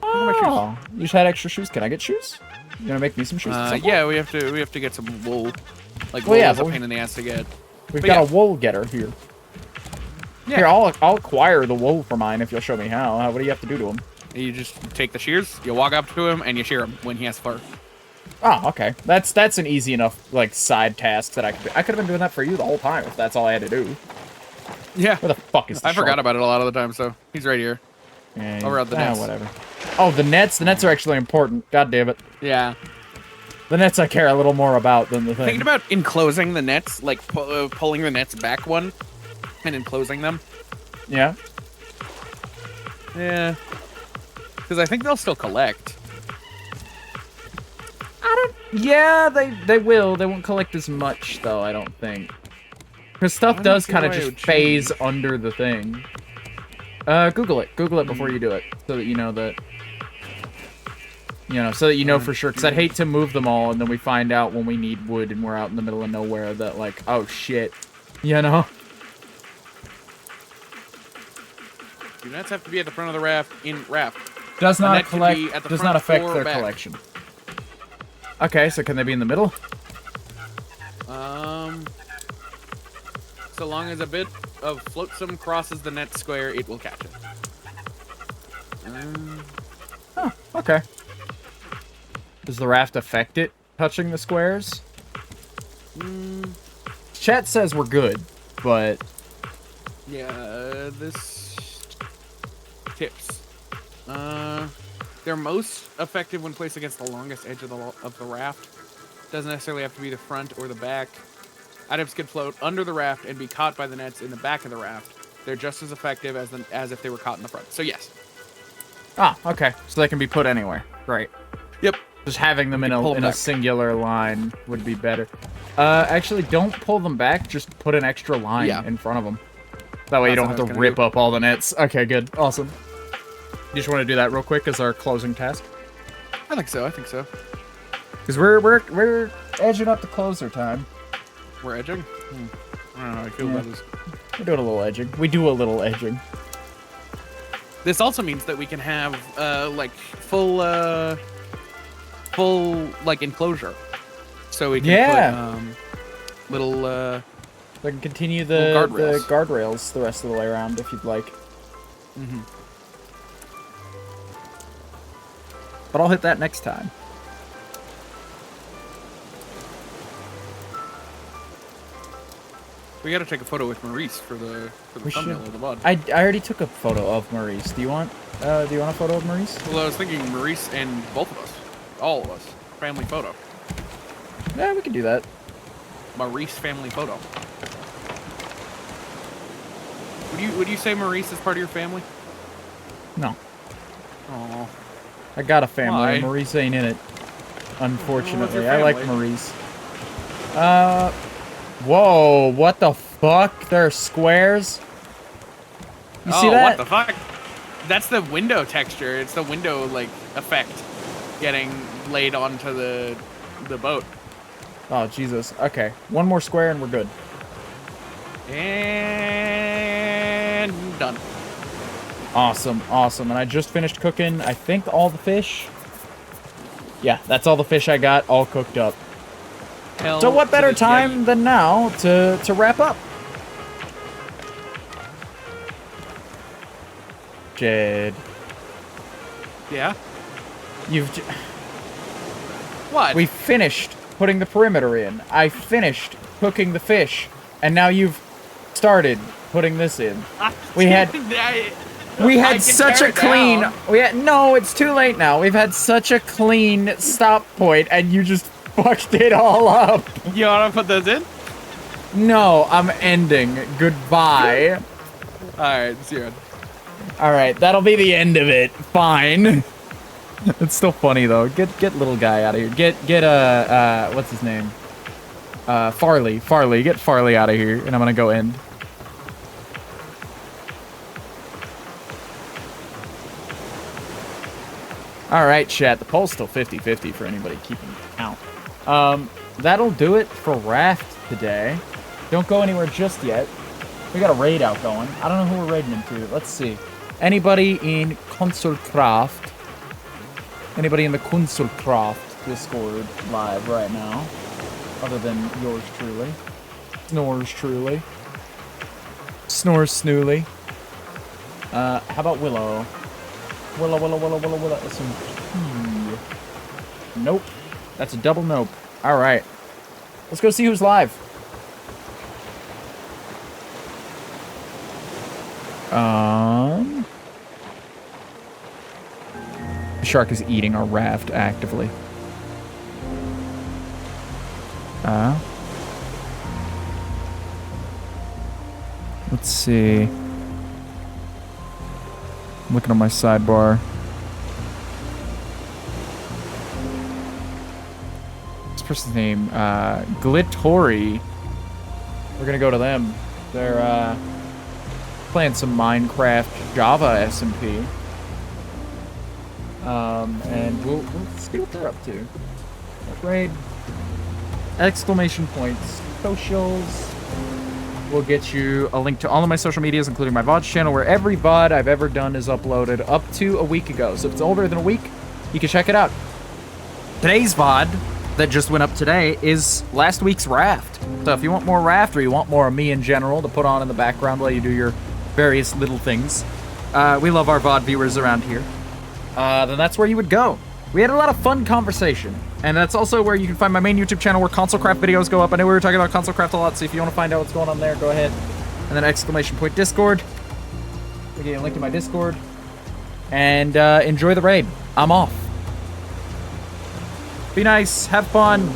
Oh, you just had extra shoes. Can I get shoes? You gonna make me some shoes? Yeah, we have to get some wool. Like, Well, wool yeah, is a but pain in the ass to get. We've But got yeah. a wool getter here. Yeah. Here, I'll acquire the wool for mine if you'll show me how. What do you have to do to him? You just take the shears, you walk up to him, and you shear him when he has fur. Oh, okay. That's an easy enough like side task that I could have been doing that for you the whole time if that's all I had to do. Yeah. Where the fuck is the I forgot shark? about it a lot of the time, so he's right here. Yeah, Over at the nets. Whatever. Oh, the nets. The nets are actually important. God damn it. Yeah. The nets I care a little more about than the thing. Thinking about enclosing the nets, like pulling the nets back one, and enclosing them. Yeah. Yeah. Because I think they'll still collect. Yeah, they will. They won't collect as much though. I don't think. Because stuff I don't does see kind of why it just would phase change. under the thing. Google it. Google it before you do it, so that you know that. So that you know for sure. Because I'd hate to move them all and then we find out when we need wood and we're out in the middle of nowhere that like, oh shit, you know. Do nets have to be at the front of the raft in raft. Does A not net can collect. be at the Does front not affect or their back. collection. Okay, so can they be in the middle? So long as a bit of flotsam crosses the net square, it will catch it. Oh, okay. Does the raft affect it touching the squares? Chat says we're good, but Yeah, this tips. They're most effective when placed against the longest edge of the raft. Doesn't necessarily have to be the front or the back. Items can float under the raft and be caught by the nets in the back of the raft. They're just as effective as if they were caught in the front. So yes. ah, okay. So they can be put anywhere. Great. Yep. Just having them in pull them a back. singular line would be better. Actually, don't pull them back. Just put an extra line in front of them. That way you don't That's have what to I was rip gonna up all the nets. Okay, good. Awesome. You just want to do that real quick as our closing task? I think so. I think so. Because we're edging up to closer time. We're edging. I don't know how I feel about this. We're doing a little edging. We do a little edging. This also means that we can have like full like enclosure, so we can put little So I can continue the Little guardrails. guardrails the rest of the way around if you'd like. But I'll hit that next time. We gotta take a photo with Maurice for the We thumbnail should. of the mod. I already took a photo of Maurice. Do you want a photo of Maurice? Well, I was thinking Maurice and both of us, all of us, family photo. Yeah, we can do that. Maurice family photo. Would you say Maurice is part of your family? No. Oh, I got a family. Why? Maurice ain't in it. Unfortunately. your I like family? Maurice. Whoa, what the fuck? There are squares? You see that? What the fuck? That's the window texture. It's the window like effect getting laid onto the boat. Oh, Jesus. Okay. One more square and we're good. And done. Awesome, awesome. And I just finished cooking, I think, all the fish. Yeah, that's all the fish I got, all cooked up. Hell So what to better the time than now to wrap up? Jed, Yeah. What? we finished putting the perimeter in. I finished cooking the fish, and now you've started putting this in. We had we I had can such tear a it clean. down. No, it's too late now. We've had such a clean stop point, and you just fucked it all up. You wanna put those in? No, I'm ending. Goodbye. Alright, see you. Alright, that'll be the end of it. Fine. It's still funny though. Get little guy out of here. Get what's his name? Farley. Farley. Get Farley out of here, and I'm gonna go end. Alright, chat. The poll's still 50-50 for anybody keeping count. That'll do it for Raft today. Don't go anywhere just yet. We got a raid out going. I don't know who we're raiding into. Let's see. Anybody in Consulcraft? Anybody in the Consulcraft Discord live right now? Other than yours truly. Snores truly. Snores Snooley. How about Willow? Willow. That's some tea. Nope. That's a double nope. Alright. Let's go see who's live. The shark is eating our raft actively. Let's see. I'm looking at my sidebar. This person's name, Glittory. We're gonna go to them. They're, playing some Minecraft Java SMP. And we'll see what they're up to. Raid. Exclamation points. Socials. We'll get you a link to all of my social medias, including my VOD channel, where every VOD I've ever done is uploaded up to a week ago. So if it's older than a week, you can check it out. Today's VOD that just went up today is last week's Raft. So if you want more Raft, or you want more of me in general to put on in the background while you do your various little things, we love our VOD viewers around here, then that's where you would go. We had a lot of fun conversation, and that's also where you can find my main YouTube channel where ConsoleCraft videos go up. I know we were talking about ConsoleCraft a lot, so if you want to find out what's going on there, go ahead. And then exclamation point Discord. We'll get a link to my Discord. And enjoy the raid. I'm off. Be nice. Have fun.